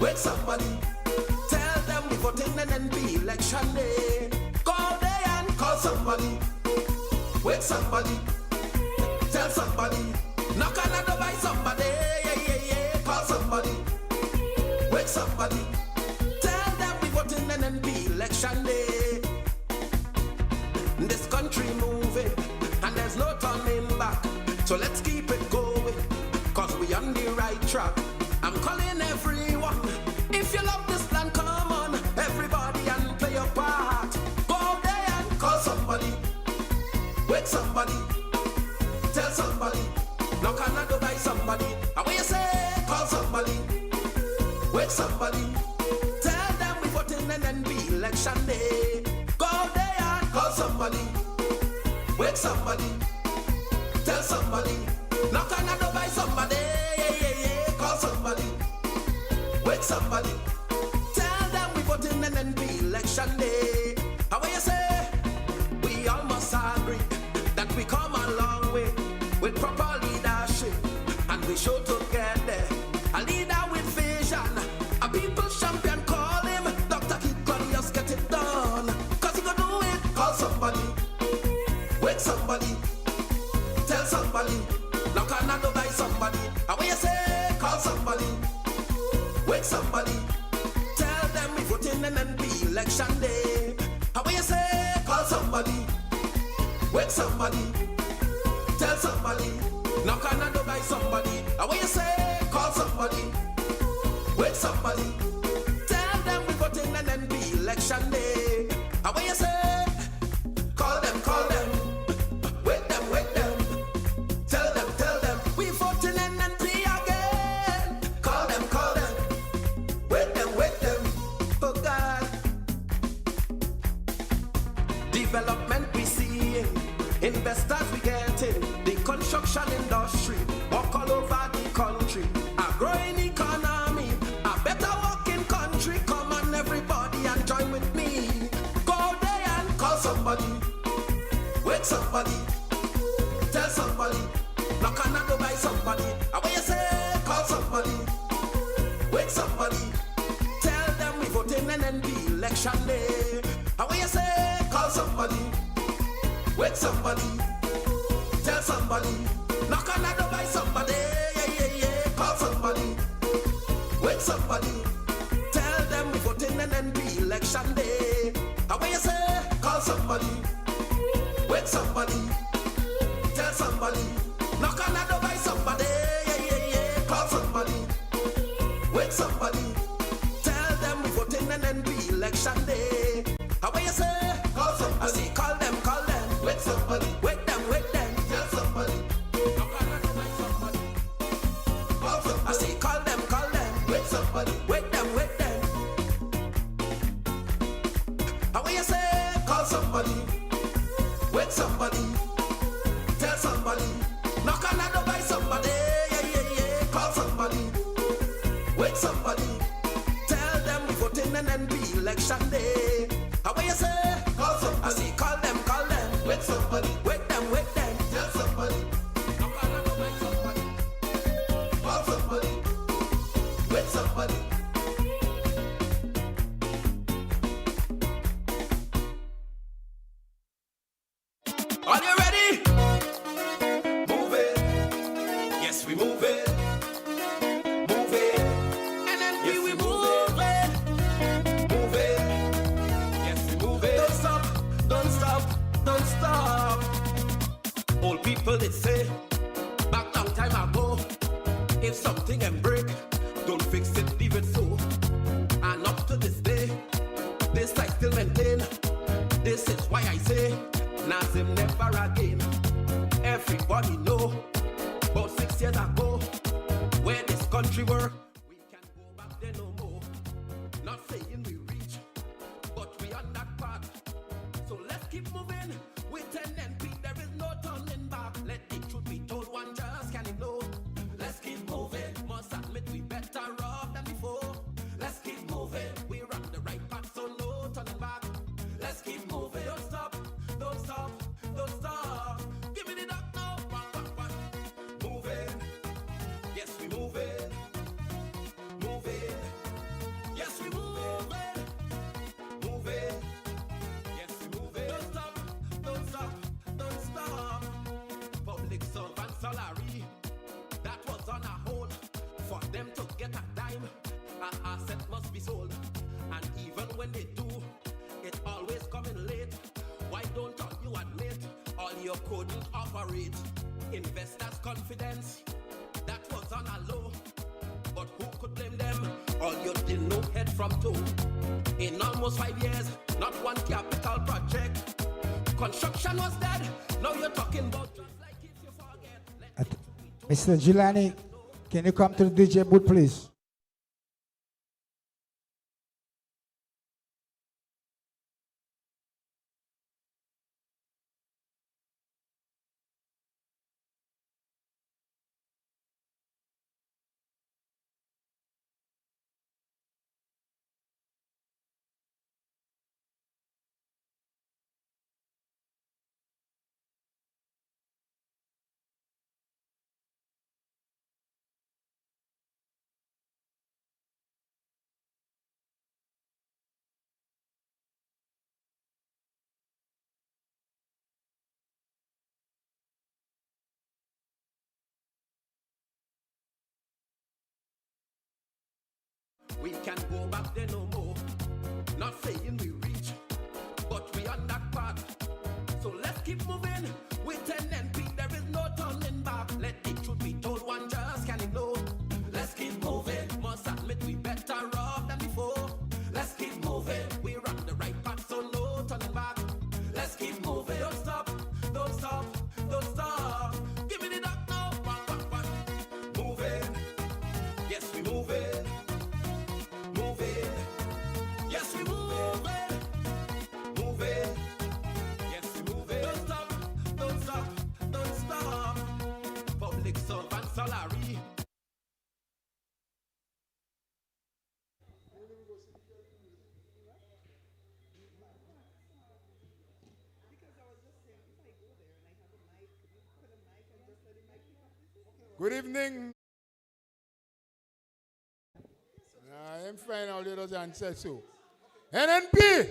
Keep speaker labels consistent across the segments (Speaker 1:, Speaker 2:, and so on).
Speaker 1: Wake somebody. Tell them we voting in NP election day. Call day and call somebody. Wake somebody. Tell somebody. Knock on the door by somebody. Yeah, yeah, yeah. Call somebody. Wake somebody. Tell them we voting in NP election day. This country moving and there's no turning back. So let's keep it going, cause we on the right track. I'm calling everyone. If you love this land, come on, everybody, and play your part. Go there and call somebody. Wake somebody. Tell somebody. Knock on the door by somebody. And when you say, call somebody. Wake somebody. Tell them we voting in NP election day. Go there and call somebody. Wake somebody. Tell somebody. Knock on the door by somebody. Yeah, yeah, yeah. Call somebody. Wake somebody. Tell them we voting in NP election day. And when you say, we all must agree that we come a long way with proper leadership, and we show together a leader with vision, a people's champion. Call him Dr. Kid Claudius, get it done, cause he gonna do it. Call somebody. Wake somebody. Tell somebody. Knock on the door by somebody. And when you say, call somebody. Wake somebody. Tell them we voting in NP election day. And when you say, call somebody. Wake somebody. Tell somebody. Knock on the door by somebody. And when you say, call somebody. Wake somebody. Tell them we voting in NP election day. And when you say, call them, call them. Wake them, wake them. Tell them, we voting in NP again. Call them, call them. Wake them, wake them. Oh God. Development we seeing, investors we getting, the construction industry, walk all over the country, a growing economy, a better working country. Come on everybody and join with me. Go there and call somebody. Wake somebody. Tell somebody. Knock on the door by somebody. And when you say, call somebody. Wake somebody. Tell them we voting in NP election day. And when you say, call somebody. Wake somebody. Tell somebody. Knock on the door by somebody. Yeah, yeah, yeah. Call somebody. Wake somebody. Tell them we voting in NP election day. And when you say, call somebody. Wake somebody. Tell somebody. Knock on the door by somebody. Yeah, yeah, yeah. Call somebody. Wake somebody. Tell them we voting in NP election day. And when you say, call somebody. I say, call them, call them. Wake somebody. Wake them, wake them. Tell somebody. Knock on the door by somebody. Call somebody. I say, call them, call them. Wake somebody. Wake them, wake them. And when you say, call somebody. Wake somebody. Tell somebody. Knock on the door by somebody. Yeah, yeah, yeah. Call somebody. Wake somebody. Tell them we voting in NP election day. And when you say, call somebody. I say, call them, call them. Wake somebody. Wake them, wake them. Tell somebody. Knock on the door by somebody. Call somebody. Wake somebody. Are you ready? Move it. Yes, we move it. Move it. And then yes, we move it. Move it. Yes, we move it. Don't stop. Don't stop. Don't stop. them to get a dime. Our asset must be sold. And even when they do, it always coming late. Why don't all you admit all you couldn't operate? Investors' confidence, that was on a low. But who could blame them? All you didn't know head from toe. In almost 5 years, not one capital project. Construction was dead. Now you're talking about just like if you forget.
Speaker 2: Mr. Gilani, can you come to the DJ booth, please?
Speaker 1: We can go back there no more. Not saying we reach, but we on that path. So let's keep moving. With NNP, there is no turning back. Let the truth be told, one just can't ignore. Let's keep moving. Must admit we better off than before. Let's keep moving. We're on the right path, so no turning back. Let's keep moving. Don't stop, don't stop, don't stop. Give me the duck now. Moving. Yes, we moving. Yes, we moving. Moving. Yes, we moving. Don't stop, don't stop, don't stop. Public servant salary.
Speaker 3: Good evening. I'm fine, all the others answer so. NNP!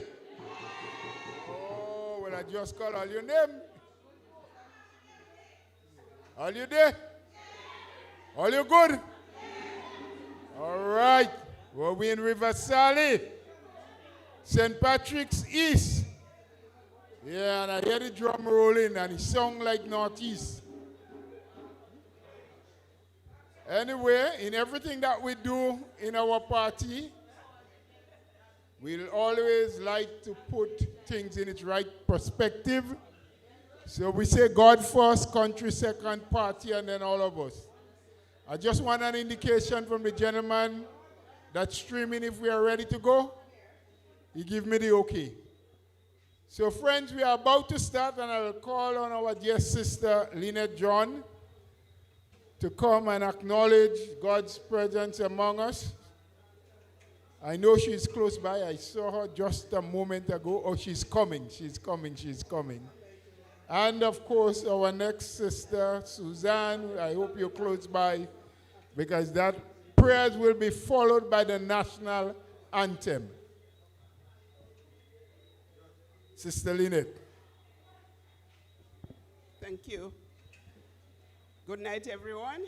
Speaker 3: Oh, well, I just call all your name. All you there? All you good? All right. Well, we in River Sallee, St. Patrick's East. Yeah, and I hear the drum rolling and it sound like Northeast. Anyway, in everything that we do in our party, we'll always like to put things in its right perspective. So we say God first, country second, party, and then all of us. I just want an indication from the gentleman that's streaming if we are ready to go. He give me the okay. So friends, we are about to start, and I will call on our dear sister, Lynette John, to come and acknowledge God's presence among us. I know she's close by. I saw her just a moment ago. Oh, she's coming, she's coming, she's coming. And of course, our next sister, Suzanne, I hope you're close by, because that prayers will be followed by the national anthem. Sister Lynette.
Speaker 4: Thank you. Good night, everyone.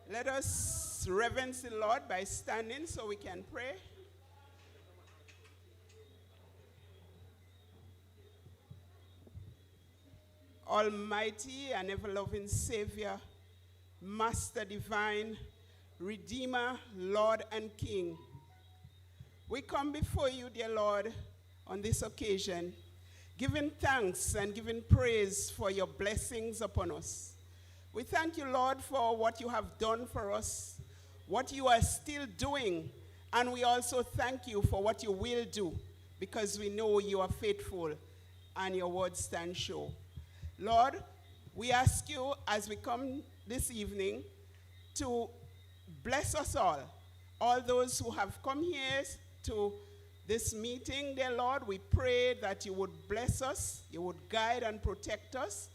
Speaker 4: Let us reverence the Lord by standing so we can pray. Almighty and ever-loving Savior, Master Divine, Redeemer, Lord and King, we come before you, dear Lord, on this occasion, giving thanks and giving praise for your blessings upon us. We thank you, Lord, for what you have done for us, what you are still doing, and we also thank you for what you will do, because we know you are faithful and your word stands sure. Lord, we ask you as we come this evening to bless us all those who have come here to this meeting, dear Lord. We pray that you would bless us, you would guide and protect us.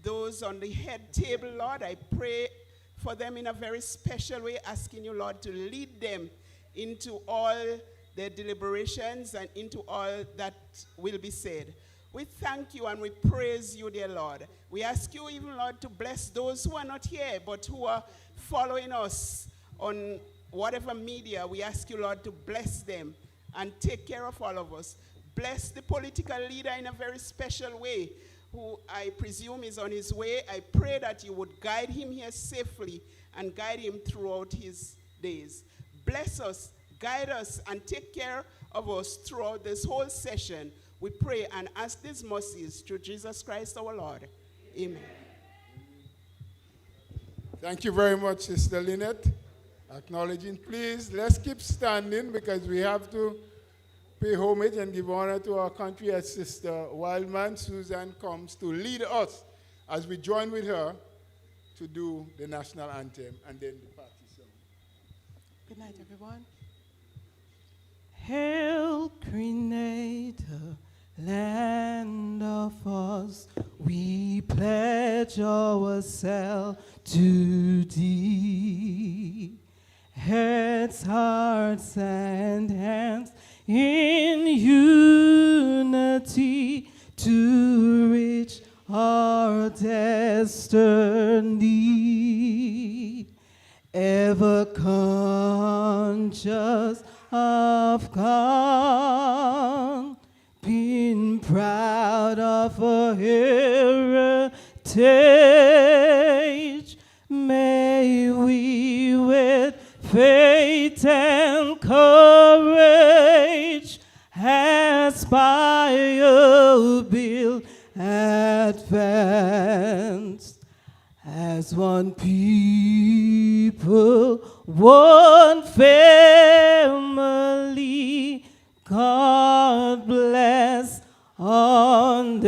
Speaker 4: Those on the head table, Lord, I pray for them in a very special way, asking you, Lord, to lead them into all their deliberations and into all that will be said. We thank you and we praise you, dear Lord. We ask you even, Lord, to bless those who are not here, but who are following us on whatever media. We ask you, Lord, to bless them and take care of all of us. Bless the political leader in a very special way, who I presume is on his way. I pray that you would guide him here safely and guide him throughout his days. Bless us, guide us, and take care of us throughout this whole session. We pray and ask these mercies through Jesus Christ our Lord. Amen.
Speaker 3: Thank you very much, Sister Lynette. Acknowledging, please, let's keep standing because we have to pay homage and give honor to our country as Sister Wildman Susan comes to lead us as we join with her to do the national anthem and then the party song.
Speaker 5: Good night, everyone. Hail, Creator, land of us, we pledge ourselves to thee. Heads, hearts, and hands in unity to reach our destiny. Ever conscious of God, being proud of a heritage, may we with faith and courage aspire, build, advance as one people, one family. God bless our nation.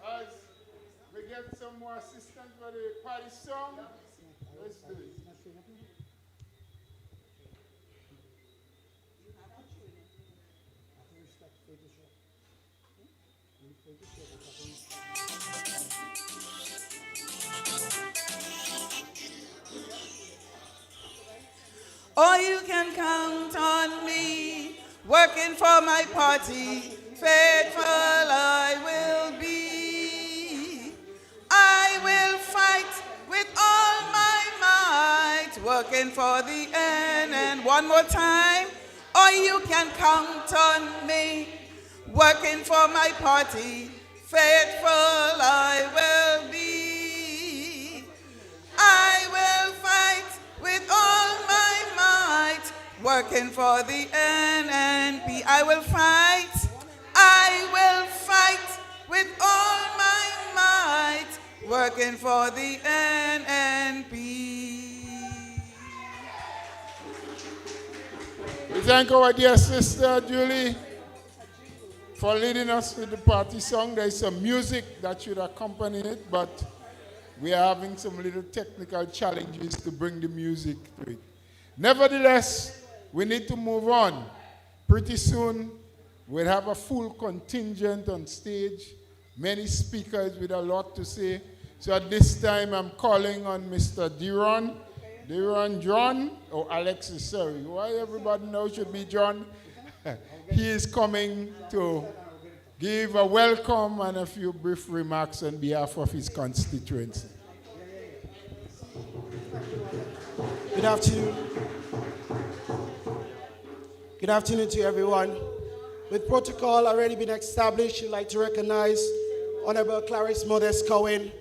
Speaker 3: As we get some more assistance for the party song, let's do it.
Speaker 5: Oh, you can count on me, working for my party, faithful I will be. I will fight with all my might, working for the end. And one more time, oh, you can count on me, working for my party, faithful I will be. I will fight with all my might, working for the NNP. I will fight with all my might, working for the NNP.
Speaker 3: We thank our dear sister Julie for leading us with the party song. There is some music that should accompany it, but we are having some little technical challenges to bring the music to it. Nevertheless, we need to move on. Pretty soon, we'll have a full contingent on stage, many speakers with a lot to say. So at this time, I'm calling on Mr. Deron John, or Alexis, sorry. Why everybody knows should be John. He is coming to give a welcome and a few brief remarks on behalf of his constituency.
Speaker 6: Good afternoon. Good afternoon to everyone. With protocol already been established, I'd like to recognize Honorable Clarice Modest Cohen,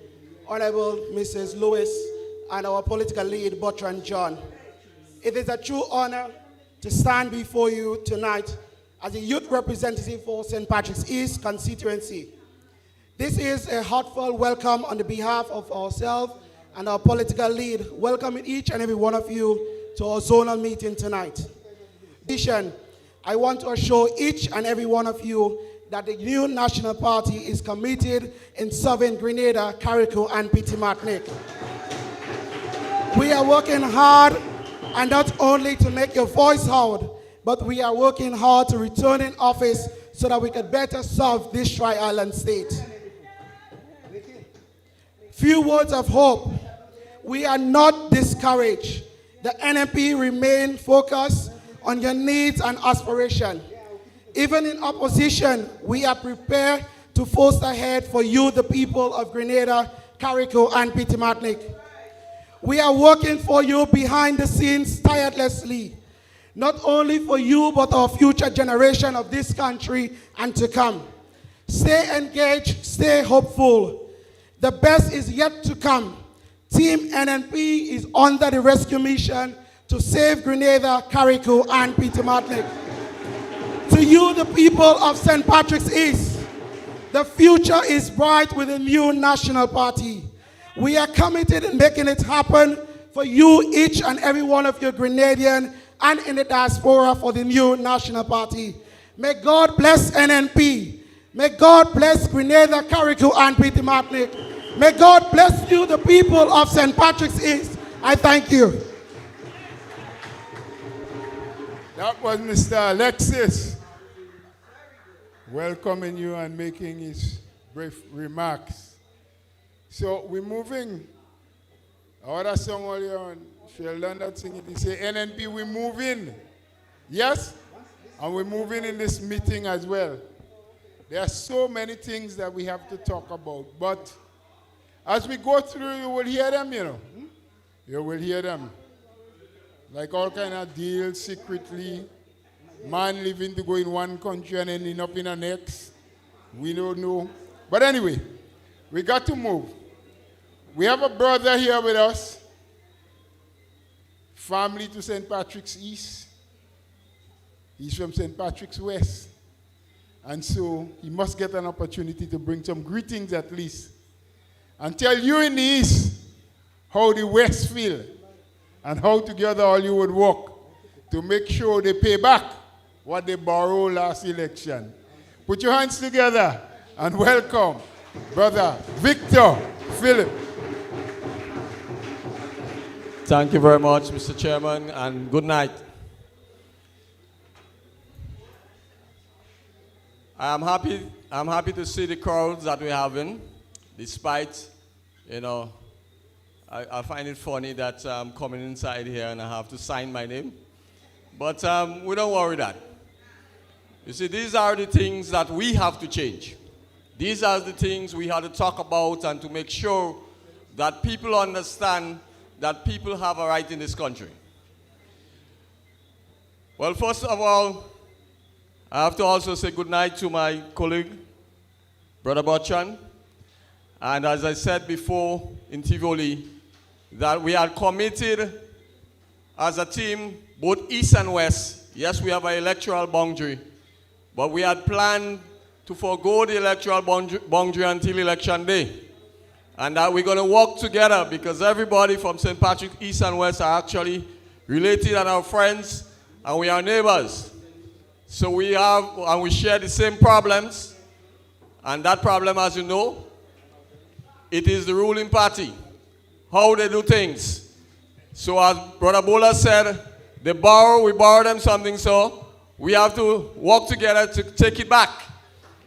Speaker 6: Honorable Mrs. Lewis, and our political lead, Bertrand John. It is a true honor to stand before you tonight as a youth representative for St. Patrick's East constituency. This is a heartfelt welcome on the behalf of ourselves and our political lead, welcoming each and every one of you to our zonal meeting tonight. In addition, I want to assure each and every one of you that the new National Party is committed in serving Grenada, Carriacou, and Petit Martinique. We are working hard, and not only to make your voice heard, but we are working hard to return in office so that we can better serve this tri-island state. Few words of hope. We are not discouraged. the NMP remain focused on your needs and aspirations. Even in opposition, we are prepared to force ahead for you, the people of Grenada, Carriacou, and Petit Martinique. We are working for you behind the scenes tirelessly, not only for you, but our future generation of this country and to come. Stay engaged, stay hopeful. The best is yet to come. Team NNP is under the rescue mission to save Grenada, Carriacou, and Petit Martinique. To you, the people of St. Patrick's East, the future is bright with a new national party. We are committed in making it happen for you, each and every one of you Grenadian and in the diaspora for the new national party. May God bless NNP. May God bless Grenada, Carriacou, and Petit Martinique. May God bless you, the people of St. Patrick's East. I thank you.
Speaker 3: That was Mr. Alexis welcoming you and making his brief remarks. So we're moving. Our other song earlier on, Sheldon that sing it, he say, NNP, we move in. Yes? And we're moving in this meeting as well. There are so many things that we have to talk about, but as we go through, you will hear them, you know. You will hear them. Like all kind of deals secretly. Man living to go in one country and ending up in the next. We don't know. But anyway, we got to move. We have a brother here with us. Family to St. Patrick's East. He's from St. Patrick's West. And so he must get an opportunity to bring some greetings at least. And tell you in the East how the West feel and how together all you would work to make sure they pay back what they borrowed last election. Put your hands together and welcome Brother Victor Philip.
Speaker 7: Thank you very much, Mr. Chairman, and good night. I'm happy to see the crowds that we're having, despite, you know, I find it funny that I'm coming inside here and I have to sign my name. But we don't worry that. You see, these are the things that we have to change. These are the things we have to talk about and to make sure that people understand that people have a right in this country. Well, first of all, I have to also say good night to my colleague, Brother Bochan. And as I said before in Tivoli, that we are committed as a team, both East and West. Yes, we have an electoral boundary, but we had planned to forego the electoral boundary until election day. And that we're going to work together because everybody from St. Patrick East and West are actually related and our friends, and we are neighbors. So we have, and we share the same problems, and that problem, as you know, it is the ruling party, how they do things. So as Brother Bola said, we borrow them something, so we have to work together to take it back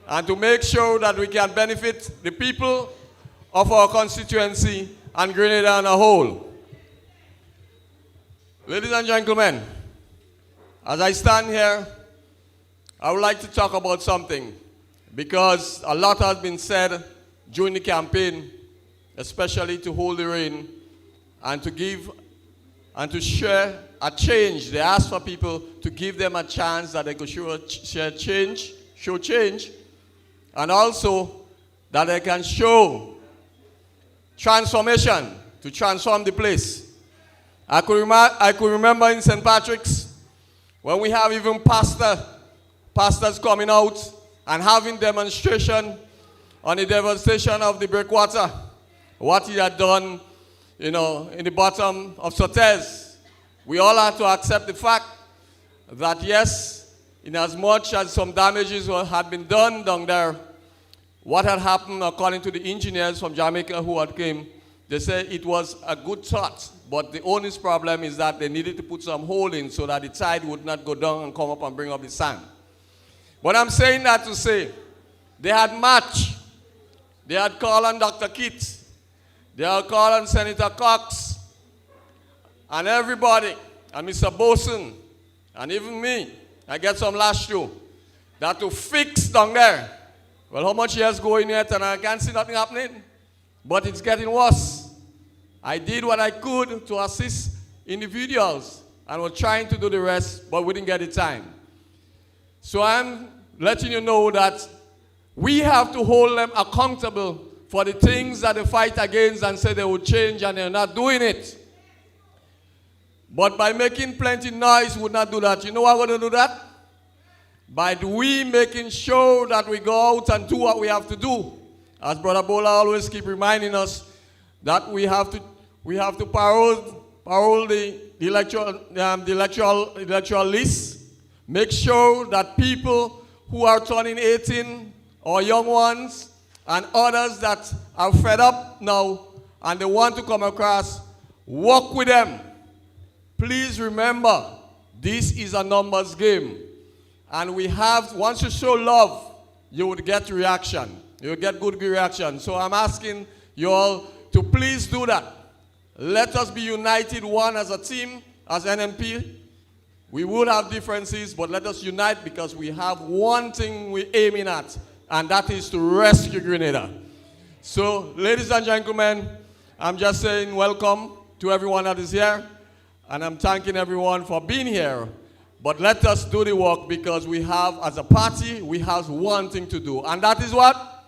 Speaker 7: and to make sure that we can benefit the people of our constituency and Grenada on a whole. Ladies and gentlemen, as I stand here, I would like to talk about something because a lot has been said during the campaign, especially to hold the rein and to give and to share a change. They asked for people to give them a chance that they could show change, and also that they can show transformation to transform the place. I could remember in St. Patrick's when we have even pastors coming out and having demonstration on the devastation of the breakwater, what he had done, you know, in the bottom of Sotez. We all have to accept the fact that yes, in as much as some damages had been done down there, what had happened, according to the engineers from Jamaica who had came, they said it was a good thought, but the only problem is that they needed to put some hole in so that the tide would not go down and come up and bring up the sand. But I'm saying that to say, they had marched, they had called on Dr. Keats, they had called on Senator Cox, and everybody, and Mr. Boson, and even me, I get some lash too, that to fix down there. Well, how much years going yet, and I can't see nothing happening, but it's getting worse. I did what I could to assist individuals, and was trying to do the rest, but we didn't get the time. So I'm letting you know that we have to hold them accountable for the things that they fight against and say they will change, and they're not doing it. But by making plenty noise, we would not do that. You know how we're going to do that? By we making sure that we go out and do what we have to do. As Brother Bola always keep reminding us, that we have to parole the electoral list. Make sure that people who are turning 18 or young ones and others that are fed up now and they want to come across, work with them. Please remember, this is a numbers game. And we have, once you show love, you would get reaction. You will get good reaction. So I'm asking you all to please do that. Let us be united, one as a team, as NMP. We will have differences, but let us unite because we have one thing we're aiming at, and that is to rescue Grenada. So, ladies and gentlemen, I'm just saying welcome to everyone that is here, and I'm thanking everyone for being here. But let us do the work because we have, as a party, we have one thing to do, and that is what?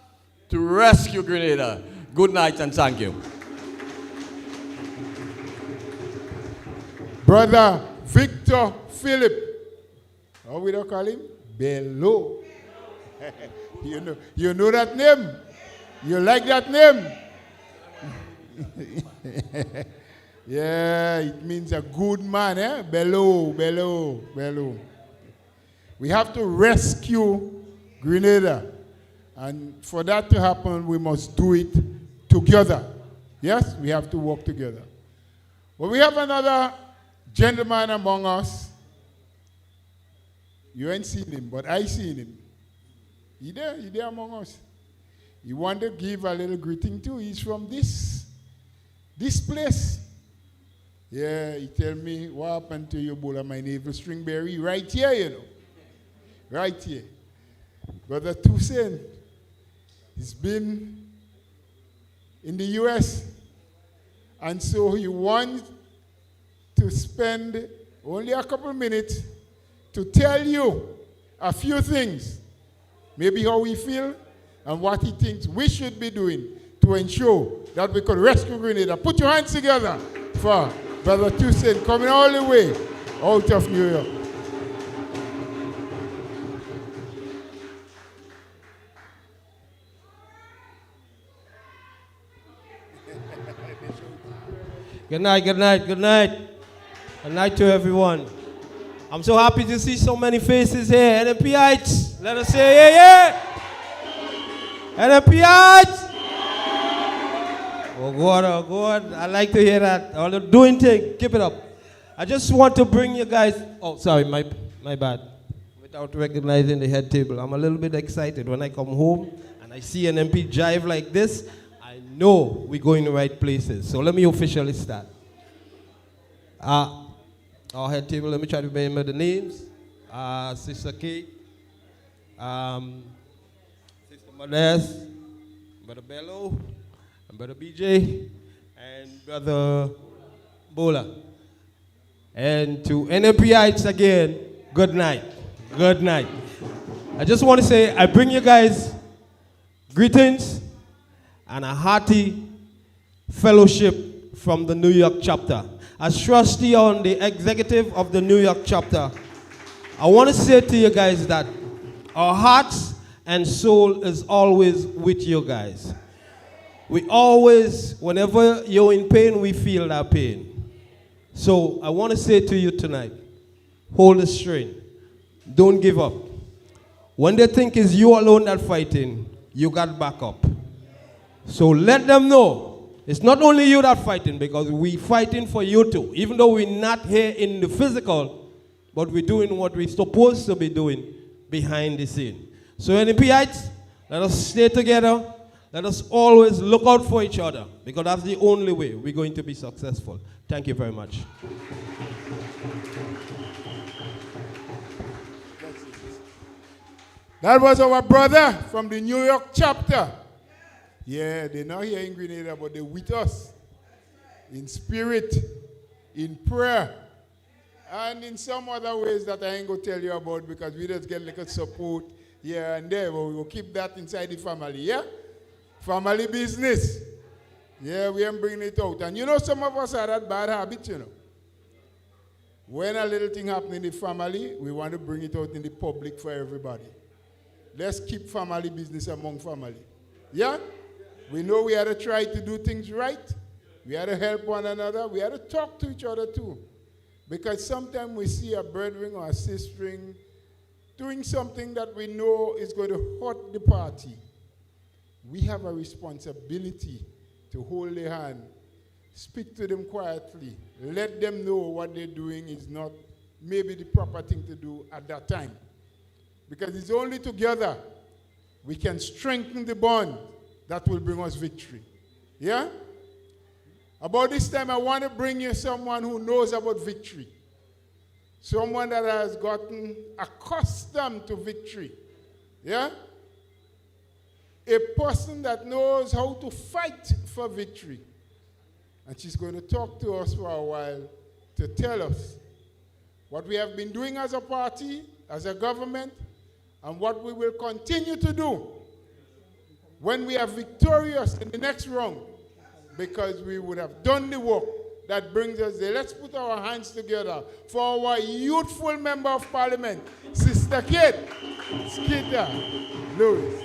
Speaker 7: To rescue Grenada. Good night and thank you.
Speaker 3: Brother Victor Philip. How we don't call him? Bello. You know that name? You like that name? Yeah, it means a good man, eh? Bello, Bello, Bello. We have to rescue Grenada. And for that to happen, we must do it together. Yes, we have to work together. But we have another gentleman among us. You ain't seen him, but I seen him. He there among us. You want to give a little greeting too. He's from this place. Yeah, he tell me, what happened to you, Bola, my navel stringberry? Right here, you know. Right here. Brother Toussaint, he's been in the U.S., and so he wants to spend only a couple minutes to tell you a few things, maybe how we feel and what he thinks we should be doing to ensure that we could rescue Grenada. Put your hands together for Brother Toussaint coming all the way out of New York.
Speaker 8: Good night, good night, good night. Good night to everyone. I'm so happy to see so many faces here. NMPites, let us say yeah, yeah. NMPites. Oh God, I like to hear that. All the doing thing, keep it up. I just want to bring you guys, oh sorry, my bad. Without recognizing the head table, I'm a little bit excited when I come home and I see an MP jive like this. I know we're going the right places. So let me officially start. Our head table, let me try to remember the names. Sister Kate, Sister Modest, Brother Bello, and Brother BJ, and Brother Bola. And to NMPites again, good night. Good night. I just want to say, I bring you guys greetings and a hearty fellowship from the New York chapter. As trustee on the executive of the New York chapter, I want to say to you guys that our hearts and soul is always with you guys. We always, whenever you're in pain, we feel that pain. So I want to say to you tonight, hold the strain. Don't give up. When they think it's you alone that fighting, you got backup. So let them know it's not only you that fighting, because we fighting for you too. Even though we're not here in the physical, but we're doing what we're supposed to be doing behind the scene. So NMPites, let us stay together. Let us always look out for each other, because that's the only way we're going to be successful. Thank you very much.
Speaker 3: That was our brother from the New York chapter. Yeah, they're not here in Grenada, but they're with us. In spirit, in prayer, and in some other ways that I ain't going to tell you about, because we just get a little support here and there, but we will keep that inside the family, yeah? Family business. Yeah, we ain't bringing it out. And you know, some of us have that bad habit, you know. When a little thing happens in the family, we want to bring it out in the public for everybody. Let's keep family business among family. Yeah? We know we had to try to do things right. We had to help one another. We had to talk to each other too. Because sometimes we see a brethren or a sister doing something that we know is going to hurt the party. We have a responsibility to hold their hand, speak to them quietly, let them know what they're doing is not maybe the proper thing to do at that time. Because it's only together we can strengthen the bond that will bring us victory. Yeah? About this time, I want to bring you someone who knows about victory. Someone that has gotten accustomed to victory. Yeah? A person that knows how to fight for victory. And she's going to talk to us for a while to tell us what we have been doing as a party, as a government, and what we will continue to do when we are victorious in the next round, because we would have done the work that brings us there. Let's put our hands together for our youthful member of parliament, Sister Kate Skeeter Lewis.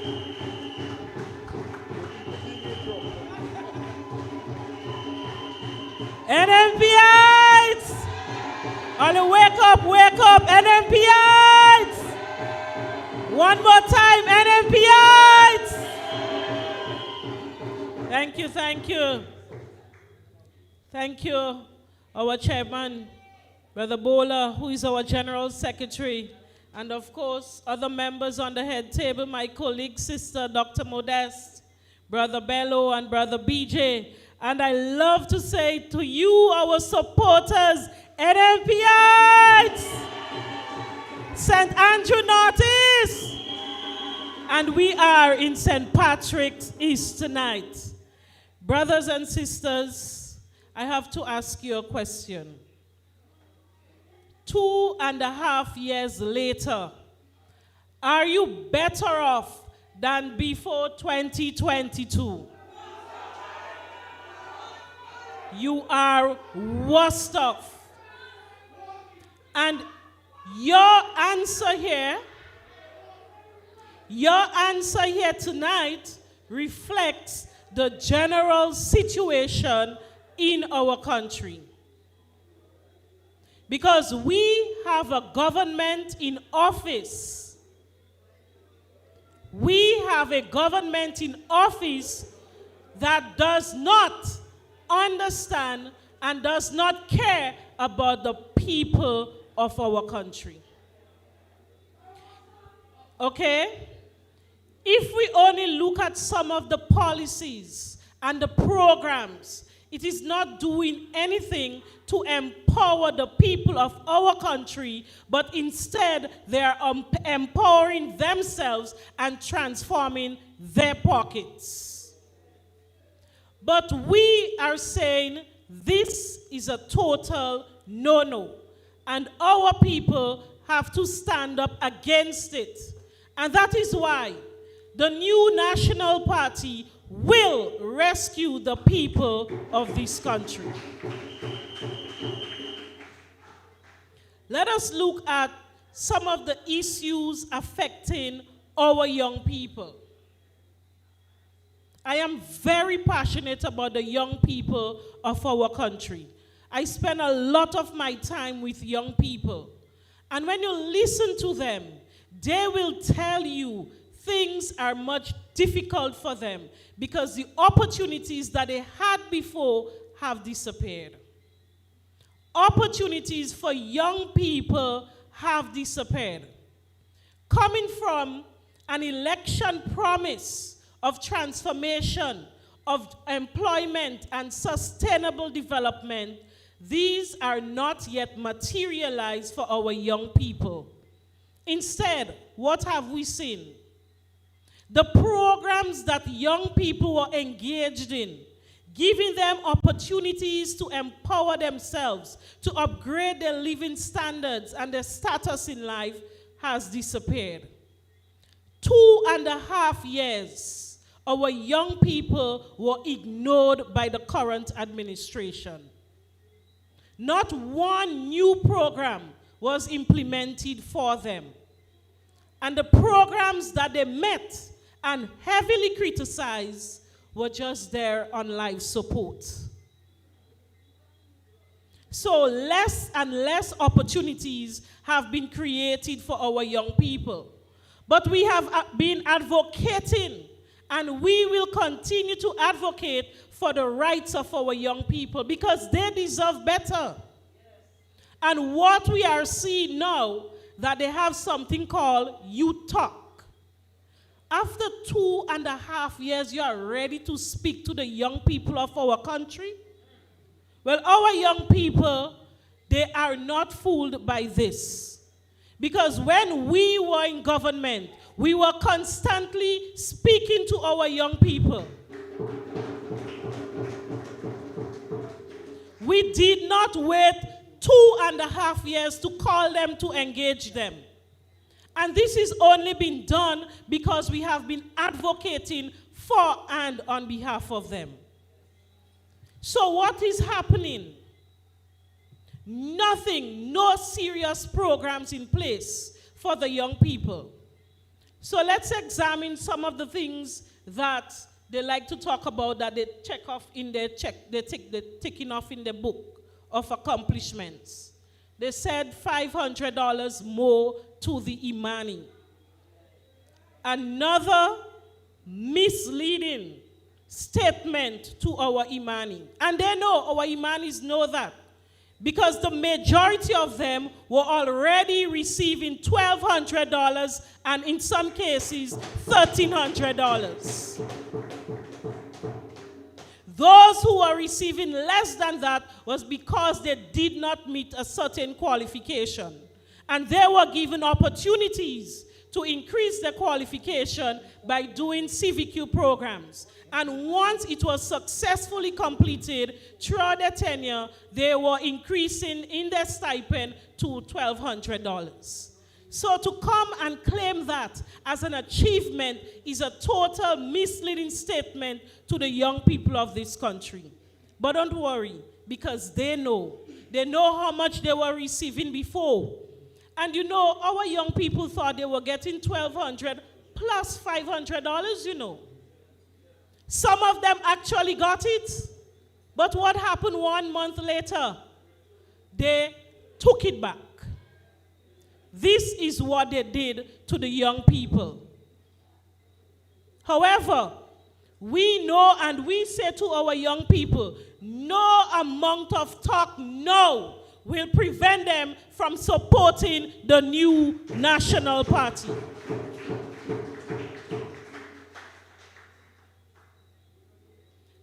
Speaker 9: NMPites! All wake up, NMPites! One more time, NMPites! Thank you, thank you. Thank you, our chairman, Brother Bola, who is our general secretary, and of course, other members on the head table, my colleague, Sister Dr. Modeste, Brother Bello, and Brother BJ. And I love to say to you, our supporters, NMPites, St. Andrew Northeast, and we are in St. Patrick's East tonight. Brothers and sisters, I have to ask you a question. 2.5 years later, are you better off than before 2022? You are worse off. And your answer here tonight reflects the general situation in our country. Because we have a government in office. We have a government in office that does not understand and does not care about the people of our country. Okay? If we only look at some of the policies and the programs, it is not doing anything to empower the people of our country, but instead they are empowering themselves and transforming their pockets. But we are saying this is a total no-no, and our people have to stand up against it. And that is why the new National Party will rescue the people of this country. Let us look at some of the issues affecting our young people. I am very passionate about the young people of our country. I spend a lot of my time with young people. And when you listen to them, they will tell you things are much difficult for them because the opportunities that they had before have disappeared. Opportunities for young people have disappeared. Coming from an election promise of transformation, of employment and sustainable development, these are not yet materialized for our young people. Instead, what have we seen? The programs that young people were engaged in, giving them opportunities to empower themselves, to upgrade their living standards and their status in life, has disappeared. 2.5 years, our young people were ignored by the current administration. Not one new program was implemented for them. And the programs that they met and heavily criticized were just there on life support. So less and less opportunities have been created for our young people. But we have been advocating, and we will continue to advocate for the rights of our young people because they deserve better. And what we are seeing now, that they have something called Youth Talk. After 2.5 years, you are ready to speak to the young people of our country? Well, our young people, they are not fooled by this. Because when we were in government, we were constantly speaking to our young people. We did not wait 2.5 years to call them to engage them. And this has only been done because we have been advocating for and on behalf of them. So what is happening? Nothing, no serious programs in place for the young people. So let's examine some of the things that they like to talk about that they check off in their they're ticking off in the book of accomplishments. They said $500 more to the Imani. Another misleading statement to our Imani. And they know, our Imanis know that. Because the majority of them were already receiving $1,200 and in some cases, $1,300. Those who were receiving less than that was because they did not meet a certain qualification. And they were given opportunities to increase their qualification by doing CVQ programs. And once it was successfully completed throughout their tenure, they were increasing in their stipend to $1,200. So to come and claim that as an achievement is a total misleading statement to the young people of this country. But don't worry, because they know. They know how much they were receiving before. And you know, our young people thought they were getting $1,200 plus $500, you know. Some of them actually got it. But what happened 1 month later? They took it back. This is what they did to the young people. However, we know and we say to our young people, no amount of talk, no, will prevent them from supporting the new National Party.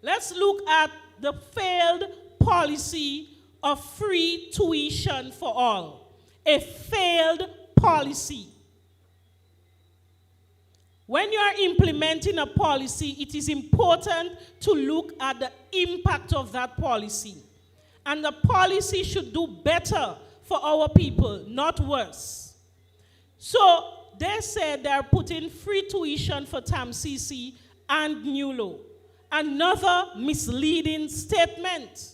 Speaker 9: Let's look at the failed policy of free tuition for all. A failed policy. When you are implementing a policy, it is important to look at the impact of that policy. And the policy should do better for our people, not worse. So they said they are putting free tuition for TAMCC and NULO. Another misleading statement.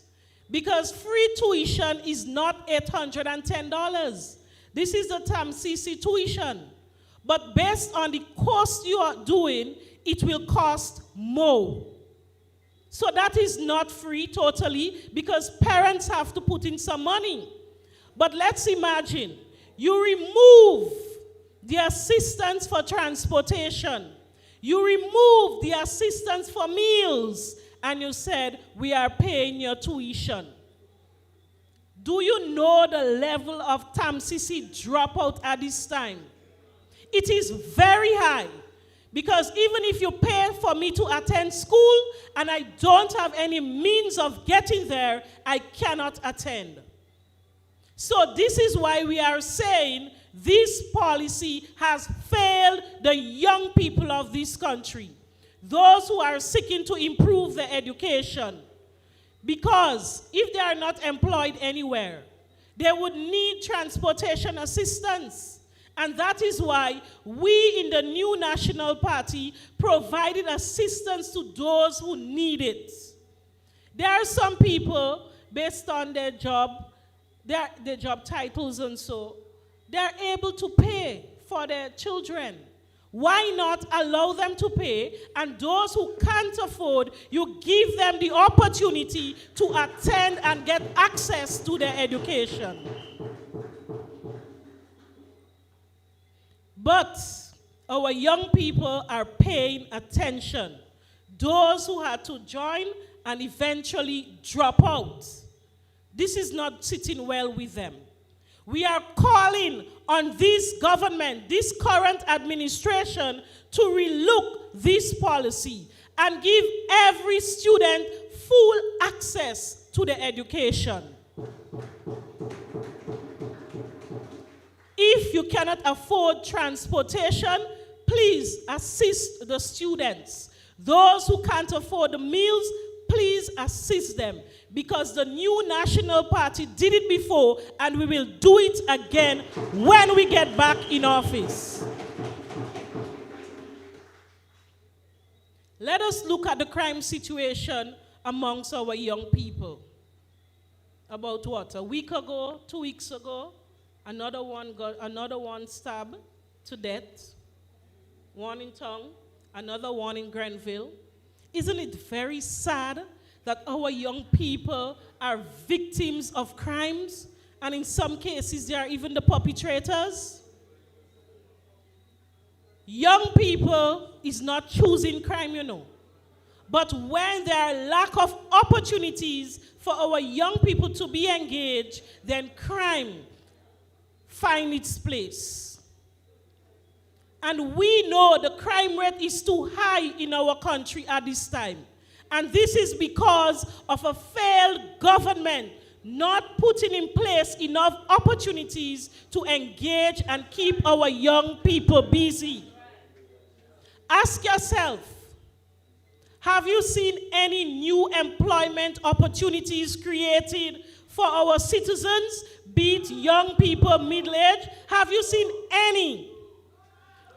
Speaker 9: Because free tuition is not $810. This is the TAMCC tuition. But based on the course you are doing, it will cost more. So that is not free totally because parents have to put in some money. But let's imagine you remove the assistance for transportation. You remove the assistance for meals. And you said, we are paying your tuition. Do you know the level of TAMCC dropout at this time? It is very high Because even if you pay for me to attend school and I don't have any means of getting there, I cannot attend. So this is why we are saying this policy has failed the young people of this country, those who are seeking to improve their education. Because if they are not employed anywhere, they would need transportation assistance. And that is why we in the new National Party provided assistance to those who need it. There are some people, based on their job titles and so, they're able to pay for their children. Why not allow them to pay, and those who can't afford, you give them the opportunity to attend and get access to their education. But our young people are paying attention. Those who had to join and eventually drop out. This is not sitting well with them. We are calling on this government, this current administration, to relook this policy and give every student full access to the education. If you cannot afford transportation, please assist the students. Those who can't afford the meals, please assist them. Because the new National Party did it before, and we will do it again when we get back in office. Let us look at the crime situation amongst our young people. About what? A week ago, 2 weeks ago, another one stabbed to death. One in town, another one in Grenville. Isn't it very sad that our young people are victims of crimes, and in some cases they are even the perpetrators? Young people is not choosing crime, you know. But when there are lack of opportunities for our young people to be engaged, then crime finds its place. And we know the crime rate is too high in our country at this time. And this is because of a failed government not putting in place enough opportunities to engage and keep our young people busy. Ask yourself, have you seen any new employment opportunities created for our citizens, be it young people, middle-aged? Have you seen any?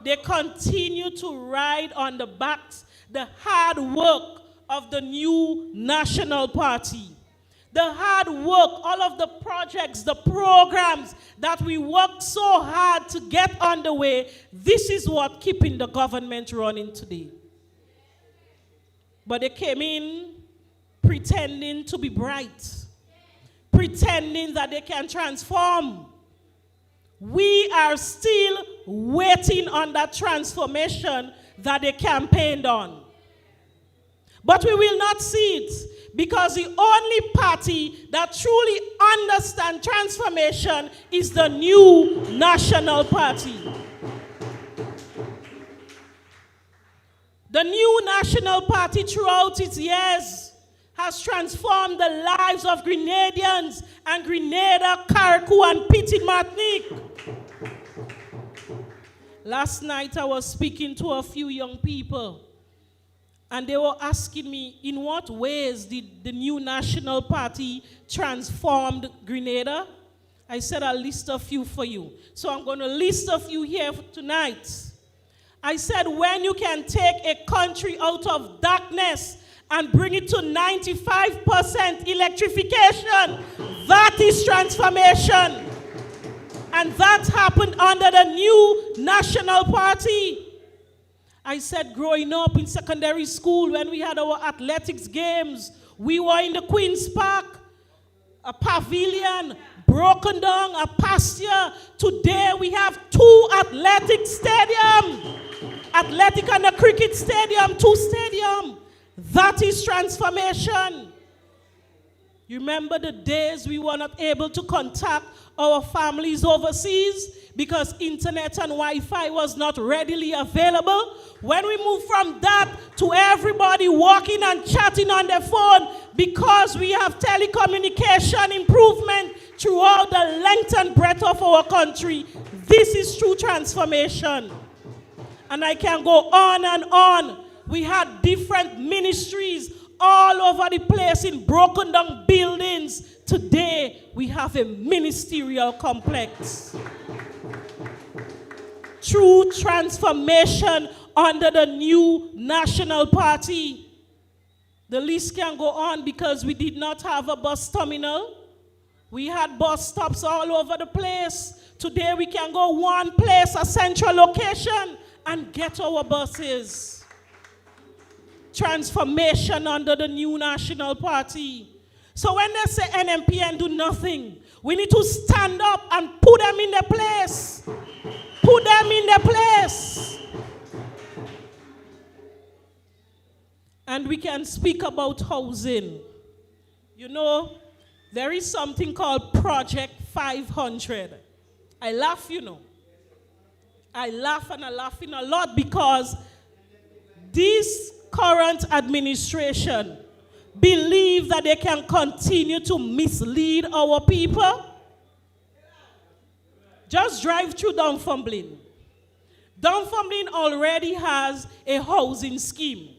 Speaker 9: They continue to ride on the backs, the hard work of the new National Party. The hard work, all of the projects, the programs that we worked so hard to get underway, this is what keeping the government running today. But they came in pretending to be bright, pretending that they can transform. We are still waiting on that transformation that they campaigned on. But we will not see it, because the only party that truly understands transformation is the new National Party. The new National Party throughout its years has transformed the lives of Grenadians and Grenada, Carriacou, and Petit Martinique. Last night I was speaking to a few young people, and they were asking me, in what ways did the new National Party transform Grenada? I said I'll list a few for you. So I'm going to list a few here tonight. I said, when you can take a country out of darkness and bring it to 95% electrification, that is transformation. And that happened under the new National Party. I said, growing up in secondary school, when we had our athletics games, we were in the Queen's Park, a pavilion, broken down, a pasture. Today we have 2 athletic stadiums. Athletic and a cricket stadium, 2 stadiums. That is transformation. You remember the days we were not able to contact our families overseas because internet and Wi-Fi was not readily available? When we move from that to everybody walking and chatting on their phone because we have telecommunication improvement throughout the length and breadth of our country, this is true transformation. And I can go on and on. We had different ministries all over the place in broken down buildings. Today, we have a ministerial complex. True transformation under the new National Party. The list can go on because we did not have a bus terminal. We had bus stops all over the place. Today, we can go one place, a central location, and get our buses. Transformation under the new National Party. So when they say NMP and do nothing, we need to stand up and put them in their place. Put them in their place. And we can speak about housing. You know, there is something called Project 500. I laugh, you know. I laugh and I'm laughing a lot because this current administration believe that they can continue to mislead our people. Just drive through Dunfermline. Dunfermline already has a housing scheme.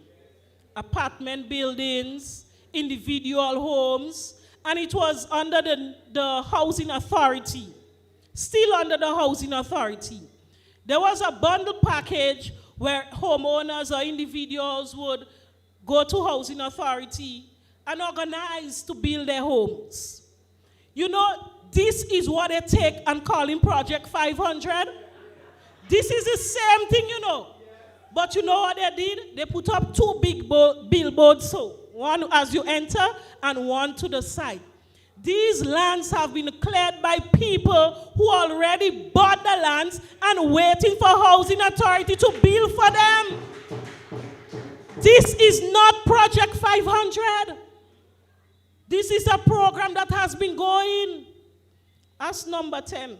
Speaker 9: Apartment buildings, individual homes, and it was under the Housing Authority. Still under the Housing Authority. There was a bundle package where homeowners or individuals would go to Housing Authority and organize to build their homes. You know, this is what they take and call in Project 500. This is the same thing, you know. But you know what they did? They put up two big billboards, so one as you enter and one to the side. These lands have been cleared by people who already bought the lands and waiting for Housing Authority to build for them. This is not Project 500. This is a program that has been going. As number 10.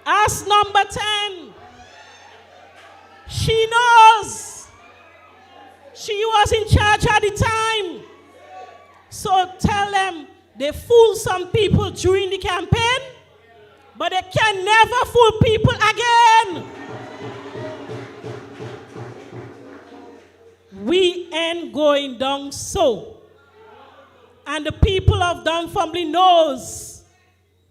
Speaker 9: As number 10. She knows. She was in charge at the time. So tell them they fool some people during the campaign, but they can never fool people again. We ain't going down so. And the people of Dunfermline knows.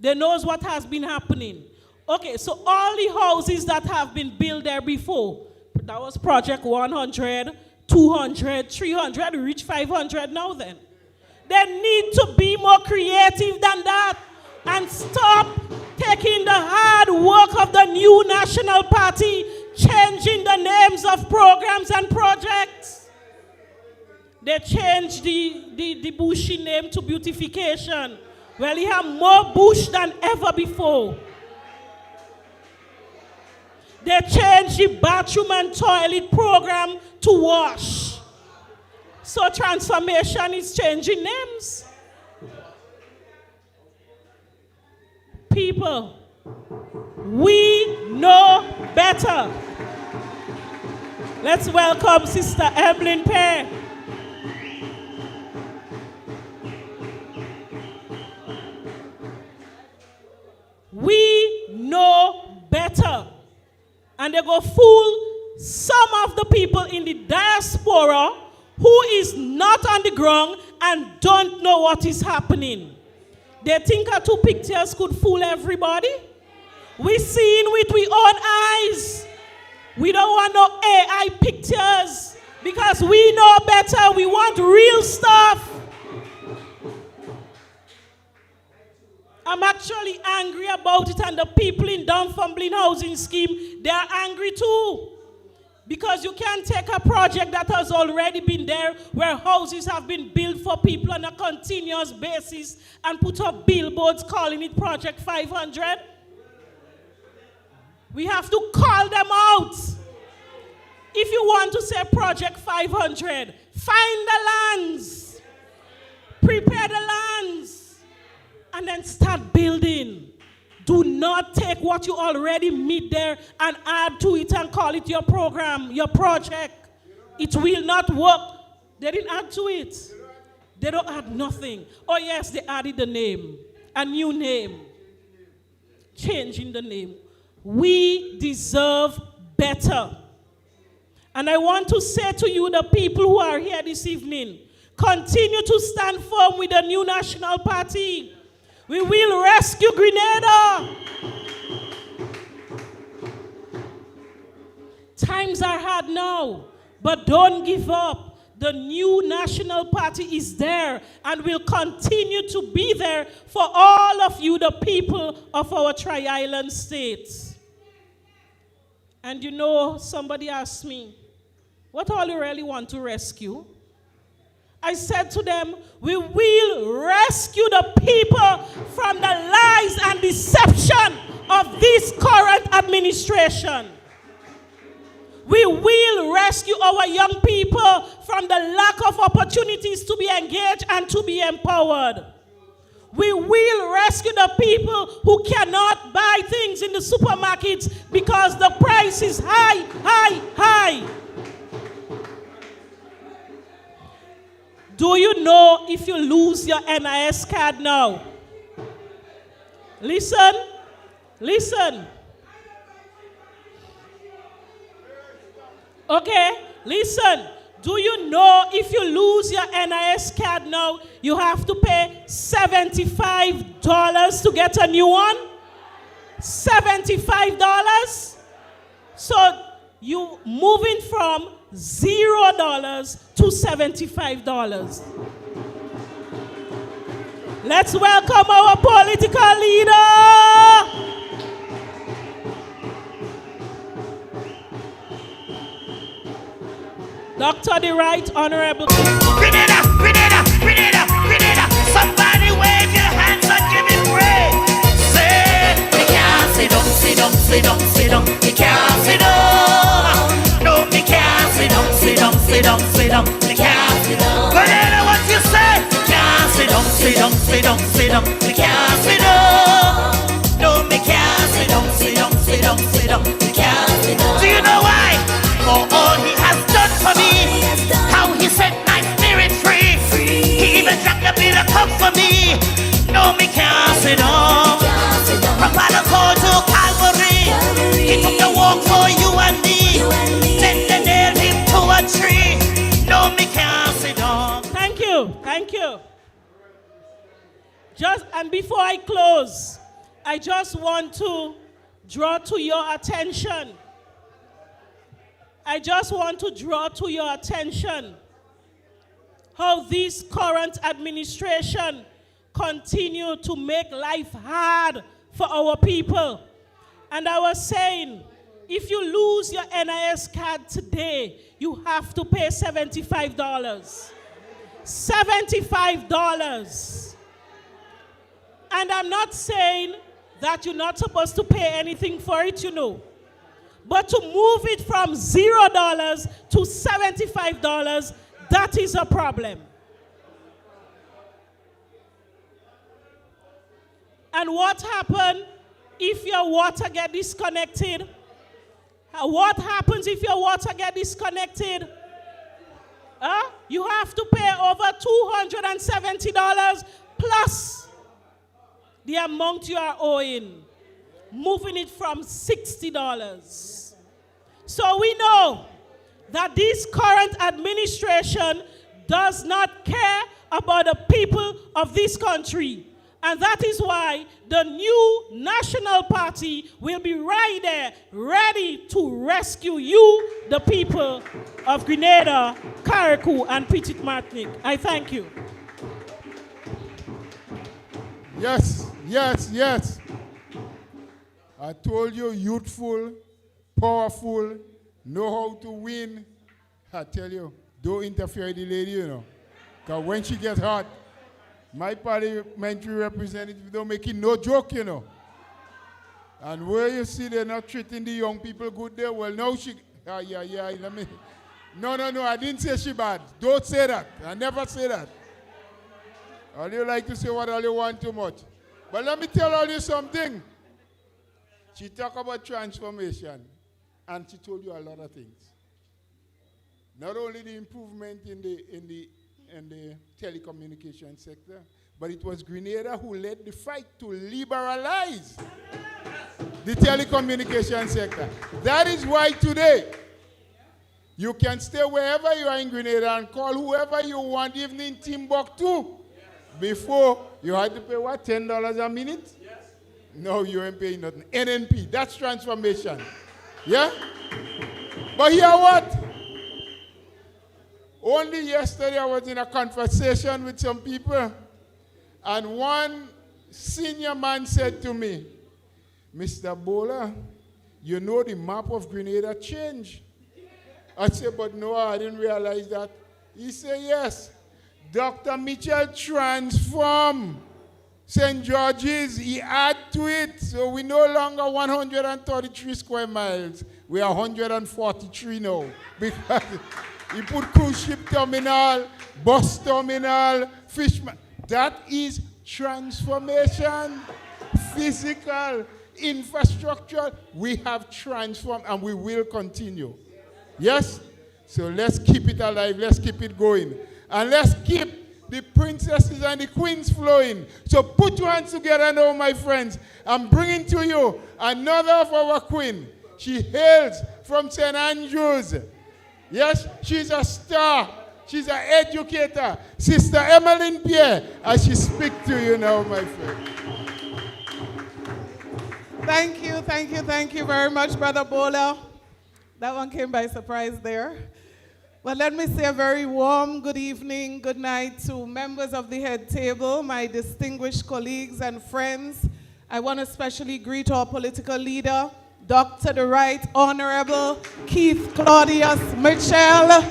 Speaker 9: They knows what has been happening. Okay, so all the houses that have been built there before, that was Project 100, 200, 300, we reach 500 now then. They need to be more creative than that and stop taking the hard work of the new National Party, changing the names of programs and projects. They changed the bushy name to beautification. Well, you have more bush than ever before. They changed the bathroom and toilet program to wash. So transformation is changing names. People, we know better. Let's welcome Sister Evelyn Pear. We know better. And they go fool some of the people in the diaspora who is not on the ground and don't know what is happening. They think our two pictures could fool everybody. We seen with our own eyes. We don't want no AI pictures because we know better. We want real stuff. I'm actually angry about it, and the people in Dunfermline housing scheme, they are angry too. Because you can't take a project that has already been there, where houses have been built for people on a continuous basis, and put up billboards calling it Project 500. We have to call them out. If you want to say Project 500, find the lands, prepare the lands, and then start building. Do not take what you already meet there and add to it and call it your program, your project. It will not work. They didn't add to it. They don't add nothing. Oh yes, they added the name, a new name, changing the name. We deserve better. And I want to say to you, the people who are here this evening, continue to stand firm with the new National Party. We will rescue Grenada. Times are hard now, but don't give up. The new National Party is there and will continue to be there for all of you, the people of our Tri-Island states. And you know, somebody asked me, what all you really want to rescue? I said to them, we will rescue the people from the lies and deception of this current administration. We will rescue our young people from the lack of opportunities to be engaged and to be empowered. We will rescue the people who cannot buy things in the supermarkets because the price is high, high, high. Do you know if you lose your NIS card now? Listen, listen. Okay, listen. Do you know if you lose your NIS card now, you have to pay $75 to get a new one? $75? So you moving from $0 to $75. Let's welcome our political leader. Dr. the Right Honorable.
Speaker 10: Grenada, Grenada, Grenada, Grenada. Somebody wave your hands and give me praise. Say, me can't sit down, sit down, sit down, sit down. Me can't sit down. No, me can't sit down, sit down, sit down, sit down. Me can't sit down. Grenada, what you say? Me can't sit down, sit down, sit down, sit down. Me can't sit down. No, me can't sit down, sit down, sit down, sit down. Me can't sit down. Do you know why? For all he has done for me, how he set my spirit free. He even drank a bit of cup for me. No, me can't sit down. From Palaco to Calvary, he took the walk for you and me. Then they nailed him to a tree. No, me can't sit down.
Speaker 9: Thank you, thank you. And before I close, I just want to draw to your attention. I just want to draw to your attention how this current administration continue to make life hard for our people. And I was saying, if you lose your NIS card today, you have to pay $75. $75. And I'm not saying that you're not supposed to pay anything for it, you know. But to move it from $0 to $75, that is a problem. And what happens if your water get disconnected? What happens if your water get disconnected? You have to pay over $270 plus the amount you are owing, moving it from $60. So we know that this current administration does not care about the people of this country. And that is why the new National Party will be right there, ready to rescue you, the people of Grenada, Carriacou, and Petite Martinique. I thank you.
Speaker 3: Yes, yes, yes. I told you, youthful, powerful, know how to win. I tell you, don't interfere with the lady, you know. Because when she gets hot, my parliamentary representative don't make it no joke, you know. And where you see they're not treating the young people good there, well, now Yeah, let me. No, I didn't say she bad. Don't say that. I never say that. All you like to say what all you want too much. But let me tell all you something. She talked about transformation, and she told you a lot of things. Not only the improvement in the telecommunication sector, but it was Grenada who led the fight to liberalize the telecommunication sector. That is why today you can stay wherever you are in Grenada and call whoever you want, even in Timbuktu. Before, you had to pay what, $10 a minute? Yes. No, you ain't paying nothing. NNP, that's transformation. Yeah? But hear what? Only yesterday I was in a conversation with some people, and one senior man said to me, Mr. Bola, you know the map of Grenada changed. I said, but no, I didn't realize that. He said, yes. Dr. Mitchell transformed St. George's. He added to it. So we no longer 133 square miles. We are 143 now. Because he put cruise ship terminal, bus terminal, fishman. That is transformation. Physical, infrastructure. We have transformed and we will continue. Yes? So let's keep it alive. Let's keep it going. And let's keep the princesses and the queens flowing. So put your hands together now, my friends. I'm bringing to you another of our queen. She hails from St. Andrews. Yes, she's a star. She's an educator. Sister Emmeline Pierre, as she speaks to you now, my friend.
Speaker 5: Thank you very much, Brother Bola. That one came by surprise there. Well, let me say a very warm good evening, good night to members of the head table, my distinguished colleagues and friends. I want to especially greet our political leader, Dr. the Right Honorable Keith Claudius Mitchell,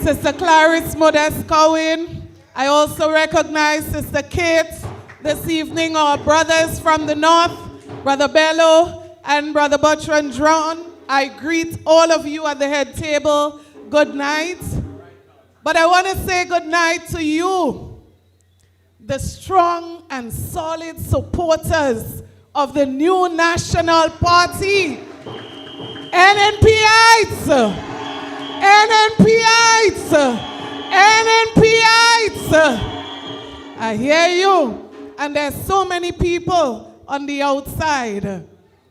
Speaker 5: Sister Clarice Modest Cohen. I also recognize Sister Kate this evening, our brothers from the north, Brother Bello and Brother Bertrand Drown. I greet all of you at the head table. Good night. But I want to say good night to you, the strong and solid supporters of the new National Party. NNPites! NNPites! NNPites! I hear you. And there's so many people on the outside.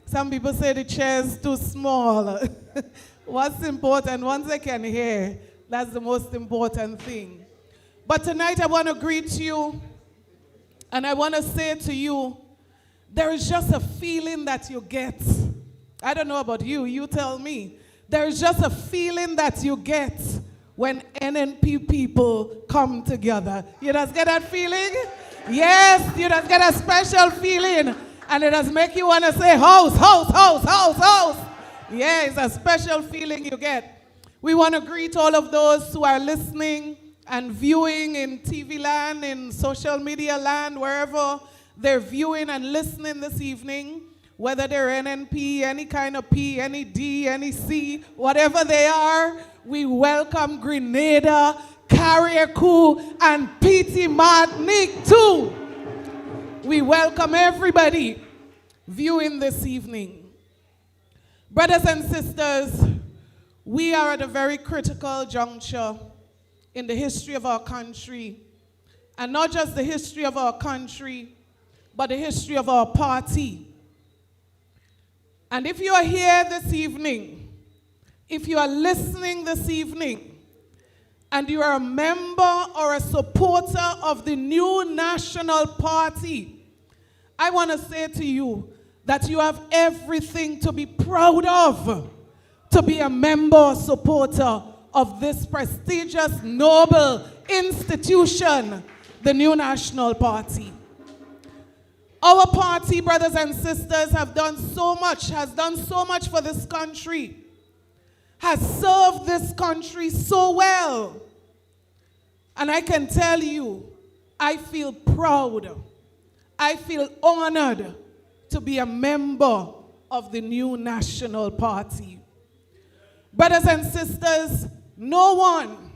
Speaker 5: Some people say the chair's too small. What's important, once they can hear, that's the most important thing. But tonight I want to greet you, and I want to say to you, there is just a feeling that you get. I don't know about you, you tell me. There is just a feeling that you get when NNP people come together. You just get that feeling? Yes, you just get a special feeling. And it does make you want to say, house, house, house, house, house. Yeah, it's a special feeling you get. We want to greet all of those who are listening and viewing in TV land, in social media land, wherever they're viewing and listening this evening, whether they're NNP, any kind of P, any D, any C, whatever they are. We welcome Grenada, Carriacou, and Petit Martinique too. We welcome everybody viewing this evening. Brothers and sisters, we are at a very critical juncture in the history of our country. And not just the history of our country, but the history of our party. And if you are here this evening, if you are listening this evening, and you are a member or a supporter of the new National Party, I want to say to you that you have everything to be proud of, to be a member or supporter of this prestigious, noble institution, the new National Party. Our party, brothers and sisters, has done so much for this country, has served this country so well. And I can tell you, I feel proud, I feel honored to be a member
Speaker 11: of the new national party. Brothers and sisters, no one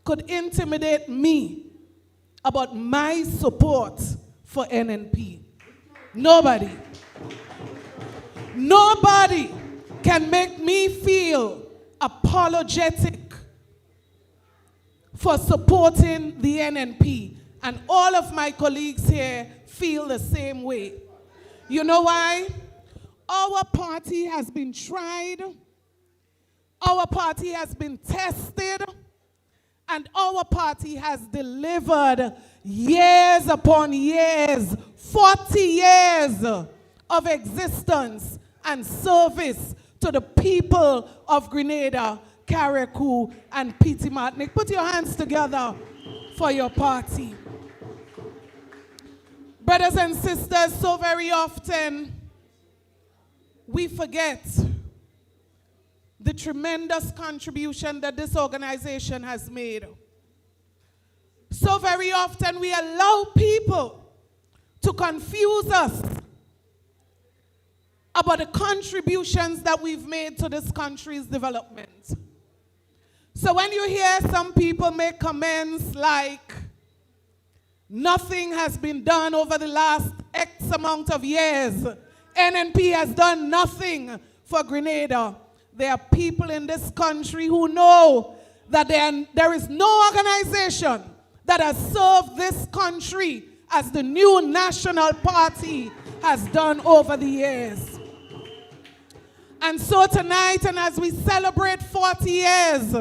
Speaker 11: could intimidate me about my support for NNP. Nobody. Nobody can make me feel apologetic for supporting the NNP. And all of my colleagues here feel the same way. You know why? Our party has been tried, our party has been tested, and our party has delivered years upon years, 40 years of existence and service to the people of Grenada, Carriacou, and Petit Martinique. Put your hands together for your party. Brothers and sisters, so very often we forget the tremendous contribution that this organization has made. So very often we allow people to confuse us about the contributions that we've made to this country's development. So when you hear some people make comments like, nothing has been done over the last X amount of years, NNP has done nothing for Grenada, there are people in this country who know that there is no organization that has served this country as the new national party has done over the years. And so tonight, and as we celebrate 40 years,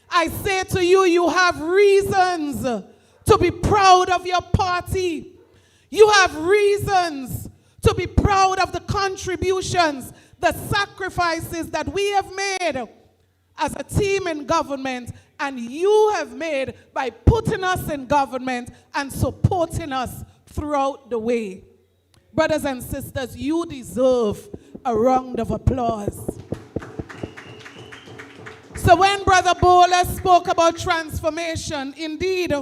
Speaker 11: I say to you, you have reasons to be proud of your party. You have reasons to be proud of the contributions, the sacrifices that we have made as a team in government, and you have made by putting us in government and supporting us throughout the way. Brothers and sisters, you deserve a round of applause. So when Brother Bola spoke about transformation, indeed,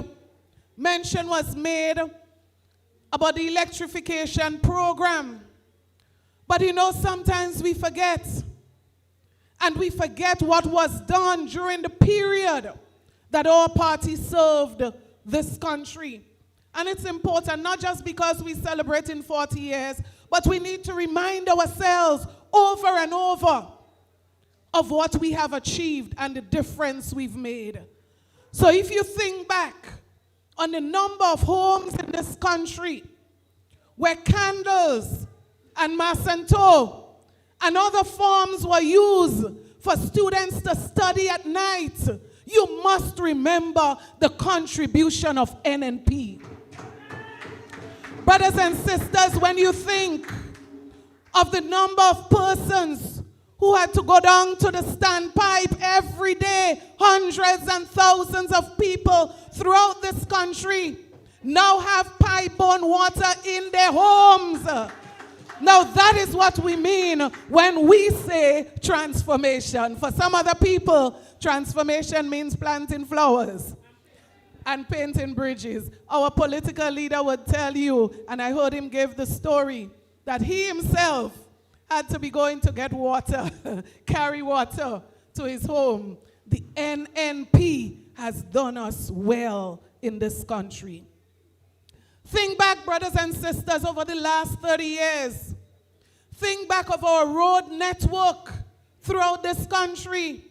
Speaker 11: mention was made about the electrification program. But you know, sometimes we forget. And we forget what was done during the period that our party served this country. And it's important, not just because we're celebrating 40 years, but we need to remind ourselves over and over of what we have achieved and the difference we've made. So if you think back on the number of homes in this country where candles and masanto and other forms were used for students to study at night, you must remember the contribution of NNP. Brothers and sisters, when you think of the number of persons who had to go down to the standpipe every day, hundreds and thousands of people throughout this country now have pipe-borne water in their homes. Now that is what we mean when we say transformation. For some other people, transformation means planting flowers and painting bridges. Our political leader would tell you, and I heard him give the story, that he himself had to be going to get water, carry water to his home. The NNP has done us well in this country. Think back, brothers and sisters, over the last 30 years. Think back of our road network throughout this country.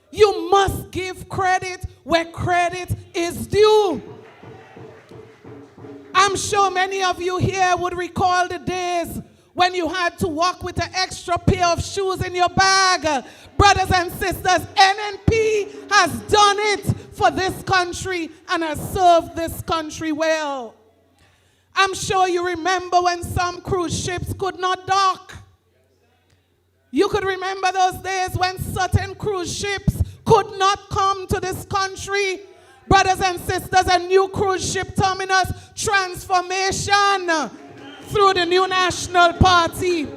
Speaker 11: You must give credit where credit is due. I'm sure many of you here would recall the days when you had to walk with an extra pair of shoes in your bag. Brothers and sisters, NNP has done it for this country and has served this country well. I'm sure you remember when some cruise ships could not dock. You could remember those days when certain cruise ships could not come to this country. Brothers and sisters, a new cruise ship terminus transformation through the new national party.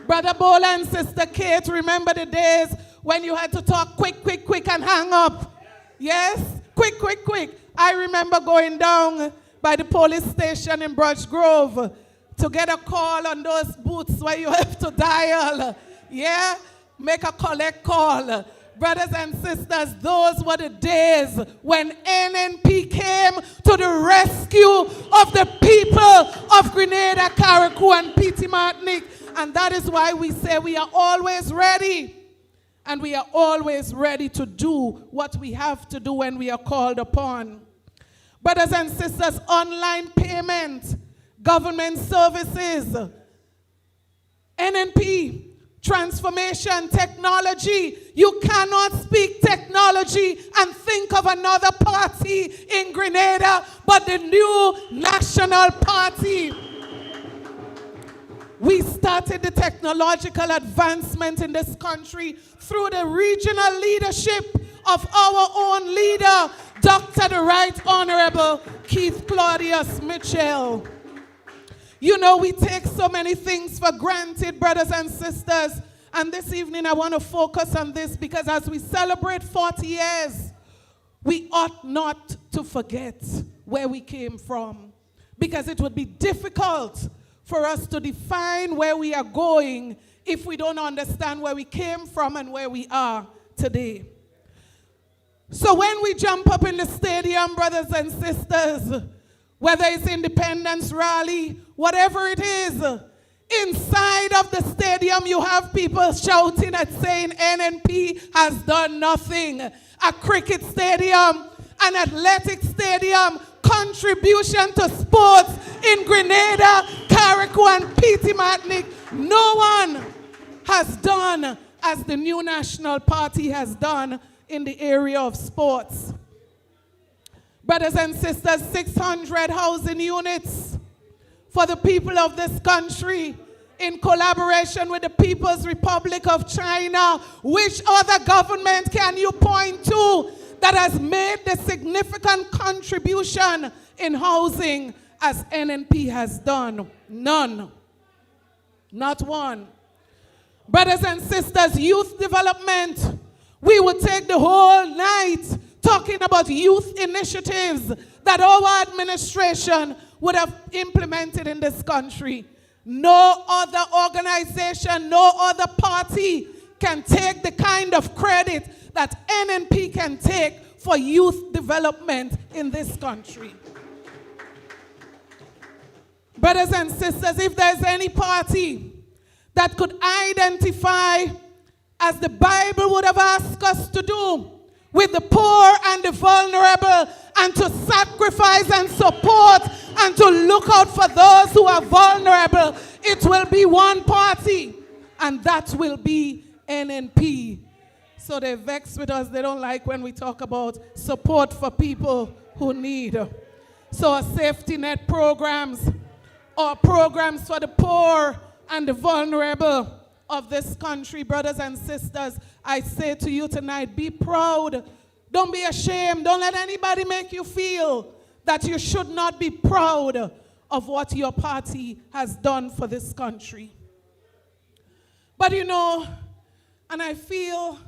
Speaker 11: Brother Bola and Sister Kate, remember the days when you had to talk quick, quick, quick and hang up? Yes? Quick, quick, quick. I remember going down by the police station in Brush Grove to get a call on those booths where you have to dial. Yeah? Make a collect call. Brothers and sisters, those were the days when NNP came to the rescue of the people of Grenada, Carriacou, and Petit Martinique. And that is why we say we are always ready. And we are always ready to do what we have to do when we are called upon. Brothers and sisters, online payment, government services, NNP, transformation, technology. You cannot speak technology and think of another party in Grenada but the new National Party. We started the technological advancement in this country through the regional leadership of our own leader, Dr. the Right Honorable Keith Claudius Mitchell. You know, we take so many things for granted, brothers and sisters. And this evening I want to focus on this because as we celebrate 40 years, we ought not to forget where we came from. Because it would be difficult for us to define where we are going if we don't understand where we came from and where we are today. So when we jump up in the stadium, brothers and sisters, whether it's Independence Rally, whatever it is, inside of the stadium you have people shouting and saying NNP has done nothing. A cricket stadium, an athletic stadium, contribution to sports in Grenada, Carriacou, and Petit Martinique. No one has done as the new National Party has done in the area of sports. Brothers and sisters, 600 housing units for the people of this country in collaboration with the People's Republic of China. Which other government can you point to that has made the significant contribution in housing as NNP has done? None. Not one. Brothers and sisters, youth development. We would take the whole night talking about youth initiatives that our administration would have implemented in this country. No other organization, no other party can take the kind of credit that NNP can take for youth development in this country. Brothers and sisters, if there's any party that could identify, as the Bible would have asked us to do, with the poor and the vulnerable, and to sacrifice and support and to look out for those who are vulnerable, it will be one party, and that will be NNP. So they're vexed with us. They don't like when we talk about support for people who need. So our safety net programs, or programs for the poor and the vulnerable of this country. Brothers and sisters, I say to you tonight, be proud. Don't be ashamed. Don't let anybody make you feel that you should not be proud of what your party has done for this country. But you know, and I feel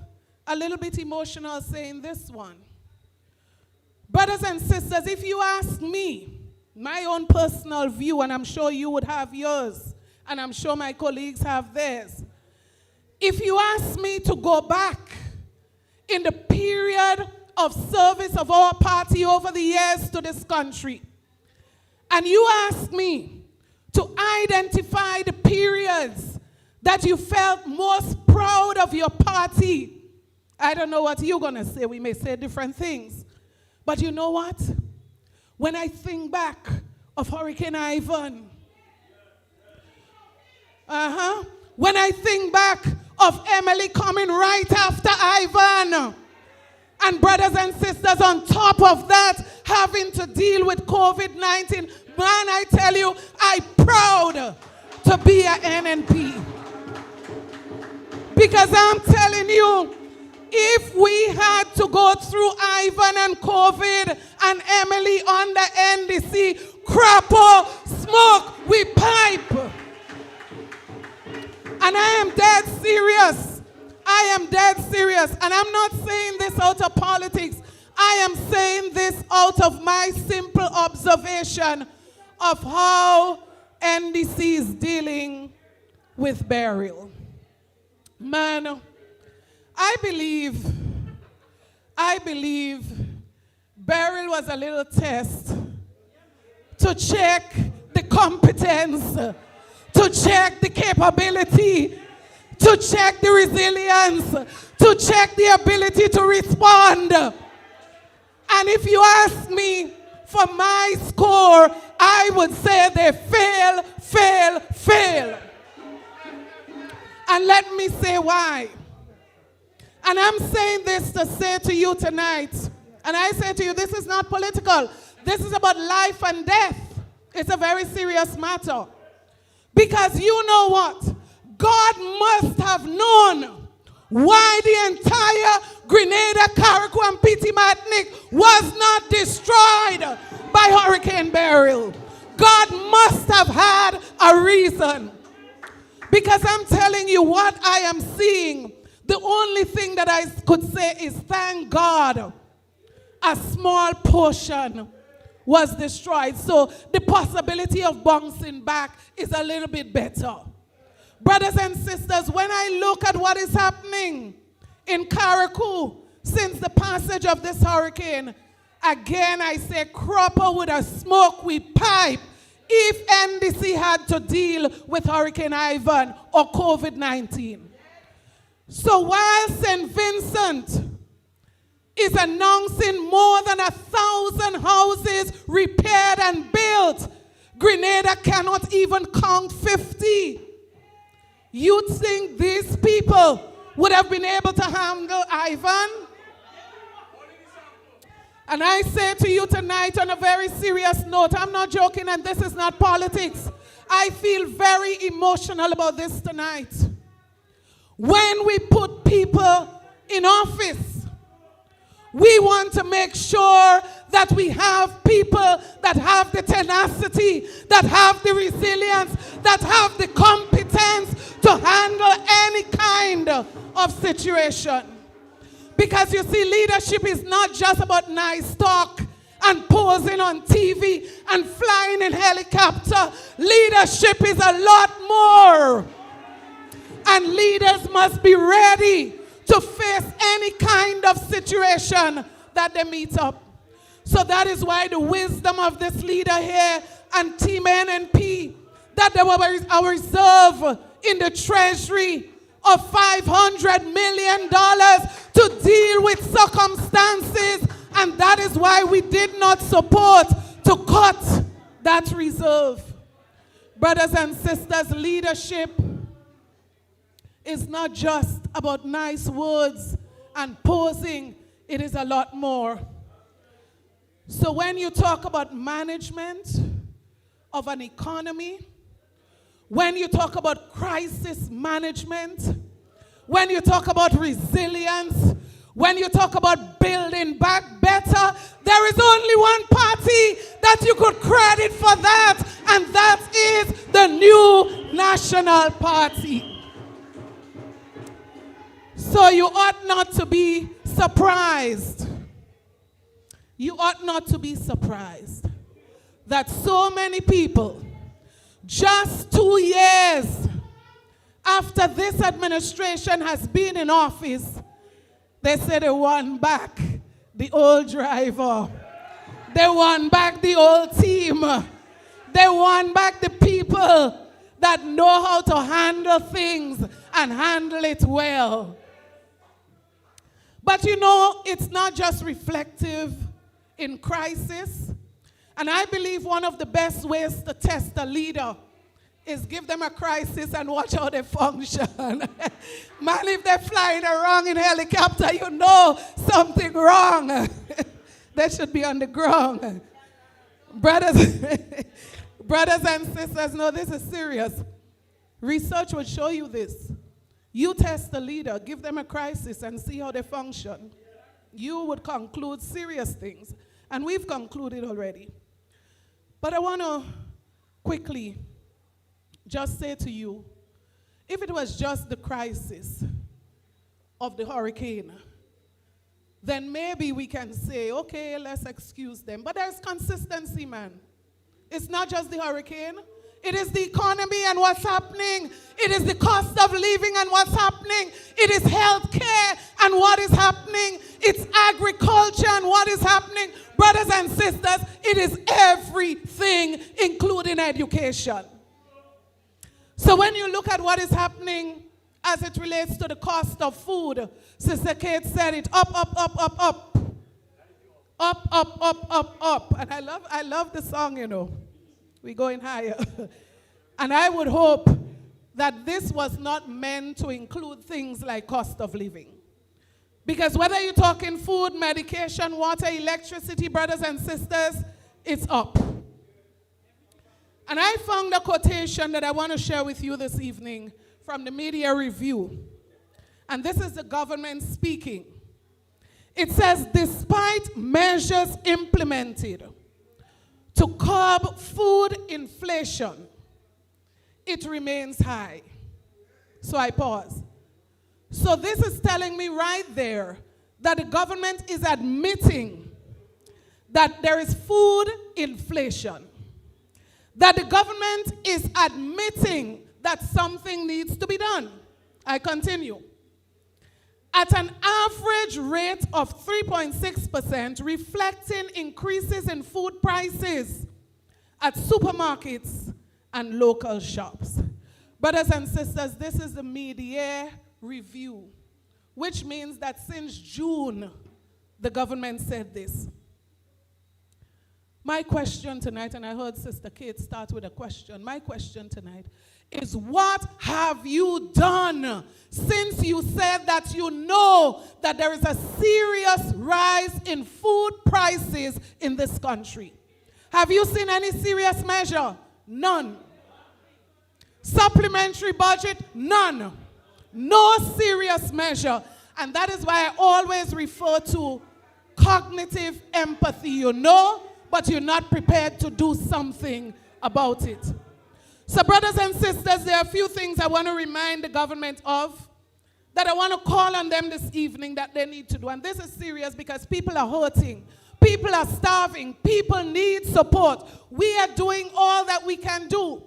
Speaker 11: a little bit emotional saying this one. Brothers and sisters, if you ask me, my own personal view, and I'm sure you would have yours, and I'm sure my colleagues have theirs. If you ask me to go back in the period of service of our party over the years to this country, and you ask me to identify the periods that you felt most proud of your party, I don't know what you're going to say. We may say different things. But you know what? When I think back of Hurricane Ivan, when I think back of Emily coming right after Ivan, and brothers and sisters on top of that having to deal with COVID-19, man, I tell you, I'm proud to be an NNP. Because I'm telling you, if we had to go through Ivan and COVID and Emily on the NDC, crapper, smoke, we pipe. And I am dead serious. I am dead serious. And I'm not saying this out of politics. I am saying this out of my simple observation of how NDC is dealing with burial. Man, I believe burial was a little test to check the competence, to check the capability, to check the resilience, to check the ability to respond. And if you ask me for my score, I would say they fail. And let me say why. And I'm saying this to say to you tonight, and I say to you, this is not political. This is about life and death. It's a very serious matter. Because you know what? God must have known why the entire Grenada, Carriacou, and Petit Martinique was not destroyed by Hurricane Beryl. God must have had a reason. Because I'm telling you what I am seeing, the only thing that I could say is thank God a small portion was destroyed. So the possibility of bouncing back is a little bit better. Brothers and sisters, when I look at what is happening in Carriacou since the passage of this hurricane, again I say cropper with a smoke we pipe if NDC had to deal with Hurricane Ivan or COVID-19. So while St. Vincent is announcing more than 1,000 houses repaired and built, Grenada cannot even count 50. You think these people would have been able to handle Ivan? And I say to you tonight on a very serious note, I'm not joking and this is not politics. I feel very emotional about this tonight. When we put people in office, we want to make sure that we have people that have the tenacity, that have the resilience, that have the competence to handle any kind of situation. Because you see, leadership is not just about nice talk and posing on TV and flying in helicopter. Leadership is a lot more. And leaders must be ready to face any kind of situation that they meet up. So that is why the wisdom of this leader here and Team NNP, that there was a reserve in the treasury of $500 million to deal with circumstances, and that is why we did not support to cut that reserve. Brothers and sisters, leadership is not just about nice words and posing, it is a lot more. So when you talk about management of an economy, when you talk about crisis management, when you talk about resilience, when you talk about building back better, there is only one party that you could credit for that, and that is the New National Party. So you ought not to be surprised. You ought not to be surprised that so many people, just 2 years after this administration has been in office, they say they want back the old driver. They want back the old team. They want back the people that know how to handle things and handle it well. But you know, it's not just reflective in crisis. And I believe one of the best ways to test a leader is give them a crisis and watch how they function. Man, if they're flying around in helicopter, you know something wrong. They should be on the ground. Brothers, brothers and sisters, no, this is serious. Research will show you this. You test the leader, give them a crisis and see how they function. You would conclude serious things. And we've concluded already. But I want to quickly just say to you, if it was just the crisis of the hurricane, then maybe we can say, okay, let's excuse them. But there's consistency, man. It's not just the hurricane. It is the economy and what's happening. It is the cost of living and what's happening. It is health care and what is happening. It's agriculture and what is happening. Brothers and sisters, it is everything, including education. So when you look at what is happening as it relates to the cost of food, Sister Kate said it, up, up, up, up, up. Up, up, up, up, up. And I love the song, you know. We're going higher. And I would hope that this was not meant to include things like cost of living. Because whether you're talking food, medication, water, electricity, brothers and sisters, it's up. And I found a quotation that I want to share with you this evening from the media review. And this is the government speaking. It says, despite measures implemented to curb food inflation, it remains high. So I pause. So this is telling me right there that the government is admitting that there is food inflation. That the government is admitting that something needs to be done. I continue. At an average rate of 3.6%, reflecting increases in food prices at supermarkets and local shops. Brothers and sisters, this is the media review, which means that since June, the government said this. My question tonight, and I heard Sister Kate start with a question, my question tonight is, what have you done since you said that you know that there is a serious rise in food prices in this country? Have you seen any serious measure? None. Supplementary budget? None. No serious measure. And that is why I always refer to cognitive empathy. You know, but you're not prepared to do something about it. So brothers and sisters, there are a few things I want to remind the government of, that I want to call on them this evening that they need to do. And this is serious because people are hurting. People are starving. People need support. We are doing all that we can do.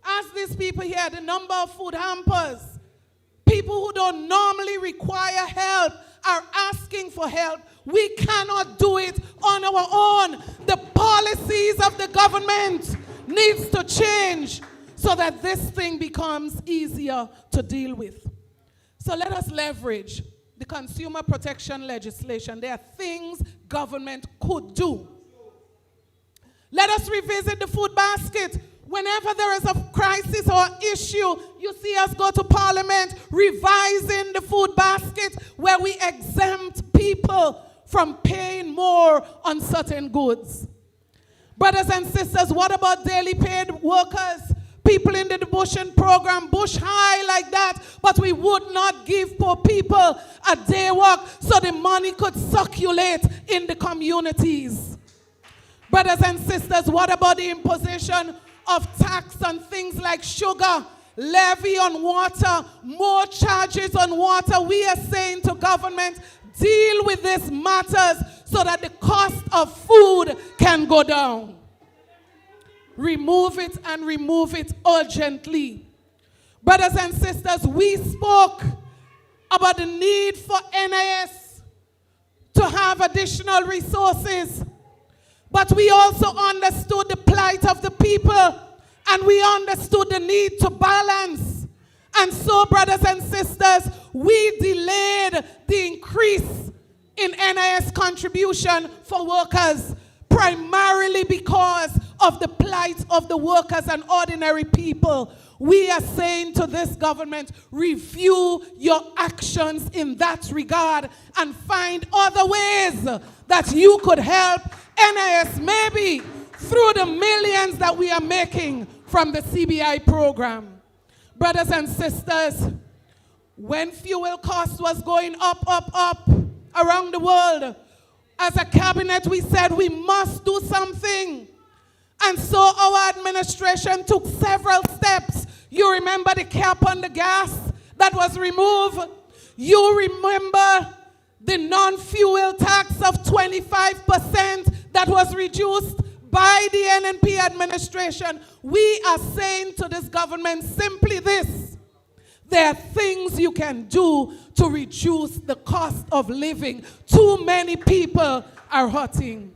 Speaker 11: Ask these people here the number of food hampers. People who don't normally require help are asking for help. We cannot do it on our own. The policies of the government needs to change so that this thing becomes easier to deal with. So let us leverage the consumer protection legislation. There are things government could do. Let us revisit the food basket. Whenever there is a crisis or issue, you see us go to Parliament revising the food basket where we exempt people from paying more on certain goods. Brothers and sisters, what about daily paid workers? People in the Bushing program, Bush High like that, but we would not give poor people a day work so the money could circulate in the communities. Brothers and sisters, what about the imposition of tax on things like sugar, levy on water, more charges on water? We are saying to government, deal with these matters so that the cost of food can go down. Remove it and remove it urgently. Brothers and sisters, we spoke about the need for NIS to have additional resources. But we also understood the plight of the people, and we understood the need to balance. And so, brothers and sisters, we delayed the increase in NIS contribution for workers, primarily because of the plight of the workers and ordinary people. We are saying to this government, review your actions in that regard and find other ways that you could help NIS, maybe through the millions that we are making from the CBI program. Brothers and sisters, when fuel costs was going up around the world, as a cabinet we said we must do something. And so our administration took several steps. You remember the cap on the gas that was removed? You remember the non-fuel tax of 25% that was reduced by the NNP administration, we are saying to this government simply this: there are things you can do to reduce the cost of living. Too many people are hurting.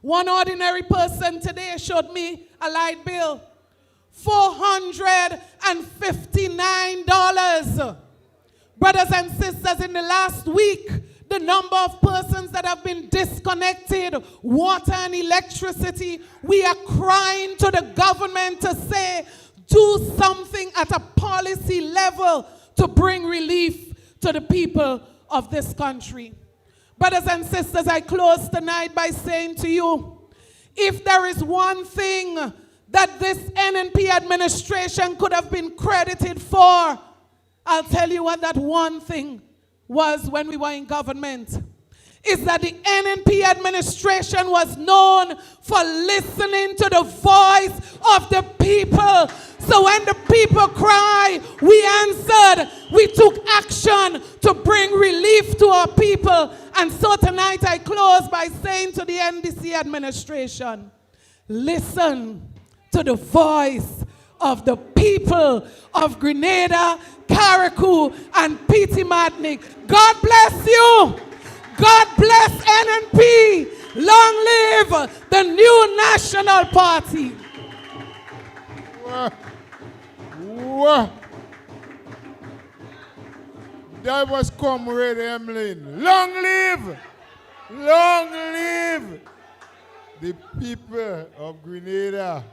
Speaker 11: One ordinary person today showed me a light bill, $459. Brothers and sisters, in the last week, the number of persons that have been disconnected, water and electricity, we are crying to the government to say, do something at a policy level to bring relief to the people of this country. Brothers and sisters, I close tonight by saying to you, if there is one thing that this NNP administration could have been credited for, I'll tell you what that one thing was when we were in government. Is that the NNP administration was known for listening to the voice of the people. So when the people cry, we answered. We took action to bring relief to our people. And so tonight I close by saying to the NDC administration, listen to the voice of the people of Grenada, Carriacou, and Petit-Martinique. God bless you. God bless NNP. Long live the new National Party.
Speaker 3: That was Comrade Emlyn. Long live! Long live the people of Grenada.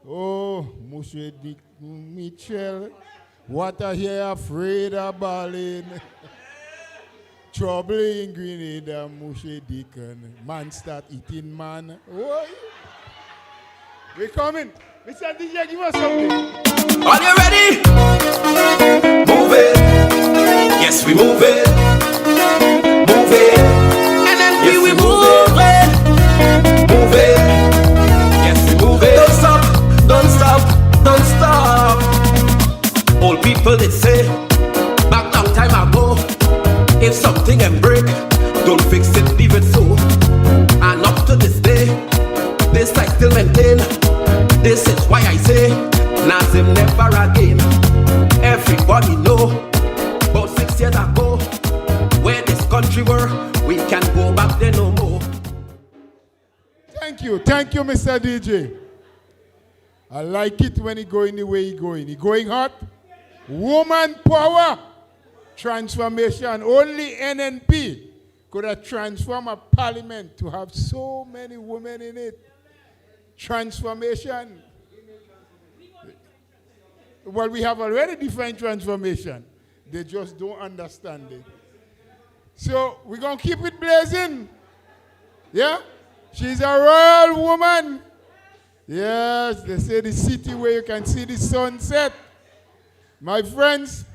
Speaker 3: Oh, Monsieur Dick Mitchell, what are you afraid of, Berlin? Trouble in Grenada, Moshe Deacon. Man start eating man. Oh, we coming. Mr. DJ, give us something.
Speaker 1: Are you ready? Move it. Yes, we move it. Move it. And then yes, we move it. Move it. Yes, we move it. Don't stop. Don't stop. Don't stop. Old people, they say, back long time ago, if something can break, don't fix it, leave it so. And up to this day, this I still maintain. This is why I say, Nazim never again. Everybody know, about 6 years ago, where this country were, we can go back there no more.
Speaker 3: Thank you, Mr. DJ. I like it when he going the way he going. He going hot. Woman power. Transformation. Only NNP could have transformed a parliament to have so many women in it. Transformation. Well, we have already defined transformation. They just don't understand it. So we're going to keep it blazing. Yeah? She's a royal woman. Yes, they say the city where you can see the sunset. My friends,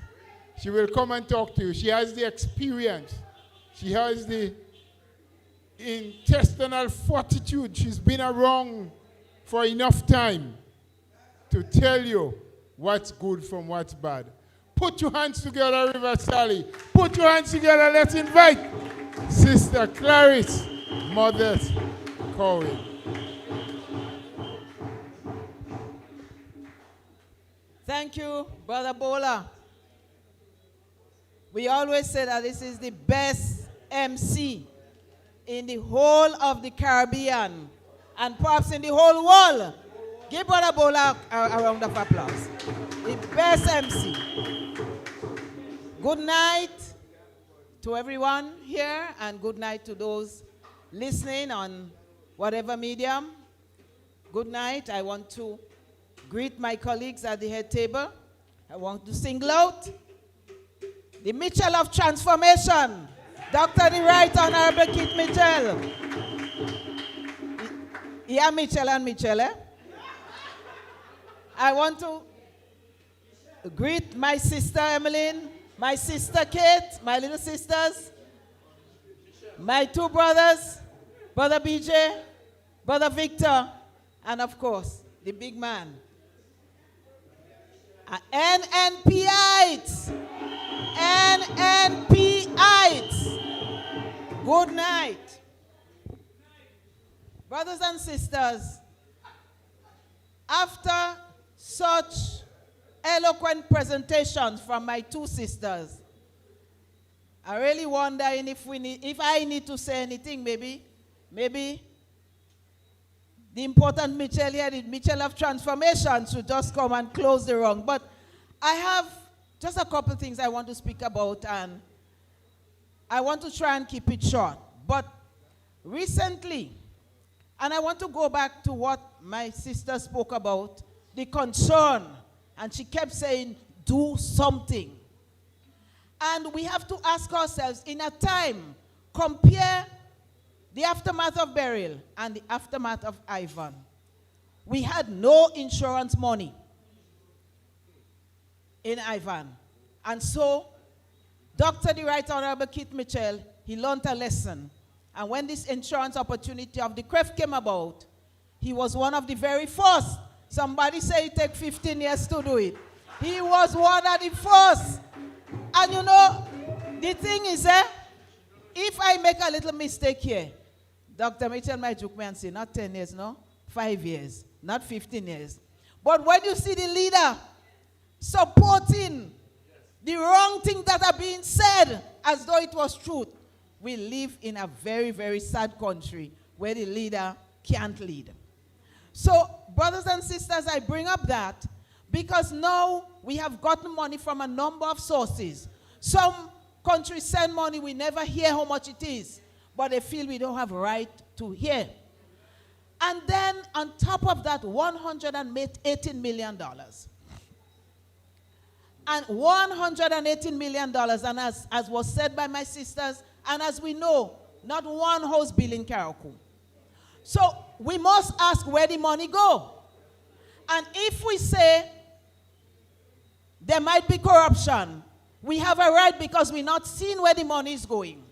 Speaker 3: she will come and talk to you. She has the experience. She has the intestinal fortitude. She's been around for enough time to tell you what's good from what's bad. Put your hands together, River Sallee. Put your hands together. Let's invite Sister Clarice Mothers Cohen.
Speaker 5: Thank you, Brother Bola. We always say that this is the best MC in the whole of the Caribbean and perhaps in the whole world. Give Brother Bola a round of applause. The best MC. Good night to everyone here and good night to those listening on whatever medium. Good night. I want to greet my colleagues at the head table. I want to single out the Mitchell of Transformation, Dr. the Right Honorable Keith Mitchell. Yeah, Mitchell and Mitchell, eh? I want to greet my sister Emmeline, my sister Kate, my little sisters, my two brothers, Brother BJ, Brother Victor, and of course, the big man. NNPites. NNPites. Good night. Brothers and sisters, after such eloquent presentations from my two sisters, I really wonder if I need to say anything, maybe the important Mitchell here, the Mitchell of transformation, should just come and close the rung. But I have just a couple things I want to speak about, and I want to try and keep it short. But recently, and I want to go back to what my sister spoke about, the concern, and she kept saying, do something. And we have to ask ourselves, in a time, compare the aftermath of Beryl and the aftermath of Ivan. We had no insurance money in Ivan. And so, Dr. the Right Honorable Keith Mitchell, he learned a lesson. And when this insurance opportunity of the CREF came about, he was one of the very first. Somebody say it take 15 years to do it. He was one of the first. And you know, the thing is, if I make a little mistake here, Dr. Mitchell might joke me and say, not 10 years, no, 5 years, not 15 years. But when you see the leader supporting the wrong things that are being said as though it was truth, we live in a very, very sad country where the leader can't lead. So, brothers and sisters, I bring up that because now we have gotten money from a number of sources. Some countries send money, we never hear how much it is, but they feel we don't have a right to hear. And then, on top of that, $118 million. And $118 million, and as was said by my sisters, and as we know, not one house bill in Karakou. So we must ask where the money go. And if we say there might be corruption, we have a right because we're not seeing where the money is going.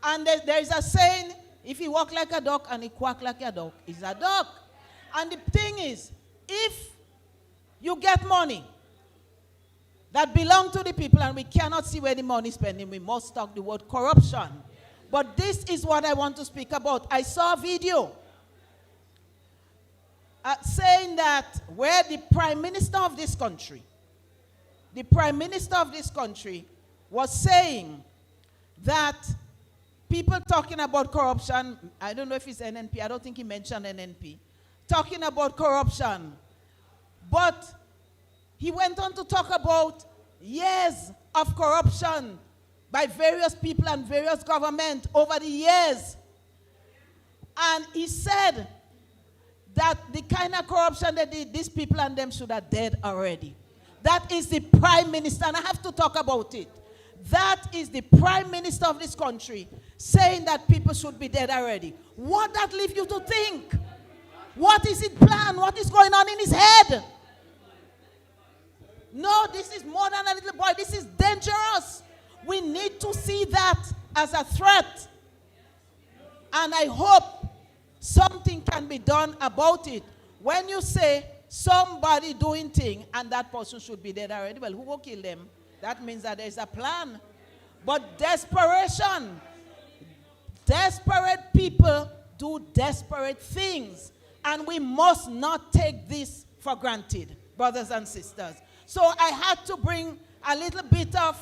Speaker 5: And there is a saying, if he walk like a duck and he quack like a duck, he's a duck. And the thing is, if you get money that belong to the people and we cannot see where the money is spending, we must talk the word corruption. But this is what I want to speak about. I saw a video saying that where the Prime Minister of this country, was saying that people talking about corruption, I don't know if it's NNP, I don't think he mentioned NNP, talking about corruption. But he went on to talk about years of corruption by various people and various governments over the years. And he said that the kind of corruption that these people and them should have dead already. That is the Prime Minister, and I have to talk about it. That is the Prime Minister of this country saying that people should be dead already. What that leave you to think? What is his plan? What is going on in his head? No, this is more than a little boy. This is dangerous. We need to see that as a threat. And I hope something can be done about it. When you say somebody doing thing and that person should be dead already, well, who will kill them? That means that there's a plan. But desperation. Desperate people do desperate things. And we must not take this for granted, brothers and sisters. So I had to bring a little bit of,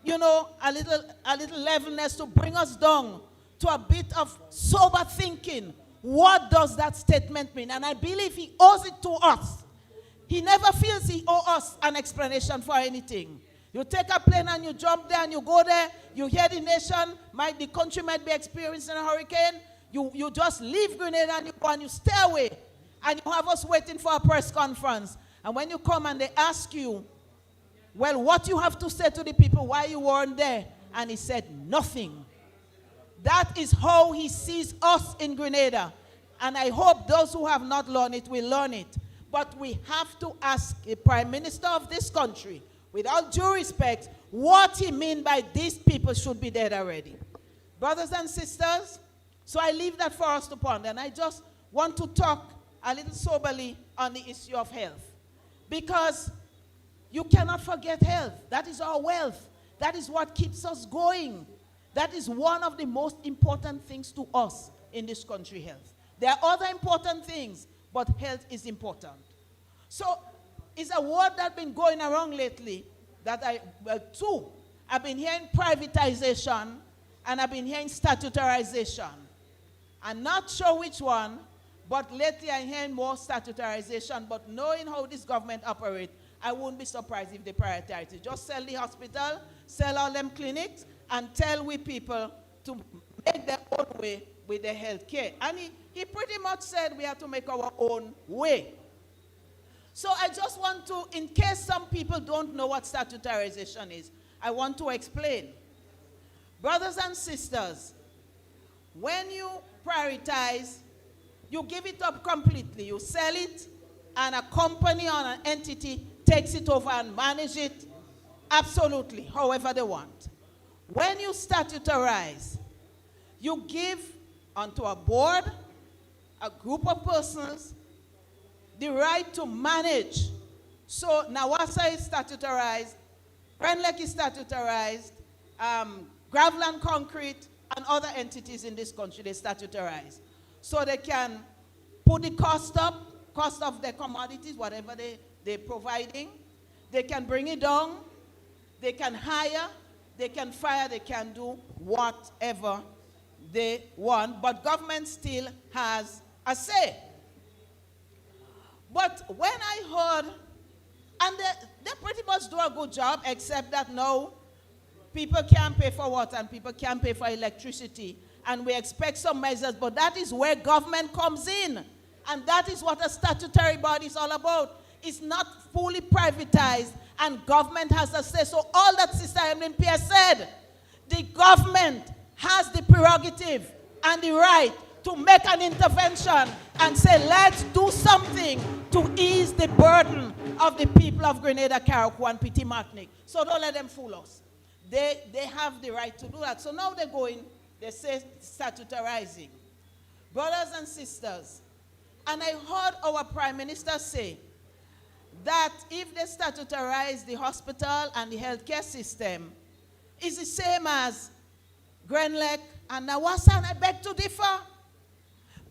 Speaker 5: you know, a little levelness to bring us down to a bit of sober thinking. What does that statement mean? And I believe he owes it to us. He never feels he owes us an explanation for anything. You take a plane and you jump there and you go there, you hear the nation, the country might be experiencing a hurricane, you just leave Grenada and you go and you stay away. And you have us waiting for a press conference. And when you come and they ask you, well, what you have to say to the people, why you weren't there? And he said, nothing. That is how he sees us in Grenada. And I hope those who have not learned it will learn it. But we have to ask the Prime Minister of this country, with all due respect, what he means by these people should be dead already. Brothers and sisters, so I leave that for us to ponder. And I just want to talk a little soberly on the issue of health. Because you cannot forget health. That is our wealth. That is what keeps us going. That is one of the most important things to us in this country, health.
Speaker 12: There are other important things, but health is important. So it's a word that's been going around lately that I've been hearing privatization and I've been hearing statutarization. I'm not sure which one, but lately I'm hearing more statutarization. But knowing how this government operates, I wouldn't be surprised if they prioritize it. Just sell the hospital, sell all them clinics, and tell we people to make their own way with their health care. And he pretty much said we have to make our own way. So I just want to, in case some people don't know what statutarization is, I want to explain. Brothers and sisters, when you prioritize, you give it up completely. You sell it, and a company or an entity takes it over and manages it absolutely, however they want. When you statutarize, you give onto a board, a group of persons, the right to manage. So Nawasa is statutarized, Renlec is statutarized, Gravel and Concrete and other entities in this country, they statutarize. So they can put the cost up, cost of their commodities, whatever they're providing. They can bring it down. They can hire. They can fire. They can do whatever they want. But government still has a say. But when I heard, and they pretty much do a good job, except that now people can't pay for water and people can't pay for electricity. And we expect some measures, but that is where government comes in. And that is what a statutory body is all about. It's not fully privatized, and government has a say. So all that Sister Emlyn Pierce said, the government has the prerogative and the right to make an intervention and say, let's do something to ease the burden of the people of Grenada, Carriacou, and Petit Martinique. So don't let them fool us. They have the right to do that. So now they're going, they say statutarizing. Brothers and sisters, and I heard our Prime Minister say that if they statutarize the hospital and the healthcare system, it's the same as Grenlec and Nawasa, and I beg to differ.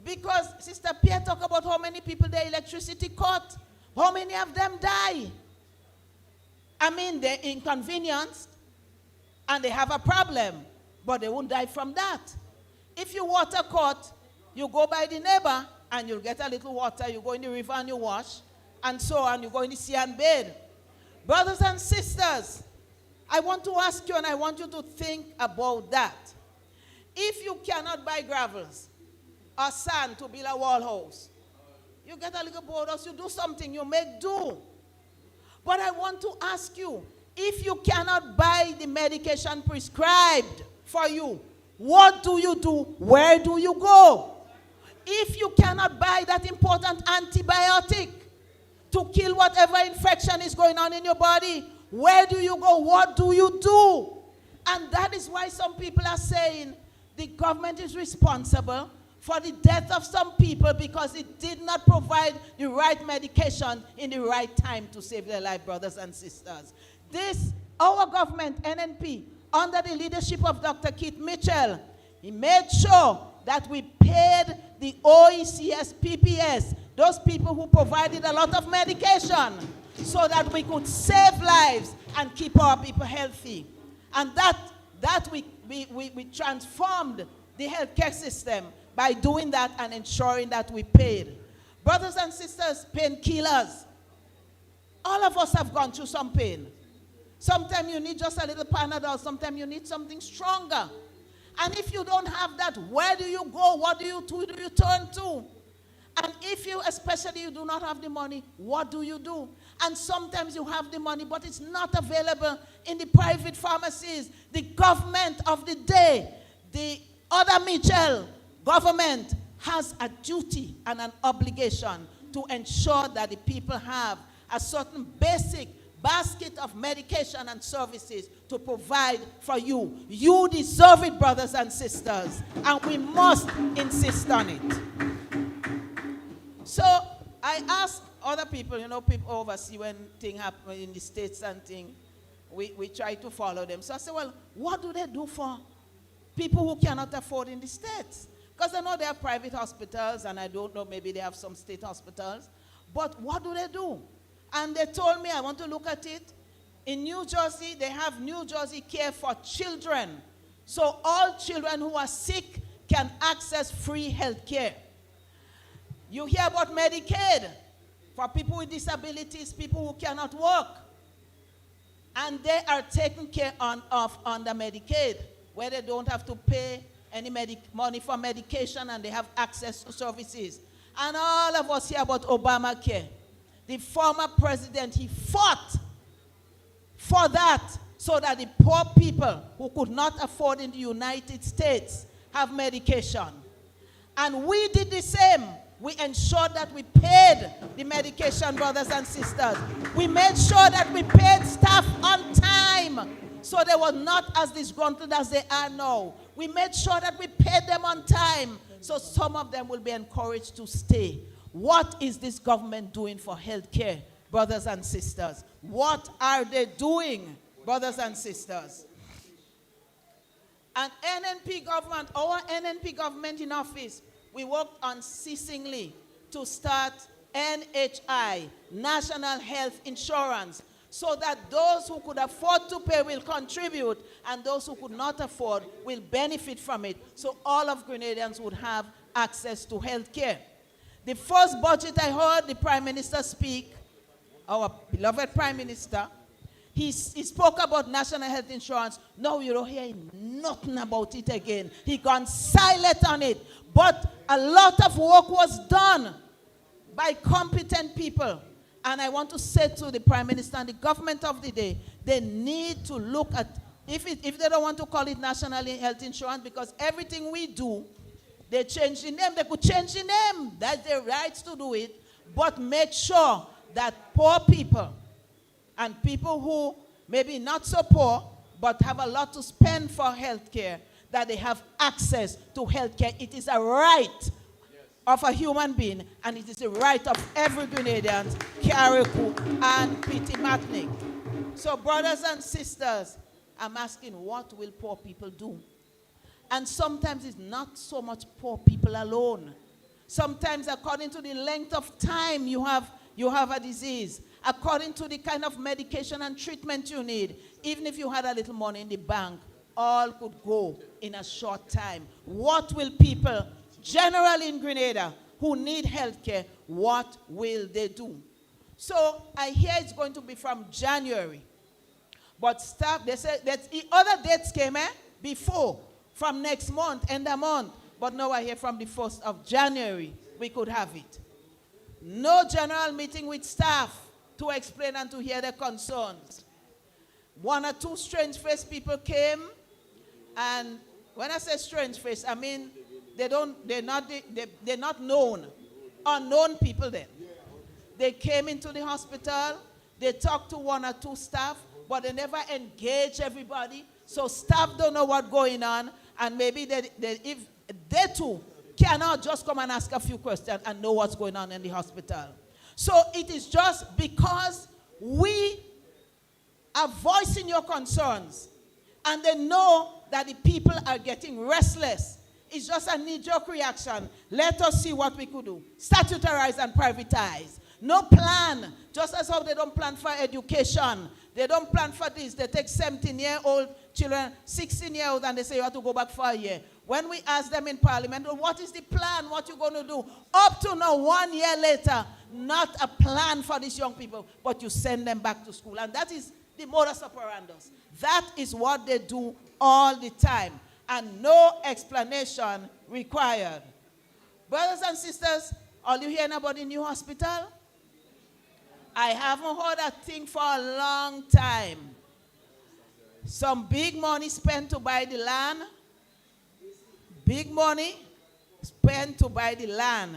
Speaker 12: Because Sister Pierre talked about how many people their electricity cut. How many of them die? I mean, they're inconvenienced and they have a problem, but they won't die from that. If you water cut, you go by the neighbor and you'll get a little water. You go in the river and you wash, and so on. You go in the sea and bathe. Brothers and sisters, I want to ask you, and I want you to think about that. If you cannot buy gravels or sand to build a wall house, you get a little boathouse, you do something, you make do. But I want to ask you, if you cannot buy the medication prescribed for you, what do you do? Where do you go? If you cannot buy that important antibiotic to kill whatever infection is going on in your body, where do you go? What do you do? And that is why some people are saying the government is responsible for the death of some people because it did not provide the right medication in the right time to save their life, brothers and sisters. Our government, NNP, under the leadership of Dr. Keith Mitchell, he made sure that we paid the OECS PPS, those people who provided a lot of medication, so that we could save lives and keep our people healthy. And that we transformed the healthcare system by doing that and ensuring that we paid. Brothers and sisters, painkillers. All of us have gone through some pain. Sometimes you need just a little Panadol. Sometimes you need something stronger. And if you don't have that, where do you go? What do you do? Do you turn to? And if you, especially you do not have the money, what do you do? And sometimes you have the money, but it's not available in the private pharmacies. The government of the day, the other Mitchell government, has a duty and an obligation to ensure that the people have a certain basic basket of medication and services to provide for you. You deserve it, brothers and sisters, and we must insist on it. So I asked other people, people overseas when things happen in the States and things, we try to follow them. So I said, well, what do they do for people who cannot afford in the States? Because I know they have private hospitals, and I don't know, maybe they have some state hospitals. But what do? And they told me, I want to look at it. In New Jersey, they have New Jersey Care for Children. So all children who are sick can access free health care. You hear about Medicaid for people with disabilities, people who cannot work. And they are taken care of under Medicaid, where they don't have to pay any money for medication, and they have access to services. And all of us hear about Obamacare. The former president, he fought for that so that the poor people who could not afford in the United States have medication. And we did the same. We ensured that we paid the medication, brothers and sisters. We made sure that we paid staff on time, so they were not as disgruntled as they are now. We made sure that we paid them on time, so some of them will be encouraged to stay. What is this government doing for health care, brothers and sisters? What are they doing, brothers and sisters? And NNP government, our NNP government in office, we worked unceasingly to start NHI, National Health Insurance, so that those who could afford to pay will contribute, and those who could not afford will benefit from it, so all of Grenadians would have access to health care. The first budget I heard the Prime Minister speak, our beloved Prime Minister, he spoke about national health insurance. Now you don't hear nothing about it again. He gone silent on it. But a lot of work was done by competent people. And I want to say to the Prime Minister and the government of the day, they need to look at, if they don't want to call it national health insurance, because everything we do, they change the name. They could change the name. That's their rights to do it. But make sure that poor people and people who maybe not so poor but have a lot to spend for health care, that they have access to health care. It is a right of a human being, and it is the right of every Grenadian, Carriacou and Petit Martinique. So brothers and sisters, I'm asking, what will poor people do? And sometimes it's not so much poor people alone. Sometimes according to the length of time you have a disease, according to the kind of medication and treatment you need, even if you had a little money in the bank, all could go in a short time. What will people, generally in Grenada, who need health care, what will they do? So I hear it's going to be from January. But staff, they said that other dates came before, from next month, end of month. But now I hear from the 1st of January, we could have it. No general meeting with staff to explain and to hear their concerns. One or two strange-faced people came, and when I say strange-faced, I mean they're not known, unknown people then. They came into the hospital, they talked to one or two staff, but they never engage everybody, so staff don't know what's going on, and maybe if they too cannot just come and ask a few questions and know what's going on in the hospital. So it is just because we are voicing your concerns, and they know that the people are getting restless. It's just a knee-jerk reaction. Let us see what we could do. Statutarize and privatize. No plan. Just as how they don't plan for education. They don't plan for this. They take 17-year-old children, 16-year-olds, and they say you have to go back for a year. When we ask them in Parliament, well, what is the plan? What you going to do? Up to now, 1 year later, not a plan for these young people, but you send them back to school. And that is the modus operandi. That is what they do all the time. And no explanation required. Brothers and sisters, are you hearing about the new hospital? I haven't heard a thing for a long time. Some big money spent to buy the land. Big money spent to buy the land.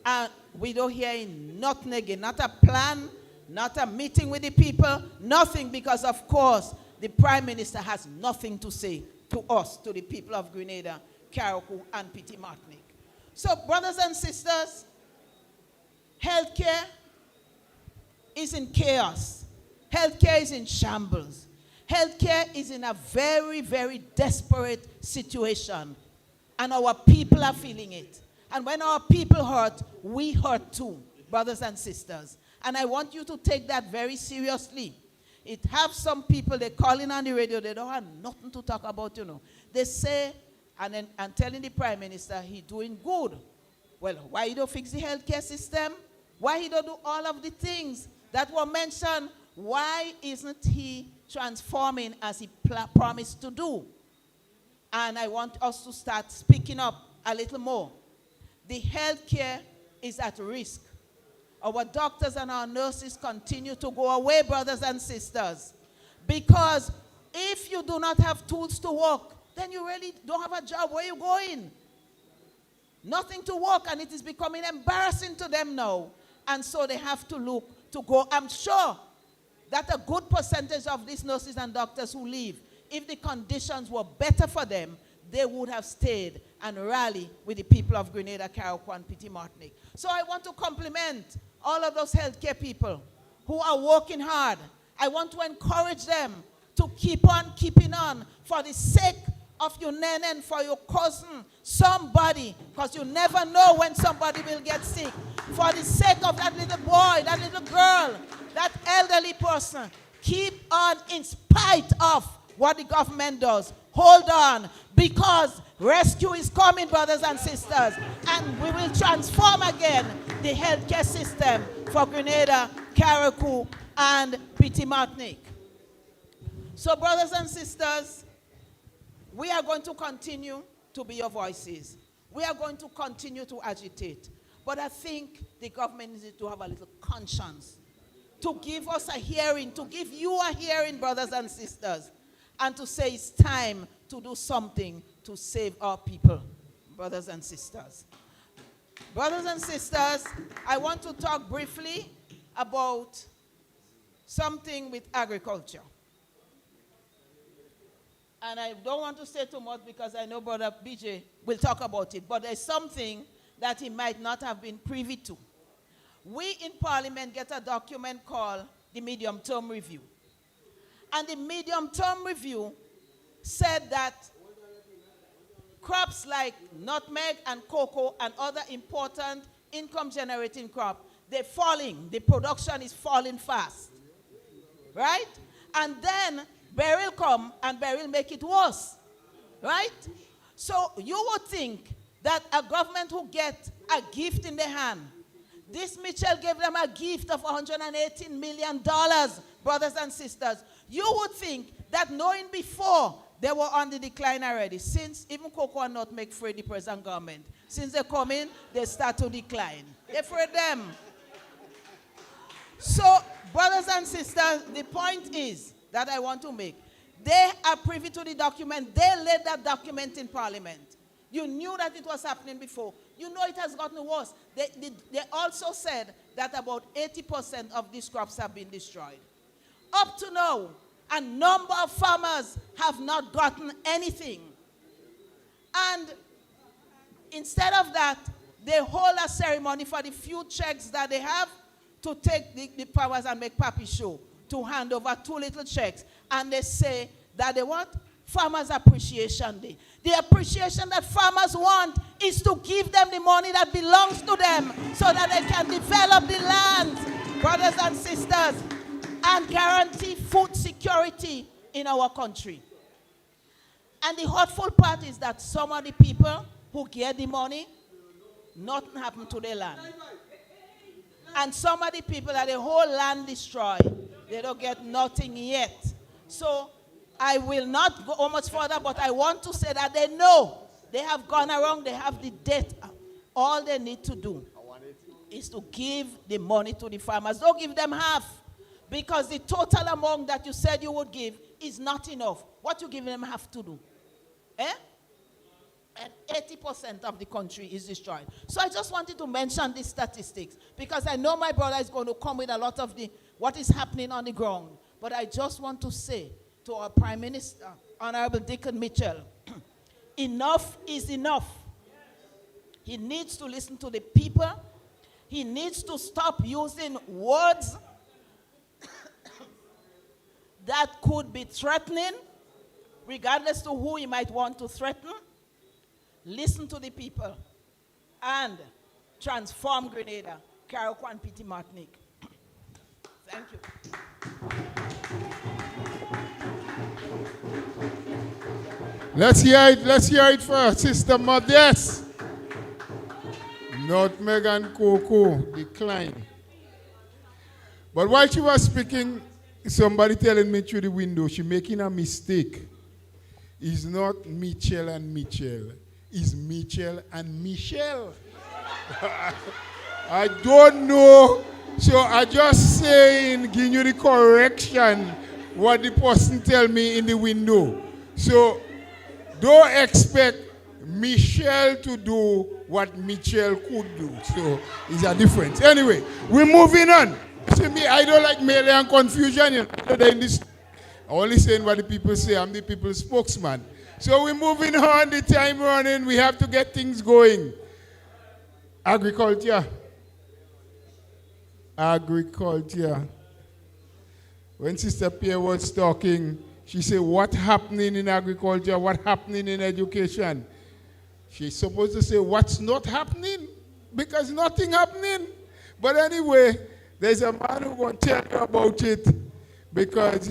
Speaker 12: And we don't hear nothing again. Not a plan, not a meeting with the people, nothing, because of course the Prime Minister has nothing to say to us, to the people of Grenada, Carriacou and Petit Martinique. So brothers and sisters, healthcare is in chaos. Healthcare is in shambles. Healthcare is in a very, very desperate situation. And our people are feeling it. And when our people hurt, we hurt too, brothers and sisters. And I want you to take that very seriously. It have some people, they call in on the radio, they don't have nothing to talk about, you know. They say, and telling the Prime Minister he doing good. Well, why he don't fix the healthcare system? Why he don't do all of the things that were mentioned? Why isn't he transforming as he promised to do? And I want us to start speaking up a little more. The healthcare is at risk. Our doctors and our nurses continue to go away, brothers and sisters. Because if you do not have tools to work, then you really don't have a job. Where are you going? Nothing to work, and it is becoming embarrassing to them now. And so they have to look to go. I'm sure that a good percentage of these nurses and doctors who leave, if the conditions were better for them, they would have stayed and rallied with the people of Grenada, Carriacou, and Petit Martinique. So I want to compliment all of those healthcare people who are working hard. I want to encourage them to keep on keeping on for the sake of your nene, for your cousin, somebody, because you never know when somebody will get sick. For the sake of that little boy, that little girl, that elderly person, keep on in spite of what the government does. Hold on, because rescue is coming, brothers and sisters, and we will transform again the healthcare system for Grenada, Carriacou, and Petit Martinique. So, brothers and sisters, we are going to continue to be your voices. We are going to continue to agitate. But I think the government needs to have a little conscience to give us a hearing, to give you a hearing, brothers and sisters, and to say it's time to do something to save our people, brothers and sisters. Brothers and sisters, I want to talk briefly about something with agriculture. And I don't want to say too much because I know Brother BJ will talk about it, but there's something that he might not have been privy to. We in Parliament get a document called the Medium-Term Review. And the Medium-Term Review said that crops like nutmeg and cocoa and other important income-generating crops, they're falling. The production is falling fast. Right? And then beryl come and beryl make it worse. Right? So you would think that a government who get a gift in their hand, this Mitchell gave them a gift of $118 million, brothers and sisters. You would think that knowing before they were on the decline already, since even cocoa and nutmeg afraid the present government. Since they come in, they start to decline. They're afraid them. So, brothers and sisters, the point is that I want to make. They are privy to the document. They laid that document in Parliament. You knew that it was happening before. You know it has gotten worse. They also said that about 80% of these crops have been destroyed. Up to now, a number of farmers have not gotten anything. And instead of that, they hold a ceremony for the few checks that they have to take the powers and make Papi show, to hand over 2 little checks. And they say that they want Farmers Appreciation Day. The appreciation that farmers want is to give them the money that belongs to them so that they can develop the land, brothers and sisters, and guarantee food security in our country. And the hurtful part is that some of the people who get the money, nothing happened to their land. And some of the people that the whole land destroyed, they don't get nothing yet. So I will not go much further, but I want to say that they know they have gone around, they have the debt. All they need to do is to give the money to the farmers. Don't give them half, because the total amount that you said you would give is not enough. What you give them have to do? And 80% of the country is destroyed. So I just wanted to mention these statistics, because I know my brother is going to come with a lot of what is happening on the ground. But I just want to say to our Prime Minister, Honorable Dickon Mitchell, enough is enough. He needs to listen to the people. He needs to stop using words that could be threatening, regardless to who he might want to threaten. listen to the people, and transform Grenada. Karakwan Piti Martinique. Thank you.
Speaker 3: Let's hear it for Sister Modest. Nutmeg and cocoa decline. But while she was speaking, somebody telling me through the window, she making a mistake. It's not Mitchell and Mitchell. It's Mitchell and Michelle. I don't know. So I just saying, giving you the correction, what the person tell me in the window. So don't expect Michelle to do what Mitchell could do. So it's a difference. Anyway, we're moving on. See me, I don't like melee and confusion. You know, in this, I'm only saying what the people say. I'm the people's spokesman. So we're moving on. The time running. We have to get things going. Agriculture. Agriculture. When Sister Pierre was talking, she said, what happening in agriculture? What happening in education? She's supposed to say, what's not happening? Because nothing happening. But anyway, there's a man who's going to tell you about it. Because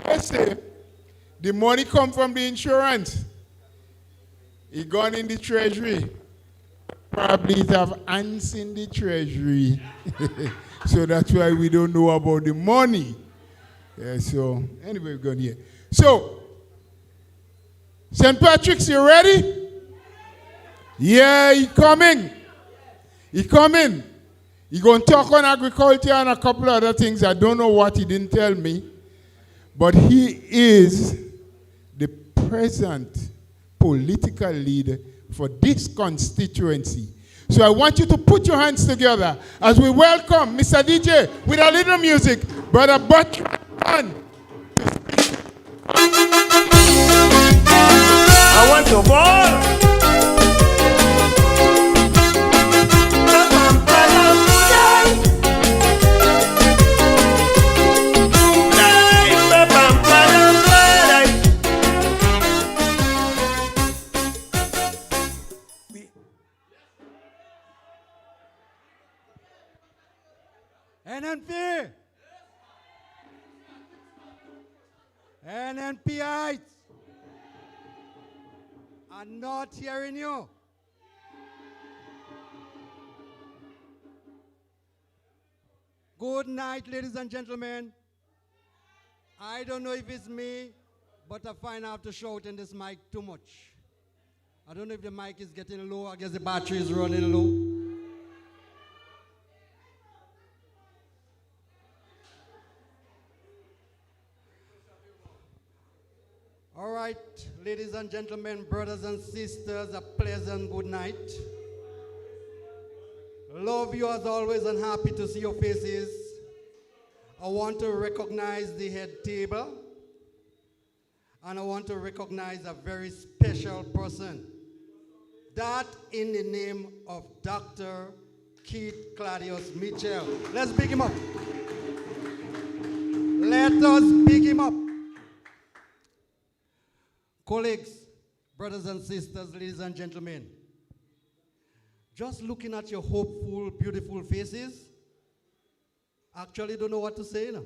Speaker 3: they say, the money come from the insurance. It gone in the treasury. Probably it have ants in the treasury. So that's why we don't know about the money. Yeah, so anyway, we're going here. So, St. Patrick's, you ready? Yeah, he coming. He coming. He going to talk on agriculture and a couple of other things. I don't know what he didn't tell me. But he is the present political leader for this constituency. So I want you to put your hands together as we welcome Mr. DJ with a little music, Brother Butch.
Speaker 10: I want to ball.
Speaker 2: NNP! NNPites! I'm not hearing you. Good night, ladies and gentlemen. I don't know if it's me, but I find I have to shout in this mic too much. I don't know if the mic is getting low. I guess the battery is running low. All right, ladies and gentlemen, brothers and sisters, a pleasant good night. Love you as always and happy to see your faces. I want to recognize the head table, and I want to recognize a very special person. That in the name of Dr. Keith Claudius Mitchell. Let's big him up. Let us big him up. Colleagues, brothers and sisters, ladies and gentlemen, just looking at your hopeful, beautiful faces, actually don't know what to say now.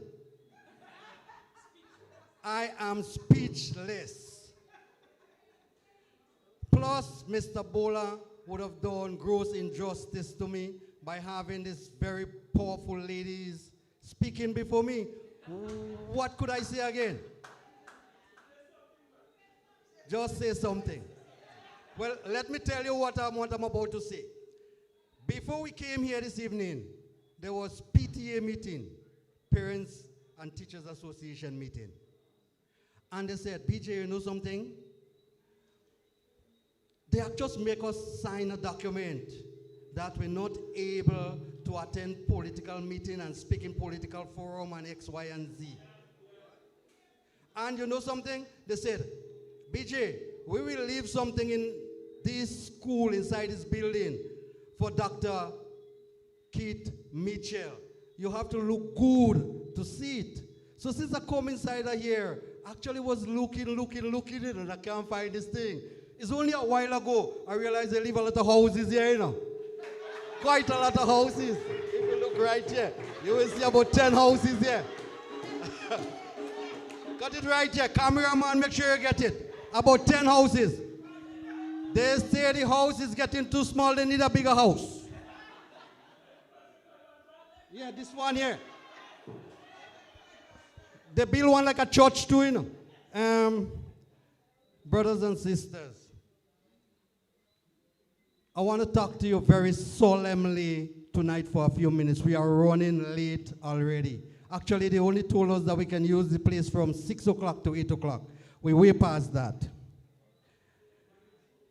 Speaker 2: I am speechless. Plus, Mr. Bola would have done gross injustice to me by having these very powerful ladies speaking before me. What could I say again? Just say something. Well, let me tell you what I'm about to say. Before we came here this evening, there was PTA meeting, Parents and Teachers Association meeting. And they said, BJ, you know something? They have just make us sign a document that we're not able to attend political meeting and speak in political forum and X, Y, and Z. And you know something? They said, BJ, we will leave something in this school, inside this building, for Dr. Keith Mitchell. You have to look good to see it. So since I come inside here, actually was looking, and I can't find this thing. It's only a while ago I realized they leave a lot of houses here, you know. Quite a lot of houses. If you look right here, you will see about 10 houses here. Got it right here. Cameraman, make sure you get it. About 10 houses. They say the house is getting too small, they need a bigger house. Yeah, this one here. They build one like a church too, you know. Brothers and sisters, I want to talk to you very solemnly tonight for a few minutes. We are running late already. Actually, they only told us that we can use the place from 6 o'clock to 8 o'clock. We're way past that.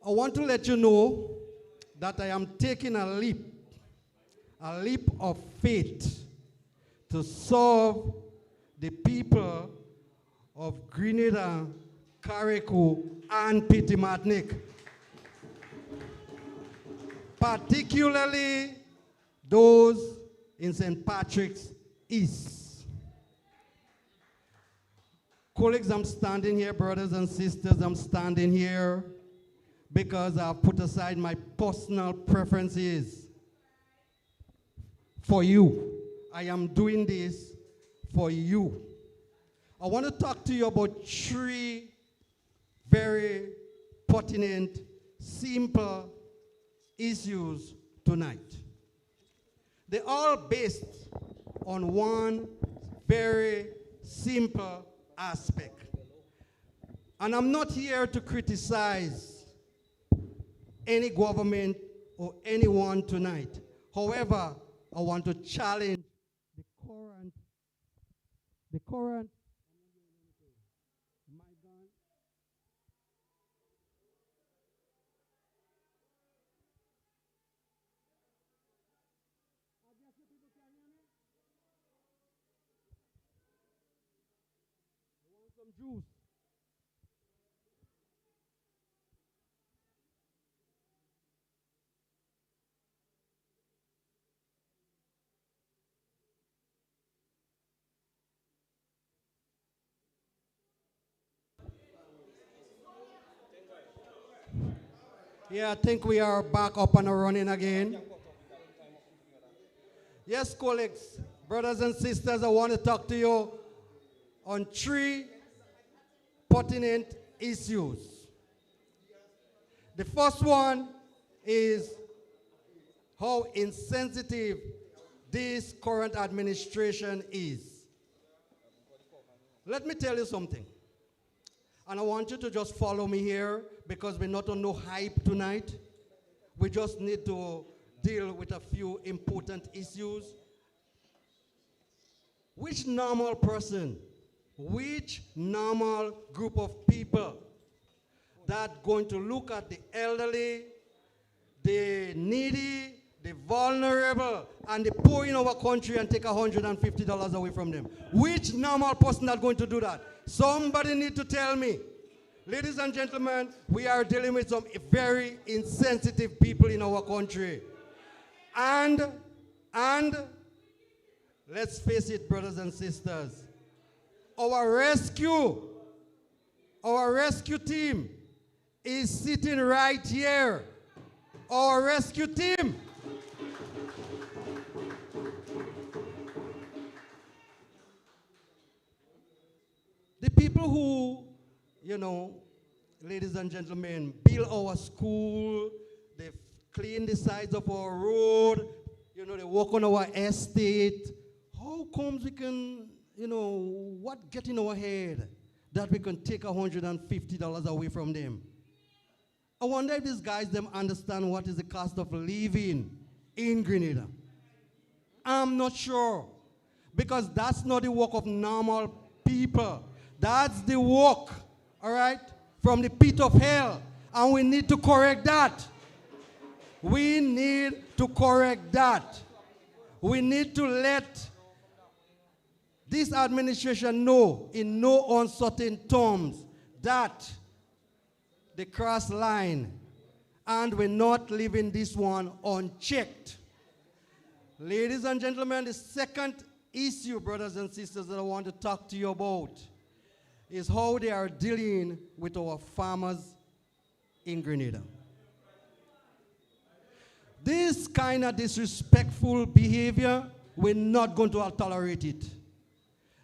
Speaker 2: I want to let you know that I am taking a leap of faith to serve the people of Grenada, Carriacou, and Petit Martinique. Particularly those in St. Patrick's East. Colleagues, I'm standing here, brothers and sisters, I'm standing here because I've put aside my personal preferences for you. I am doing this for you. I want to talk to you about 3 very pertinent, simple issues tonight. They're all based on one very simple aspect. And I'm not here to criticize any government or anyone tonight. However, I want to challenge the current juice. Yeah, I think we are back up and running again. Yes, colleagues, brothers and sisters, I want to talk to you on 3 pertinent issues. The first one is how insensitive this current administration is. Let me tell you something. And I want you to just follow me here because we're not on no hype tonight. We just need to deal with a few important issues. Which normal person, which normal group of people that going to look at the elderly, the needy, the vulnerable, and the poor in our country and take $150 away from them? Which normal person that's going to do that? Somebody need to tell me. Ladies and gentlemen, we are dealing with some very insensitive people in our country. And let's face it, brothers and sisters, our rescue team is sitting right here. Our rescue team. The people who, you know, ladies and gentlemen, build our school, they clean the sides of our road, you know, they work on our estate. How comes we can, you know, what get in our head that we can take $150 away from them? I wonder if these guys them understand what is the cost of living in Grenada. I'm not sure, because that's not the work of normal people. That's the work, all right, from the pit of hell. And we need to correct that. We need to correct that. We need to let this administration know in no uncertain terms that they cross line and we're not leaving this one unchecked. Ladies and gentlemen, the second issue, brothers and sisters, that I want to talk to you about is how they are dealing with our farmers in Grenada. This kind of disrespectful behavior, we're not going to tolerate it.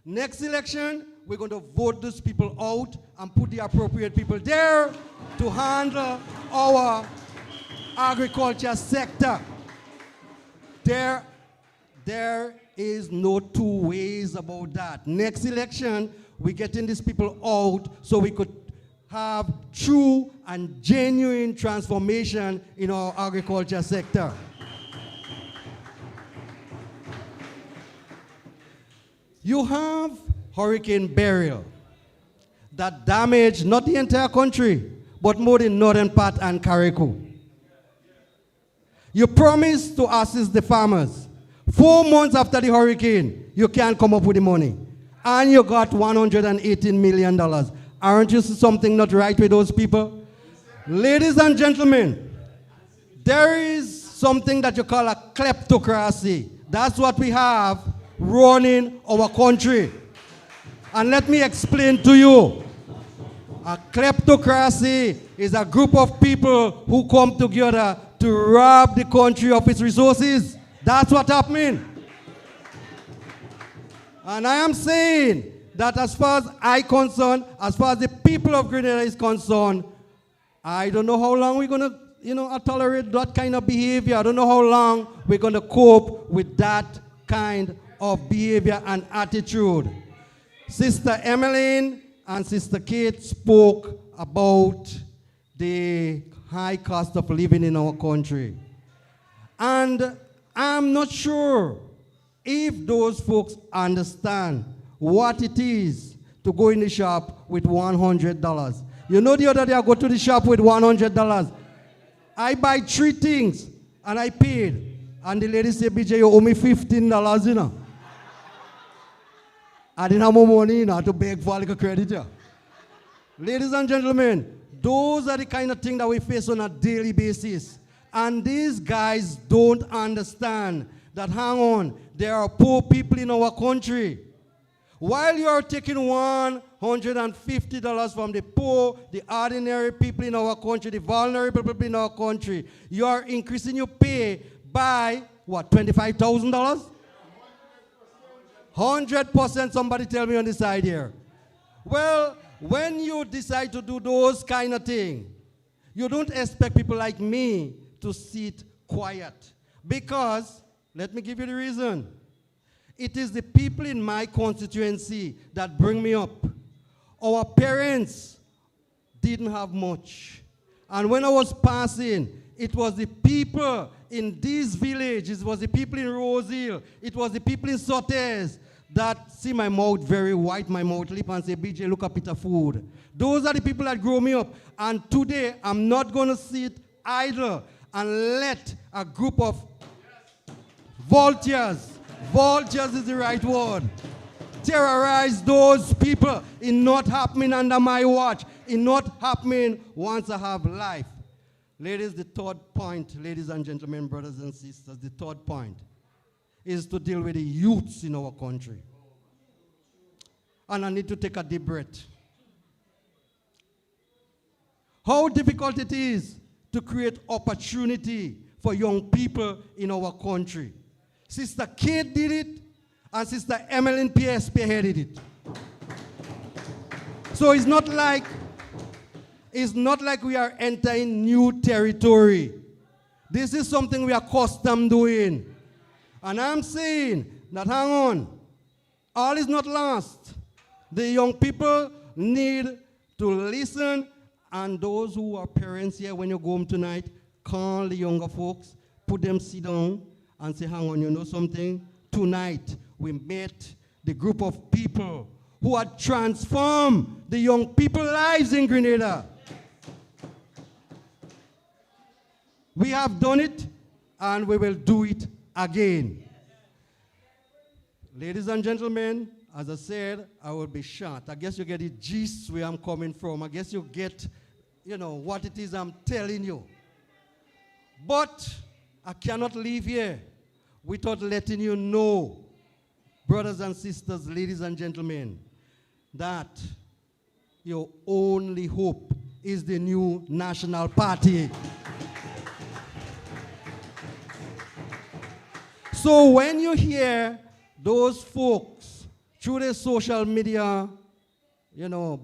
Speaker 2: Next election, we're going to vote those people out and put the appropriate people there to handle our agriculture sector. There is no two ways about that. Next election, we're getting these people out so we could have true and genuine transformation in our agriculture sector. You have Hurricane Beryl that damaged not the entire country, but more the northern part and Carriacou. You promised to assist the farmers. 4 months after the hurricane, you can't come up with the money. And you got $118 million. Aren't you something not right with those people? Ladies and gentlemen, there is something that you call a kleptocracy. That's what we have running our country. And let me explain to you. A kleptocracy is a group of people who come together to rob the country of its resources. That's what's happening. And I am saying that as far as I'm concerned, as far as the people of Grenada is concerned, I don't know how long we're going to tolerate that kind of behavior. I don't know how long we're going to cope with that kind of behavior and attitude. Sister Emmeline and Sister Kate spoke about the high cost of living in our country. And I'm not sure if those folks understand what it is to go in the shop with $100. You know, the other day I go to the shop with $100. I buy 3 things and I paid. And the lady said, BJ, you owe me $15, you know. I didn't have more money, you know, to beg for like a credit. Yeah. Ladies and gentlemen, those are the kind of things that we face on a daily basis. And these guys don't understand that, hang on, there are poor people in our country. While you are taking $150 from the poor, the ordinary people in our country, the vulnerable people in our country, you are increasing your pay by, what, $25,000? 100%, somebody tell me on the side here. Well, when you decide to do those kind of things, you don't expect people like me to sit quiet. Because, let me give you the reason. It is the people in my constituency that bring me up. Our parents didn't have much. And when I was passing, it was the people in this village, it was the people in Rosehill, it was the people in Sotes that see my mouth very white, my mouth lip, and say, BJ, look up at the food. Those are the people that grow me up. And today, I'm not going to sit idle and let a group of vultures is the right word, terrorize those people. It not happening under my watch. It not happening once I have life. Ladies, the third point, ladies and gentlemen, brothers and sisters, the third point is to deal with the youths in our country. And I need to take a deep breath. How difficult it is to create opportunity for young people in our country. Sister Kate did it, and Sister Emmeline Pierce spearheaded it. So it's not like we are entering new territory. This is something we are accustomed doing. And I'm saying that, hang on, all is not lost. The young people need to listen, and those who are parents here, when you go home tonight, call the younger folks, put them sit down, and say, hang on, you know something? Tonight, we met the group of people who had transformed the young people's lives in Grenada. We have done it, and we will do it again. Ladies and gentlemen, as I said, I will be short. I guess you get the gist where I'm coming from. I guess you get, what it is I'm telling you. But I cannot leave here without letting you know, brothers and sisters, ladies and gentlemen, that your only hope is the new national party. So when you hear those folks through the social media,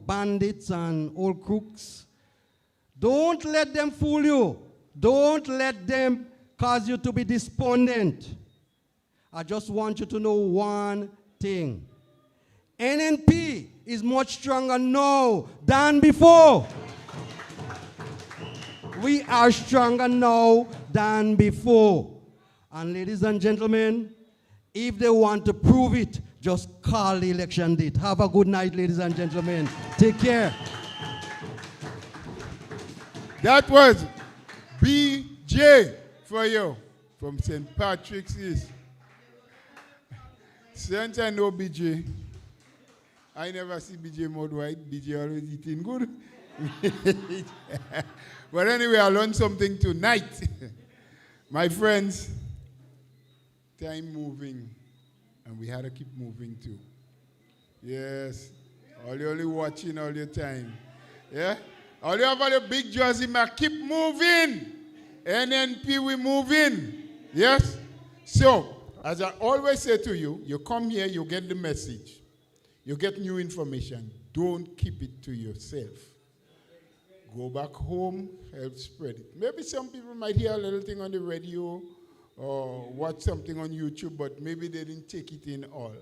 Speaker 2: bandits and old crooks, don't let them fool you. Don't let them cause you to be despondent. I just want you to know one thing. NNP is much stronger now than before. We are stronger now than before. And ladies and gentlemen, if they want to prove it, just call the election date. Have a good night, ladies and gentlemen. Take care.
Speaker 3: That was BJ for you from St. Patrick's East. Since I know BJ, I never see BJ mode white. BJ always eating good. But anyway, I learned something tonight. My friends, time moving, and we had to keep moving too. Yes, all you only watching all your time. Yeah? All you have all your big jersey, man, keep moving. NNP, we moving. Yes? So, as I always say to you, you come here, you get the message. You get new information. Don't keep it to yourself. Go back home, help spread it. Maybe some people might hear a little thing on the radio or watch something on YouTube, but maybe they didn't take it in all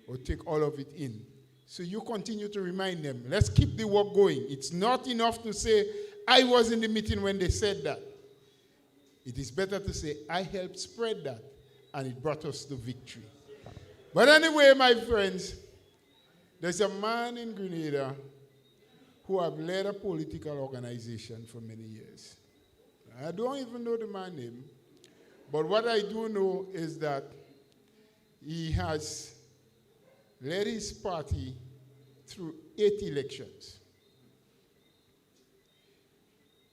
Speaker 3: or take all of it in. So you continue to remind them, let's keep the work going. It's not enough to say, I was in the meeting when they said that. It is better to say, I helped spread that, and it brought us to victory. But anyway, my friends, there's a man in Grenada who have led a political organization for many years. I don't even know the man's name, but what I do know is that he has led his party through 8 elections.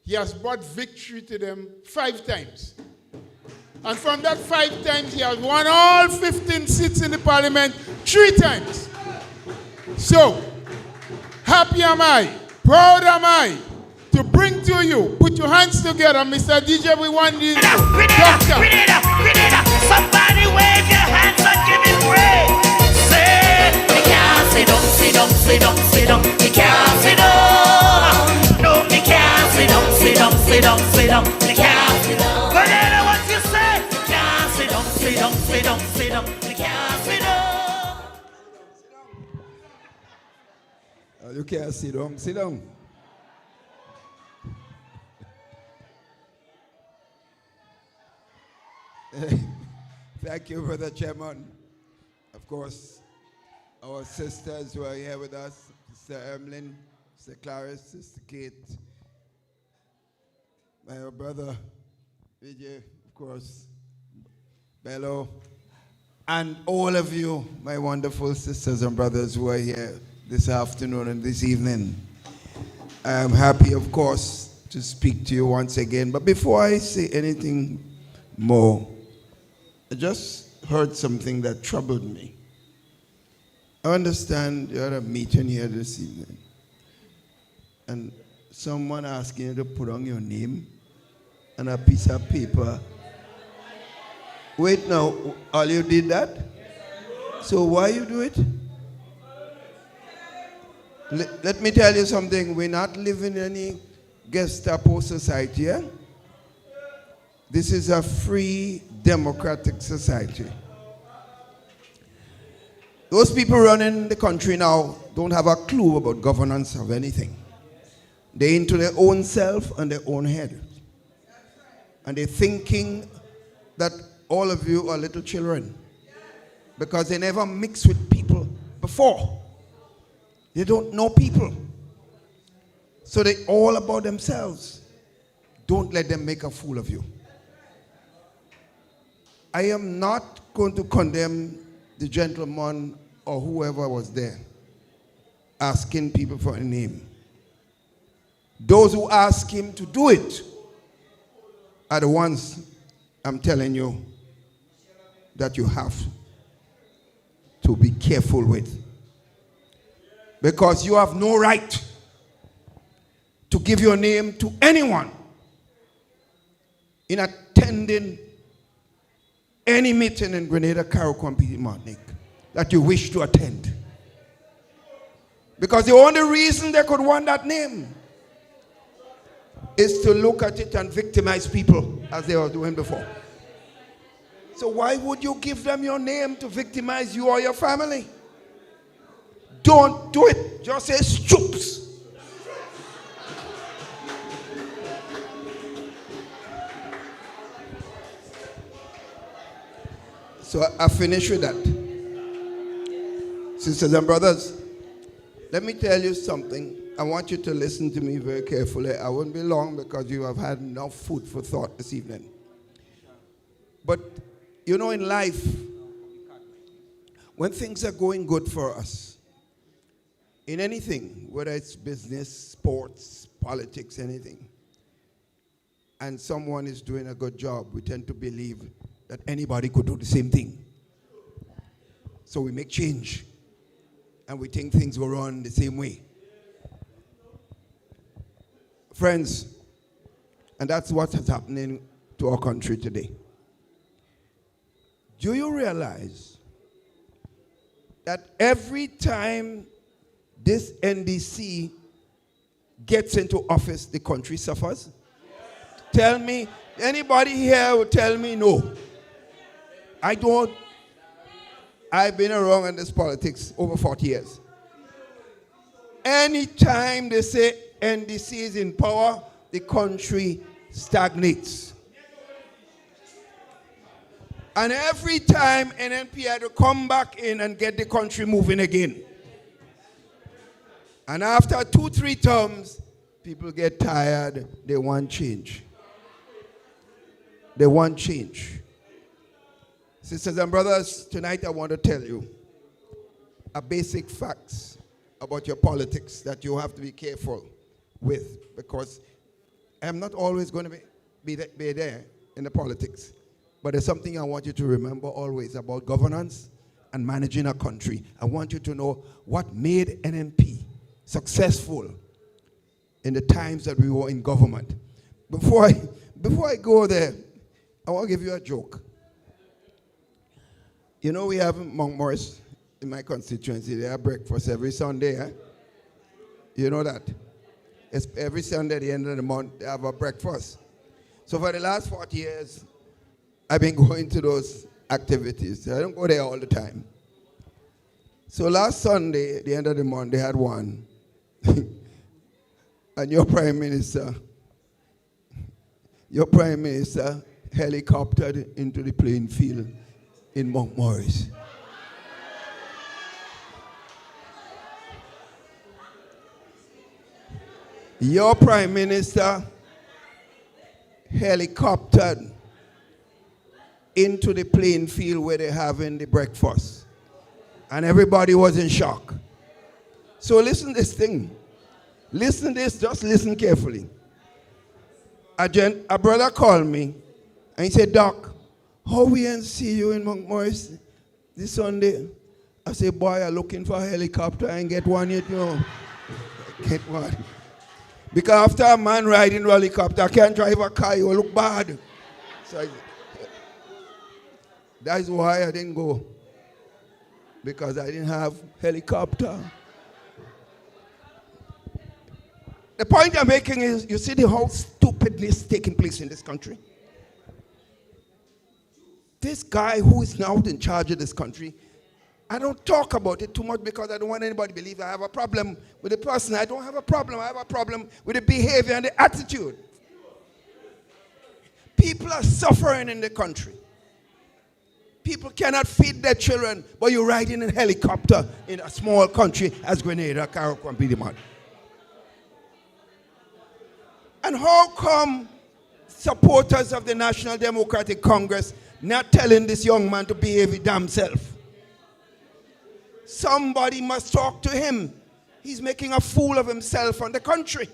Speaker 3: He has brought victory to them 5 times. And from that 5 times, he has won all 15 seats in the parliament 3 times. So, happy am I, proud am I, to bring to you, put your hands together, Mr. DJ, we want you. Doctor.
Speaker 10: Somebody wave your hands and give me praise. Say, me can't sit down, sit down, sit down, sit down. Me can't sit down. No, me can't sit down, sit down, sit down, sit down. Me can't sit down. But I know what you say. Me can't sit down, sit down, sit down, sit down. Me can't sit down.
Speaker 13: You can't sit down, sit down. Thank you, Brother Chairman. Of course, our sisters who are here with us, Sister Emlyn, Sister Clarice, Sister Kate, my brother Vijay, of course, Bello, and all of you, my wonderful sisters and brothers who are here this afternoon and this evening. I am happy, of course, to speak to you once again. But before I say anything more, I just heard something that troubled me. I understand you had a meeting here this evening, and someone asking you to put on your name and a piece of paper. Wait now, all you did that? So why you do it? Let me tell you something. We're not living in any Gestapo society, yeah? This is a free, democratic society. Those people running the country now don't have a clue about governance of anything. They're into their own self and their own head. And they're thinking that all of you are little children because they never mixed with people before. They don't know people. So they're all about themselves. Don't let them make a fool of you. I am not going to condemn the gentleman or whoever was there asking people for a name. Those who ask him to do it are the ones I'm telling you that you have to be careful with. Because you have no right to give your name to anyone in attending any meeting in Grenada, Carriacou, and Martinique that you wish to attend. Because the only reason they could want that name is to look at it and victimize people as they were doing before. So why would you give them your name to victimize you or your family? Don't do it. Just say stoops. So I finish with that. Sisters and brothers, let me tell you something. I want you to listen to me very carefully. I won't be long because you have had enough food for thought this evening. But, you know, in life, when things are going good for us, in anything, whether it's business, sports, politics, anything, and someone is doing a good job, we tend to believe that anybody could do the same thing. So we make change, and we think things will run the same way. Friends, and that's what is happening to our country today. Do you realize that every time this NDC gets into office, the country suffers? Tell me, anybody here will tell me no. I don't. I've been around in this politics over 40 years. Anytime they say NDC is in power, the country stagnates. And every time NNP had to come back in and get the country moving again. And after 2-3 terms, people get tired. They want change. They want change. Sisters and brothers, tonight I want to tell you a basic facts about your politics that you have to be careful with, because I'm not always going to be there in the politics. But there's something I want you to remember always about governance and managing a country. I want you to know what made NNP successful in the times that we were in government. Before I go there, I want to give you a joke. You know, we have Mount Morris in my constituency. They have breakfast every Sunday. Eh? You know that? It's every Sunday at the end of the month, they have a breakfast. So for the last 40 years, I've been going to those activities. I don't go there all the time. So last Sunday, at the end of the month, they had one. And your Prime Minister helicoptered into the playing field in Mount Morris. Your Prime Minister helicoptered into the playing field where they're having the breakfast. And everybody was in shock. So listen to this thing. Listen to this, just listen carefully. A brother called me and he said, "Doc, how we ain't see you in Mount Morris this Sunday?" I said, "Boy, I'm looking for a helicopter and get one yet, you know." Get one. Because after a man riding a helicopter, I can't drive a car, you will look bad. So that's why I didn't go. Because I didn't have helicopter. The point I'm making is, you see the whole stupidness taking place in this country? This guy who is now in charge of this country, I don't talk about it too much because I don't want anybody to believe I have a problem with the person. I don't have a problem. I have a problem with the behavior and the attitude. People are suffering in the country. People cannot feed their children, but you're riding in a helicopter in a small country as Grenada, Carriacou, and Piedmont. And how come supporters of the National Democratic Congress not telling this young man to behave his damn self? Somebody must talk to him. He's making a fool of himself and the country.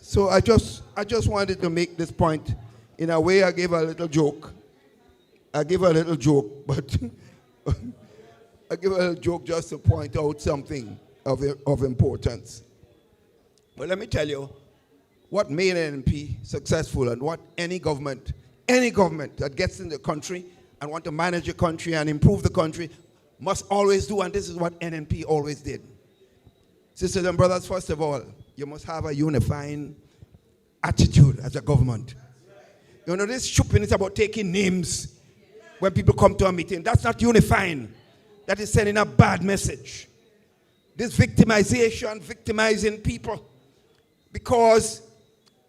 Speaker 13: So I just wanted to make this point. In a way, I gave a little joke. But I give a little joke just to point out something of importance. But let me tell you what made NNP successful, and what any government that gets in the country and want to manage the country and improve the country must always do, and this is what NNP always did. Sisters and brothers, first of all, you must have a unifying attitude as a government. You know, this shopping is about taking names when people come to a meeting. That's not unifying. That is sending a bad message. This victimizing people because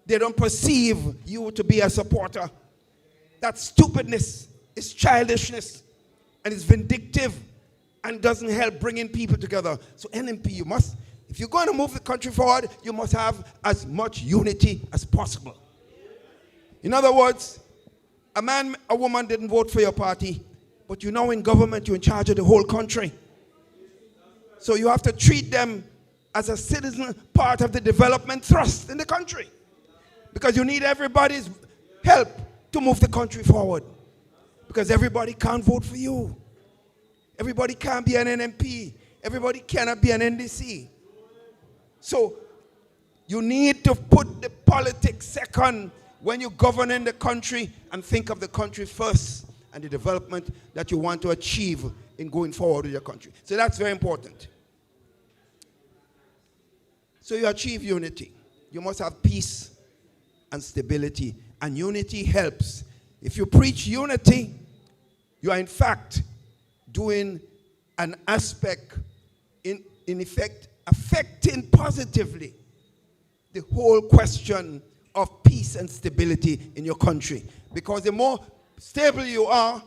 Speaker 13: they don't perceive you to be a supporter. That's stupidness. It's childishness. And it's vindictive and doesn't help bringing people together. So NMP, you must, if you're going to move the country forward, you must have as much unity as possible. In other words, a man, a woman didn't vote for your party, but you're now in government, you're in charge of the whole country. So you have to treat them as a citizen, part of the development thrust in the country. Because you need everybody's help to move the country forward. Because everybody can't vote for you. Everybody can't be an NMP. Everybody cannot be an NDC. So you need to put the politics second when you govern in the country, and think of the country first and the development that you want to achieve in going forward with your country. So that's very important. So you achieve unity. You must have peace and stability. And unity helps. If you preach unity, you are in fact doing an aspect, in effect, affecting positively the whole question of peace and stability in your country. Because the more stable you are,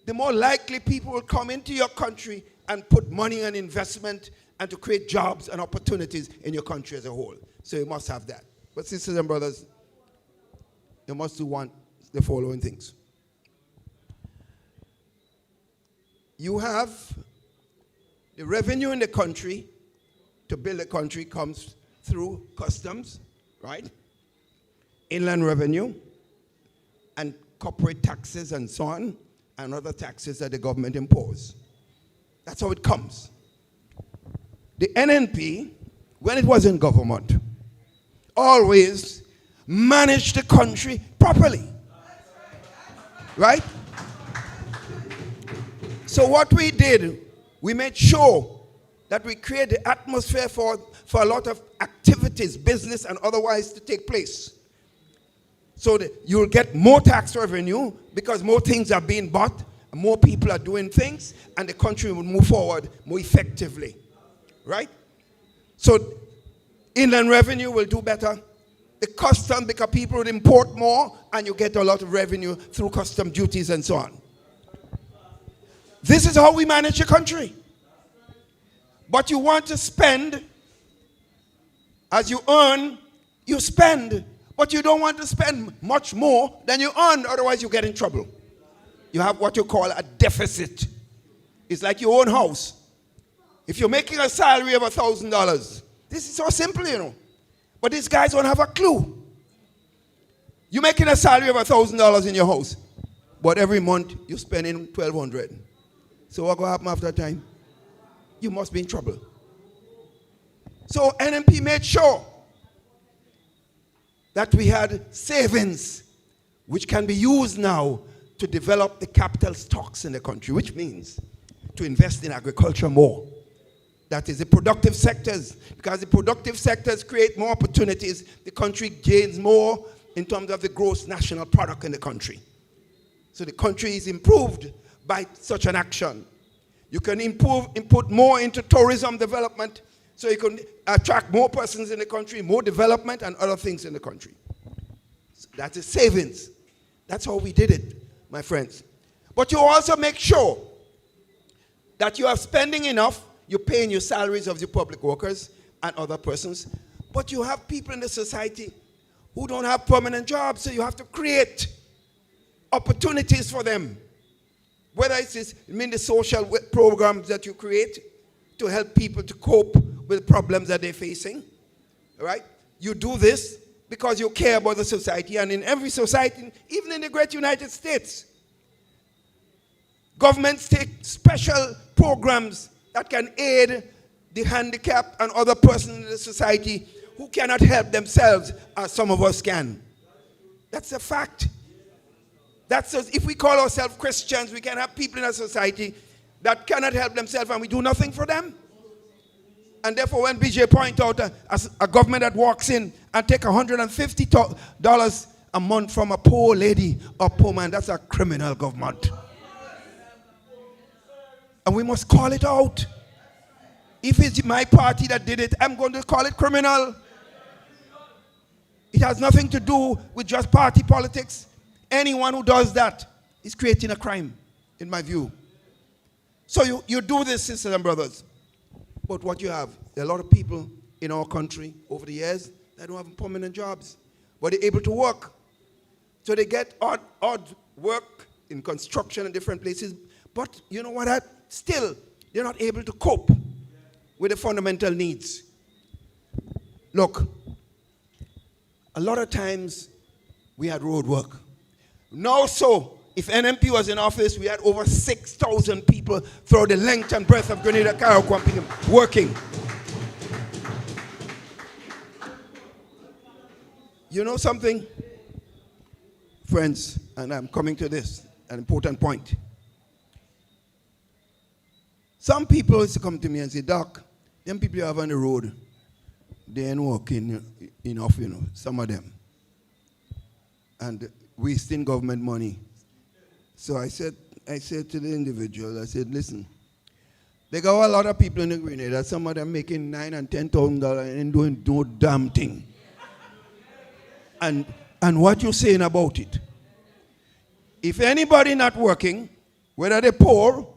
Speaker 13: the more likely people will come into your country and put money and investment and to create jobs and opportunities in your country as a whole. So you must have that. But sisters and brothers, you must do the following things. You have the revenue in the country to build the country comes through customs, right? Inland revenue and corporate taxes and so on, and other taxes that the government impose. That's how it comes. The NNP, when it was in government, always managed the country properly. Right? So what we did, we made sure that we create the atmosphere for a lot of activities, business and otherwise, to take place. So that you'll get more tax revenue because more things are being bought, more people are doing things, and the country will move forward more effectively. Right? So inland revenue will do better. The custom, because people would import more, and you get a lot of revenue through custom duties and so on. This is how we manage the country. But you want to spend, as you earn, you spend. But you don't want to spend much more than you earn, otherwise you get in trouble. You have what you call a deficit. It's like your own house. If you're making a salary of $1,000, this is so simple, you know. But these guys don't have a clue. You're making a salary of $1,000 in your house, but every month you're spending $1,200. So what will happen after a time? You must be in trouble. So NMP made sure that we had savings which can be used now to develop the capital stocks in the country, which means to invest in agriculture more. That is the productive sectors, because the productive sectors create more opportunities. The country gains more in terms of the gross national product in the country. So the country is improved by such an action. You can input more into tourism development, so you can attract more persons in the country, more development and other things in the country. So that is savings. That's how we did it, my friends. But you also make sure that you are spending enough. You're paying your salaries of the public workers and other persons. But you have people in the society who don't have permanent jobs, so you have to create opportunities for them. Whether it's the social programs that you create to help people to cope with problems that they're facing, right? You do this because you care about the society, and in every society, even in the great United States, governments take special programs that can aid the handicapped and other persons in the society who cannot help themselves as some of us can. That's a fact. That's just, if we call ourselves Christians, we can have people in our society that cannot help themselves and we do nothing for them. And therefore, when BJ point out a government that walks in and take $150 a month from a poor lady or poor man, that's a criminal government. And we must call it out. If it's my party that did it, I'm going to call it criminal. It has nothing to do with just party politics. Anyone who does that is creating a crime, in my view. So you do this, sisters and brothers. But what you have, there are a lot of people in our country over the years that don't have permanent jobs, but they're able to work. So they get odd work in construction and different places. But you know what? Still, they're not able to cope with the fundamental needs. Look, a lot of times we had road work. Now so, if NMP was in office, we had over 6,000 people throughout the length and breadth of Grenada Carriacou working. You know something? Friends, and I'm coming to this, an important point. Some people used to come to me and say, Doc, them people you have on the road, they ain't working enough, you know, some of them. And wasting government money. So I said to the individual, I said, listen, they got a lot of people in the Grenada, some of them making $9,000 and $10,000 and doing no damn thing. And what you saying about it? If anybody not working, whether they're poor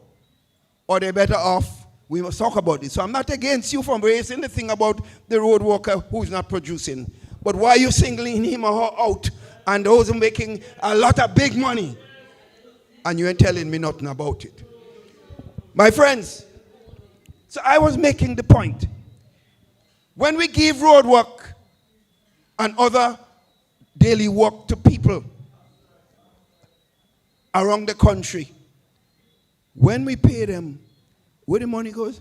Speaker 13: or they're better off, we must talk about it. So I'm not against you from raising the thing about the road worker who's not producing. But why are you singling him or her out and those making a lot of big money? And you ain't telling me nothing about it. My friends, so I was making the point. When we give road work and other daily work to people around the country, when we pay them, where the money goes?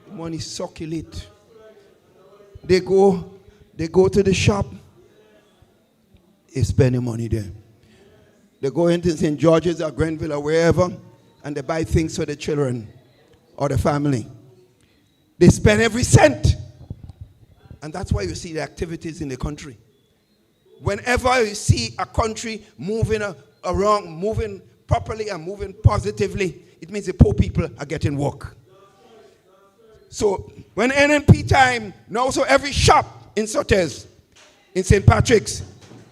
Speaker 13: The money circulate. They go to the shop, they spend the money there. They go into St. George's or Grenville or wherever, and they buy things for the children or the family. They spend every cent. And that's why you see the activities in the country. Whenever you see a country moving around, moving properly and moving positively, it means the poor people are getting work. So when NNP time, now so every shop in Sotes, in St. Patrick's,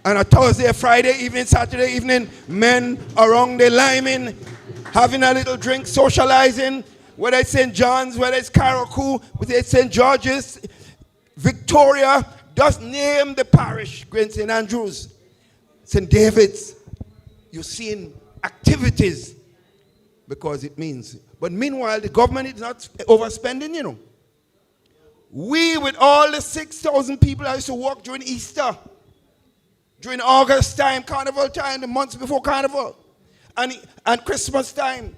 Speaker 13: and a Thursday, Friday evening, Saturday evening, men around the liming, having a little drink, socializing, whether it's St. John's, whether it's Carriacou, whether it's St. George's, Victoria, just name the parish, Great St. Andrews, St. David's. You're seeing activities because it means. But meanwhile, the government is not overspending, you know. We, with all the 6,000 people that used to work during Easter, during August time, Carnival time, the months before Carnival, and Christmas time,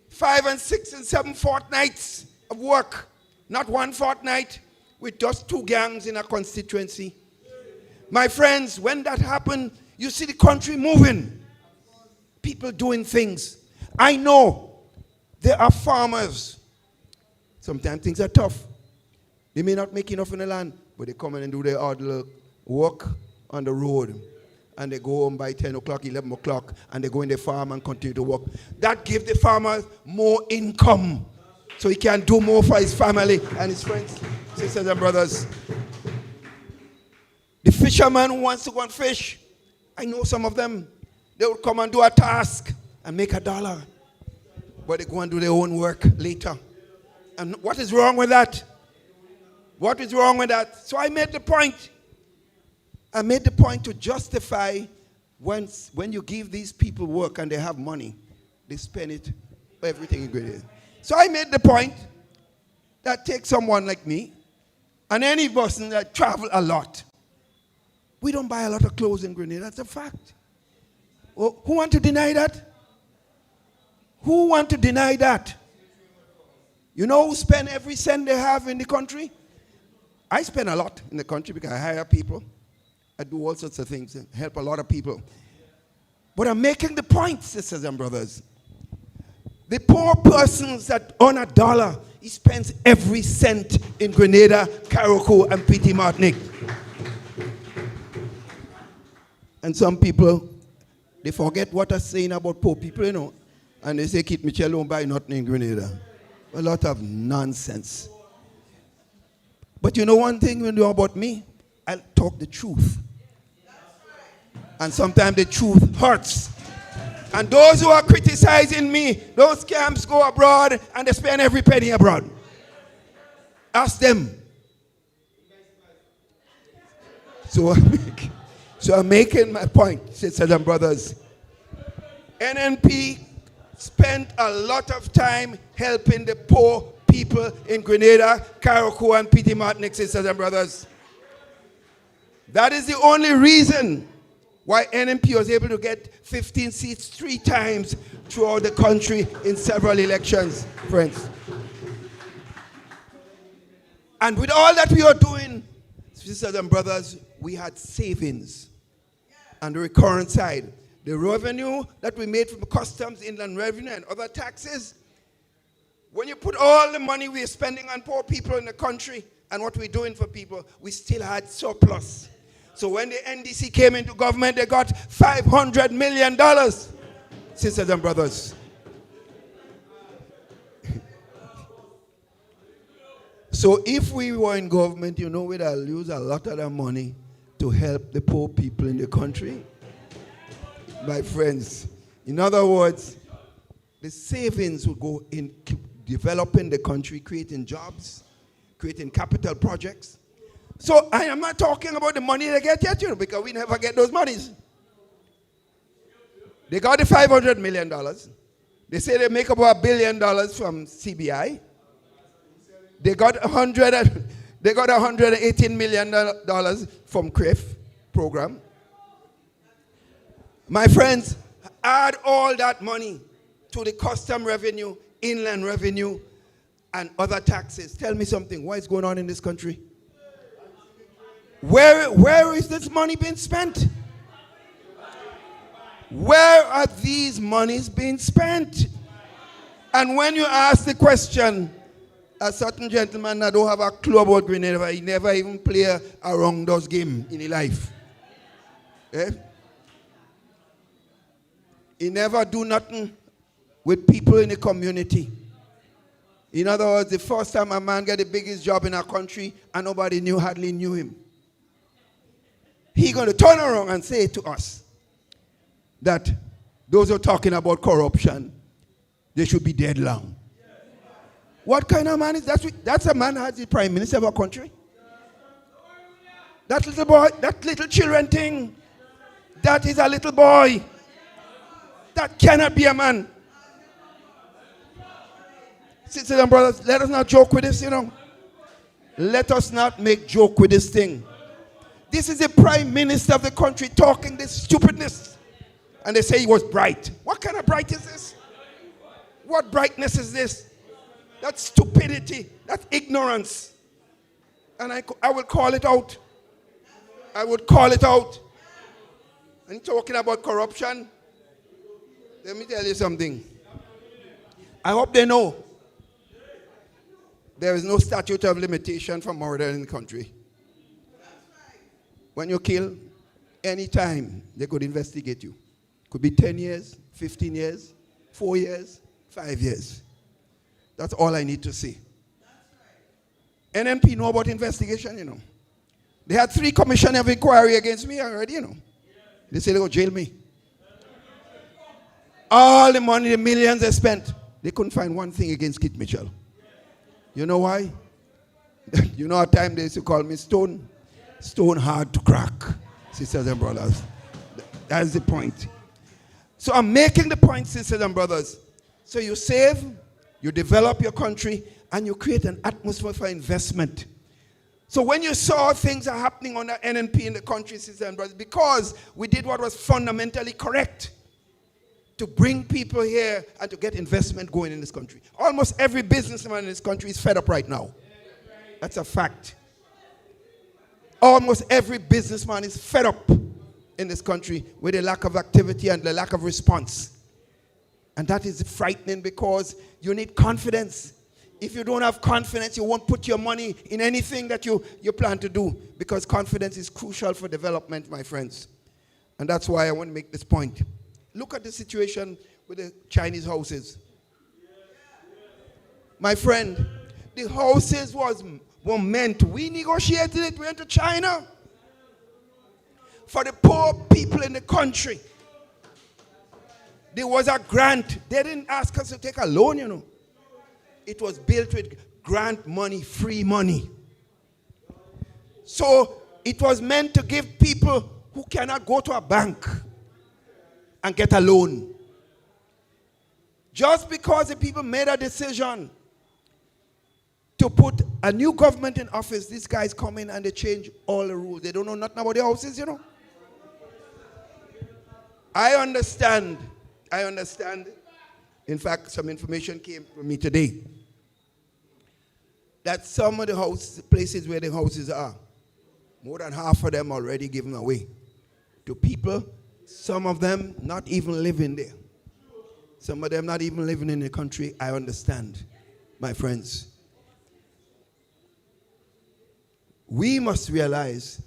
Speaker 13: 5 and 6 and 7 fortnights of work, not one fortnight with just 2 gangs in a constituency. My friends, when that happened, you see the country moving, people doing things. I know there are farmers. Sometimes things are tough. They may not make enough in the land, but they come in and do their odd little work on the road. And they go home by 10 o'clock, 11 o'clock, and they go in the farm and continue to work. That gives the farmer more income, so he can do more for his family and his friends, sisters and brothers. The fisherman who wants to go and fish, I know some of them, they would come and do a task and make $1. But they go and do their own work later. And what is wrong with that? What is wrong with that? So I made the point. I made the point to justify when you give these people work and they have money, they spend it, everything in Grenada. So I made the point that take someone like me and any person that travel a lot. We don't buy a lot of clothes in Grenada, that's a fact. Well, who want to deny that? Who want to deny that? You know who spend every cent they have in the country? I spend a lot in the country because I hire people. I do all sorts of things and help a lot of people. But I'm making the point, sisters and brothers. The poor persons that earn $1, he spends every cent in Grenada, Carriacou, and Petit Martinique. And some people, they forget what I'm saying about poor people, you know. And they say, Kit Mitchell don't buy nothing in Grenada. A lot of nonsense. But you know one thing you know about me? I'll talk the truth. And sometimes the truth hurts. And those who are criticizing me, those camps go abroad and they spend every penny abroad. Ask them. So I'm making my point, sisters and brothers. NNP spent a lot of time helping the poor people in Grenada, Carriacou, and Petit Martinique, sisters and brothers. That is the only reason why NNP was able to get 15 seats 3 times throughout the country in several elections, friends. And with all that we are doing, sisters and brothers, we had savings on the recurrent side. The revenue that we made from customs, inland revenue, and other taxes, when you put all the money we're spending on poor people in the country and what we're doing for people, we still had surplus. So when the NDC came into government, they got $500 million, sisters and brothers. So if we were in government, you know, we'd use a lot of that money to help the poor people in the country. My friends, in other words, the savings would go in developing the country, creating jobs, creating capital projects. So I am not talking about the money they get yet, you know, because we never get those monies. They got the $500 million. They say they make about $1 billion from CBI. They got $118 million from CRIF program. My friends, add all that money to the custom revenue, inland revenue, and other taxes. Tell me something. What is going on in this country? Where is this money being spent? Where are these monies being spent? And when you ask the question, a certain gentleman that don't have a clue about Grenada, he never even play a round those game in his life. Eh? He never do nothing with people in the community. In other words, the first time a man get the biggest job in our country and nobody hardly knew him. He's going to turn around and say to us that those who are talking about corruption, they should be dead long. What kind of man is that? That's a man as the prime minister of our country. That little boy, that little children thing, that is a little boy. That cannot be a man. Sisters and brothers, let us not joke with this, you know. Let us not make joke with this thing. This is the prime minister of the country talking this stupidness. And they say he was bright. What kind of bright is this? What brightness is this? That's stupidity. That's ignorance. And I will call it out. I would call it out. And talking about corruption, let me tell you something. I hope they know there is no statute of limitation for murder in the country. When you kill, any time they could investigate you. Could be 10 years, 15 years, 4 years, 5 years. That's all I need to say. NNP know about investigation, you know. They had 3 commissions of inquiry against me already, you know. They said they go jail me. All the money, the millions they spent, they couldn't find one thing against Kit Mitchell. You know why? You know at time they used to call me Stone. Stone hard to crack, sisters and brothers. That's the point. So I'm making the point, sisters and brothers. So you save, you develop your country, and you create an atmosphere for investment. So when you saw things are happening under NNP in the country, sisters and brothers, because we did what was fundamentally correct to bring people here and to get investment going in this country. Almost every businessman in this country is fed up right now. That's a fact. Almost every businessman is fed up in this country with the lack of activity and the lack of response. And that is frightening because you need confidence. If you don't have confidence, you won't put your money in anything that you plan to do, because confidence is crucial for development, my friends. And that's why I want to make this point. Look at the situation with the Chinese houses. My friend, the houses were meant, we negotiated it, we went to China for the poor people in the country. There was a grant. They didn't ask us to take a loan, you know. It was built with grant money, free money. So it was meant to give people who cannot go to a bank and get a loan. Just because the people made a decision to put a new government in office, these guys come in and they change all the rules. They don't know nothing about the houses, you know. I understand. In fact, some information came from me today that some of the places where the houses are, more than half of them already given away to people. Some of them not even living there. Some of them not even living in the country. I understand, my friends. We must realize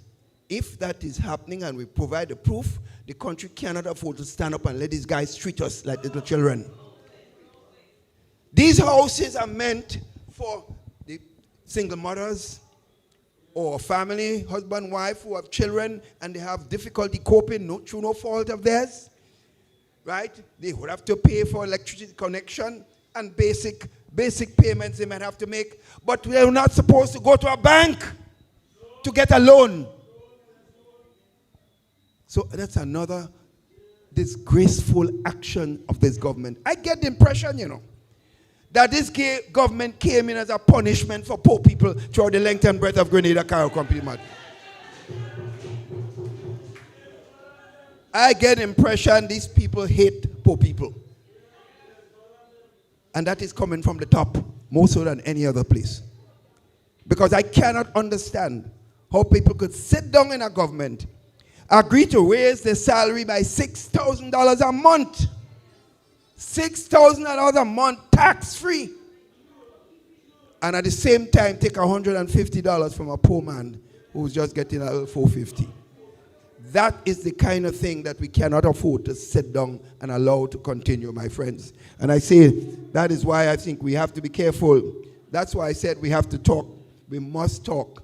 Speaker 13: if that is happening and we provide the proof, the country cannot afford to stand up and let these guys treat us like little children. These houses are meant for the single mothers or family, husband, wife, who have children and they have difficulty coping through no fault of theirs. Right? They would have to pay for electricity connection and basic payments they might have to make. But they're not supposed to go to a bank to get a loan. So that's another disgraceful action of this government. I get the impression, you know, that this government came in as a punishment for poor people throughout the length and breadth of Grenada, Carriacou, Piedmont. I get the impression these people hate poor people. And that is coming from the top, more so than any other place. Because I cannot understand how people could sit down in a government, agree to raise their salary by $6,000 a month. $6,000 a month, tax-free. And at the same time, take $150 from a poor man who's just getting a little $450. That is the kind of thing that we cannot afford to sit down and allow to continue, my friends. And I say that is why I think we have to be careful. That's why I said we have to talk. We must talk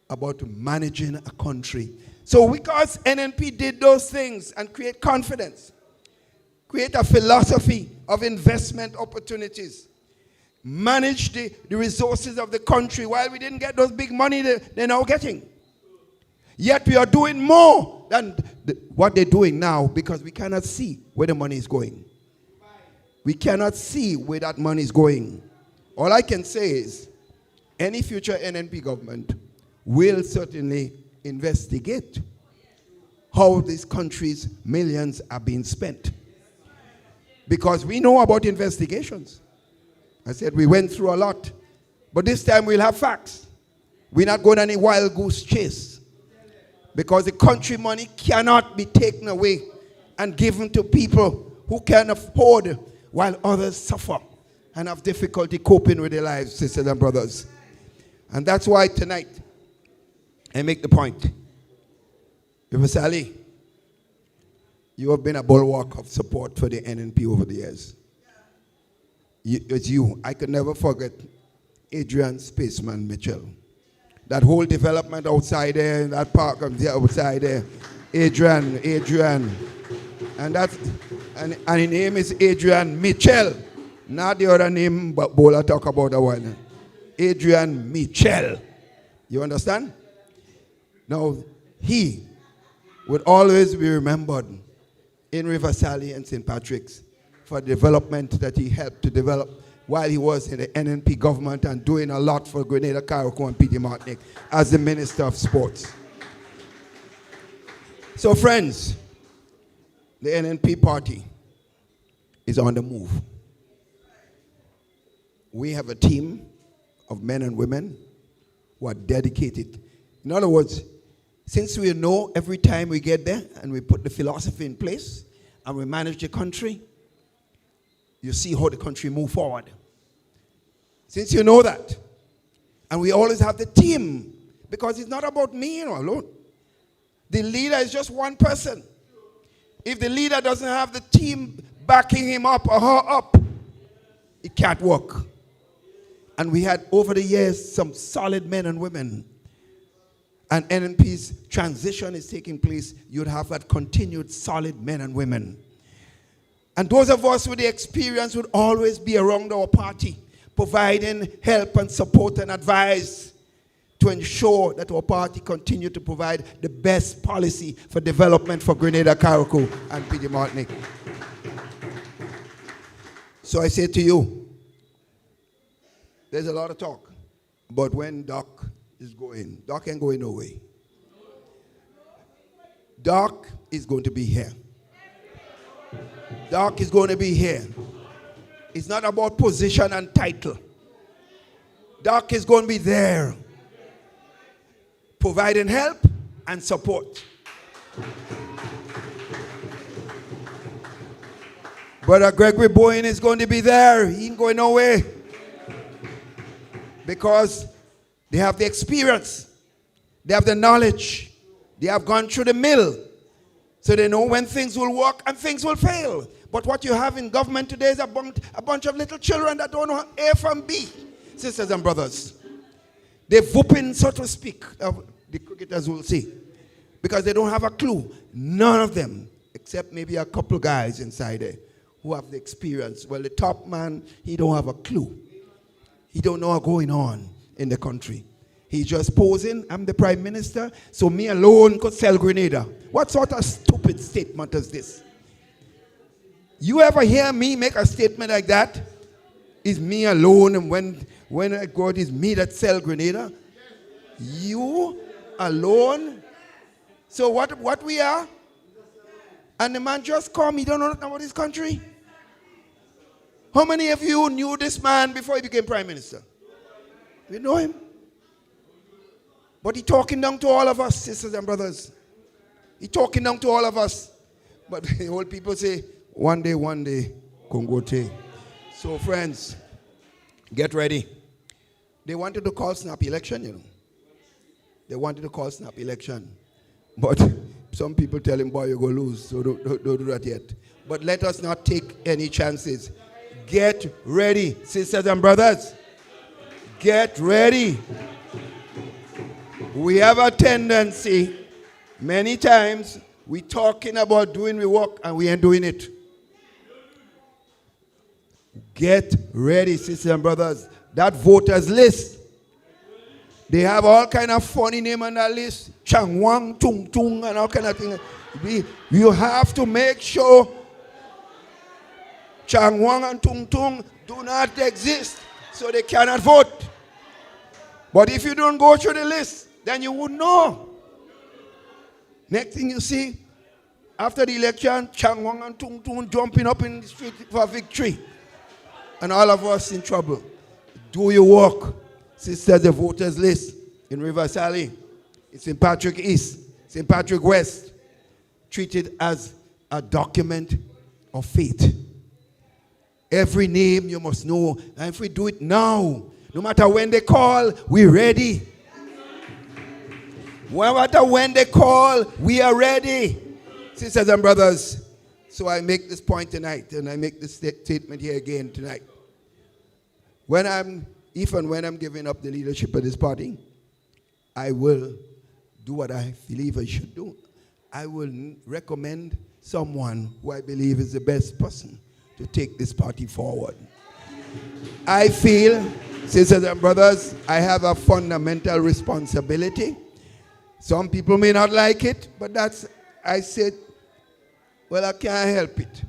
Speaker 13: about managing a country. So because NNP did those things and create confidence, create a philosophy of investment opportunities, manage the resources of the country while we didn't get those big money they're now getting. Yet we are doing more than what they're doing now because we cannot see where the money is going. We cannot see where that money is going. All I can say is any future NNP government will certainly investigate how this country's millions are being spent. Because we know about investigations. I said we went through a lot. But this time we'll have facts. We're not going any wild goose chase. Because the country money cannot be taken away and given to people who can afford while others suffer and have difficulty coping with their lives, sisters and brothers. And that's why tonight I make the point. Mr. Sallee, you have been a bulwark of support for the NNP over the years. It's you. I could never forget Adrian Spaceman Mitchell. That whole development outside there, that park outside there. Adrian. And his name is Adrian Mitchell. Not the other name but Bola talk about a while. Adrian Mitchell. You understand? Now, he would always be remembered in River Sallee and St. Patrick's for the development that he helped to develop while he was in the NNP government and doing a lot for Grenada, Carriacou, and Piedmont as the Minister of Sports. So friends, the NNP party is on the move. We have a team of men and women who are dedicated. In other words, since we know every time we get there and we put the philosophy in place and we manage the country, you see how the country move forward. Since you know that, and we always have the team, because it's not about me alone. The leader is just one person. If the leader doesn't have the team backing him up or her up, it can't work. And we had, over the years, some solid men and women. And NNP's transition is taking place. You'd have that continued solid men and women. And those of us with the experience would always be around our party, providing help and support and advice to ensure that our party continue to provide the best policy for development for Grenada, Carriacou, and PD Martinique. So I say to you, there's a lot of talk about when Doc is going. Doc ain't going no way. Doc is going to be here. Doc is going to be here. It's not about position and title. Doc is going to be there, providing help and support. Brother Gregory Bowen is going to be there. He ain't going nowhere. Because they have the experience. They have the knowledge. They have gone through the mill. So they know when things will work and things will fail. But what you have in government today is a bunch of little children that don't know A from B. Sisters and brothers. They're whooping, so to speak, the cricketers will say. Because they don't have a clue. None of them, except maybe a couple guys inside there who have the experience. Well, the top man, he don't have a clue. He don't know what's going on in the country. He's just posing, I'm the prime minister, so me alone could sell Grenada. What sort of stupid statement is this? You ever hear me make a statement like that? Is me alone, and when I go, it is me that sell Grenada? You alone? So what we are? And the man just come, he don't know nothing about his country? How many of you knew this man before he became prime minister? We know him. But he's talking down to all of us, sisters and brothers. He's talking down to all of us. But the old people say, one day, Congo Te. So friends, get ready. They wanted to call snap election, you know. They wanted to call snap election. But some people tell him, boy, you're going to lose, so don't do that yet. But let us not take any chances. Get ready, sisters and brothers. Get ready. We have a tendency, many times, we talking about doing the work and we ain't doing it. Get ready, sisters and brothers. That voters list, they have all kind of funny name on that list. Chang Wang, Tung Tung, and all kind of things. You have to make sure Chang Wang and Tung Tung do not exist, so they cannot vote. But if you don't go through the list, then you would know. Next thing you see, after the election, Chang Wang and Tung Tung jumping up in the street for victory. And all of us in trouble. Do your work. Sisters, the voters list in River Sallee, in St. Patrick East, St. Patrick West, treated as a document of faith. Every name you must know. And if we do it now, no matter when they call, we're ready. No matter when they call, we are ready. Sisters and brothers, so I make this point tonight, and I make this statement here again tonight. Even when I'm giving up the leadership of this party, I will do what I believe I should do. I will recommend someone who I believe is the best person to take this party forward. I feel, sisters and brothers, I have a fundamental responsibility. Some people may not like it, but I said, well, I can't help it.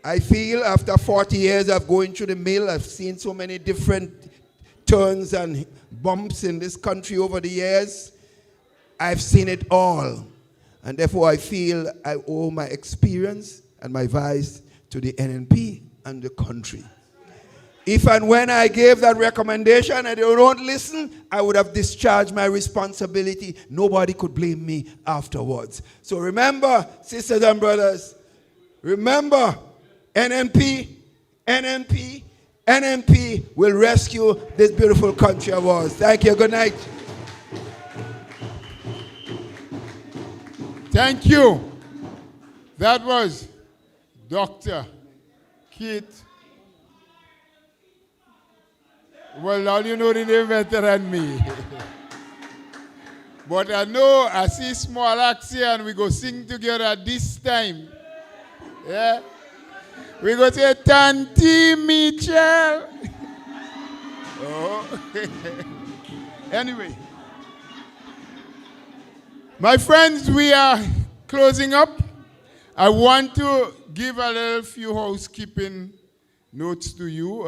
Speaker 13: I feel after 40 years of going through the mill, I've seen so many different turns and bumps in this country over the years. I've seen it all. And therefore, I feel I owe my experience and my advice to the NNP and the country. If and when I gave that recommendation and they don't listen, I would have discharged my responsibility. Nobody could blame me afterwards. So remember, sisters and brothers, remember, NNP will rescue this beautiful country of ours. Thank you. Good night.
Speaker 3: Thank you. That was Dr. Keith. Well, now you know the name better than me. But I know I see small acts here and we go sing together this time. Yeah? We go say, Tanti Mitchell. Oh. Anyway. My friends, we are closing up. I want to give a little few housekeeping notes to you.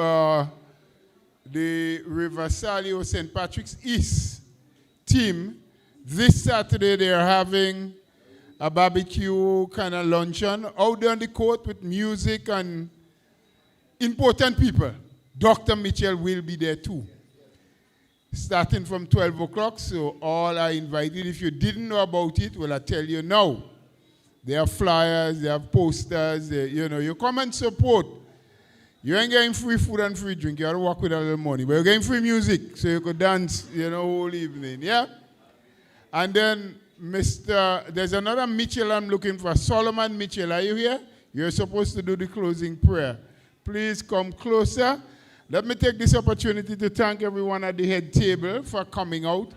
Speaker 3: The River Sallee or St. Patrick's East team, this Saturday they are having a barbecue kind of luncheon out there on the court with music and important people. Dr. Mitchell will be there too. Starting from 12 o'clock, so all are invited. If you didn't know about it, well, I tell you now. They have flyers, they have posters, you come and support. You ain't getting free food and free drink. You have to work with a little money. But you're getting free music, so you could dance, whole evening, yeah? And then, there's another Mitchell I'm looking for. Solomon Mitchell, are you here? You're supposed to do the closing prayer. Please come closer. Let me take this opportunity to thank everyone at the head table for coming out.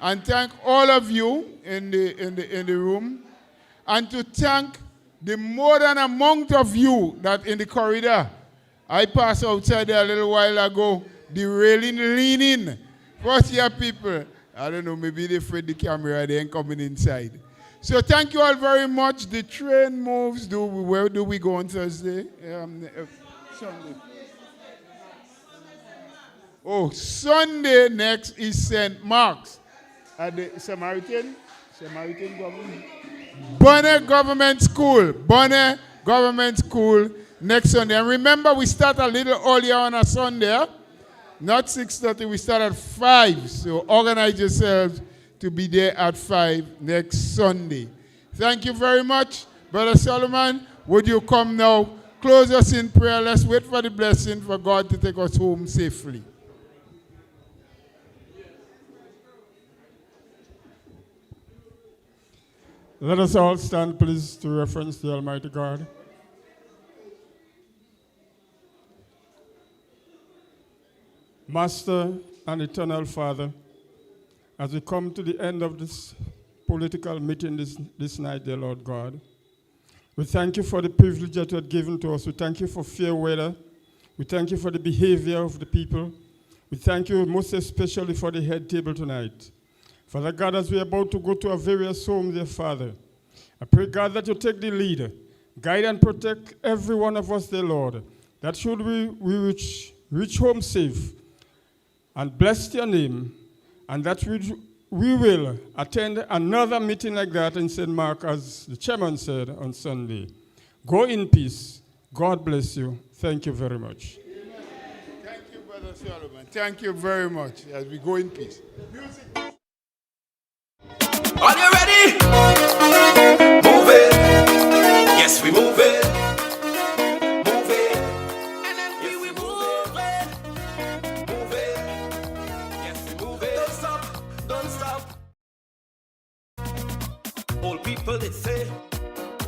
Speaker 3: And thank all of you in the room. And to thank the more than amount of you that in the corridor. I passed outside there a little while ago, the railing leaning. First year people, I don't know, maybe they afraid the camera, they ain't coming inside. So thank you all very much. The train moves. Where do we go on Thursday? Sunday. Oh, Sunday next is St. Mark's at the Samaritan Government. Bonnet Government School. Next Sunday. And remember, we start a little earlier on a Sunday. Not 6:30, we start at 5. So organize yourselves to be there at 5 next Sunday. Thank you very much. Brother Solomon, would you come now? Close us in prayer. Let's wait for the blessing for God to take us home safely.
Speaker 14: Let us all stand, please, to reference the Almighty God. Master and Eternal Father, as we come to the end of this political meeting this night, dear Lord God, we thank you for the privilege that you have given to us. We thank you for fair weather. We thank you for the behavior of the people. We thank you most especially for the head table tonight. Father God, as we are about to go to our various homes, dear Father, I pray, God, that you take the lead, guide and protect every one of us, dear Lord, that should we reach home safe, and bless your name, and that we will attend another meeting like that in St. Mark, as the chairman said on Sunday. Go in peace. God bless you. Thank you very much.
Speaker 3: Amen. Thank you, Brother Solomon. Thank you very much as we go in peace. Music.
Speaker 1: Are you ready? Move it. Yes, we move it. Move it. Yes, we move it. Move it. Yes, we move it. Don't stop. Don't stop. Old people, they say,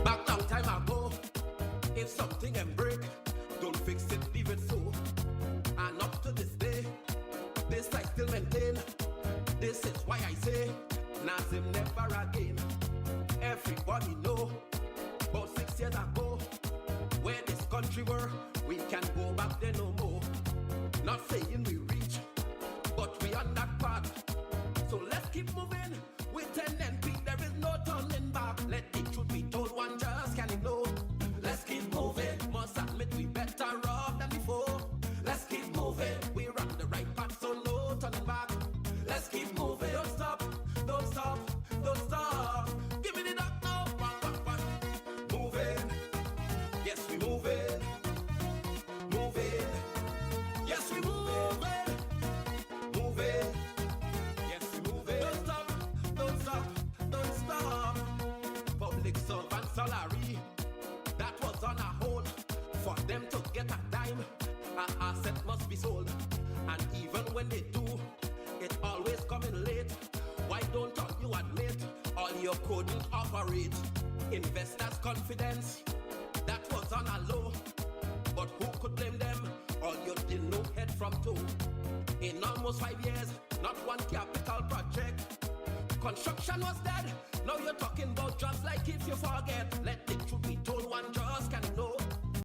Speaker 1: back long time ago, if something can break, don't fix it, leave it so. And up to this day, this I still maintain. This is why I say, Nazim never again. Everybody know, about 6 years ago, where this country were, we can go back there no more. Not saying we reach, but we on that path. So let's keep moving with NNP, there is no turning back. Let the truth be told, one just can't ignore. Let's keep moving, must admit we better off than before. Let's keep moving, we're on the right path, so no turning back. Let's keep moving, don't stop, don't stop, don't stop. Give me the duck now, moving, yes we moving, moving, yes you couldn't operate. Investors' confidence, that was on a low. But who could blame them? All you didn't know head from toe. In almost 5 years, not one capital project. Construction was dead. Now you're talking about jobs like if you forget. Let the truth be told, one just can know.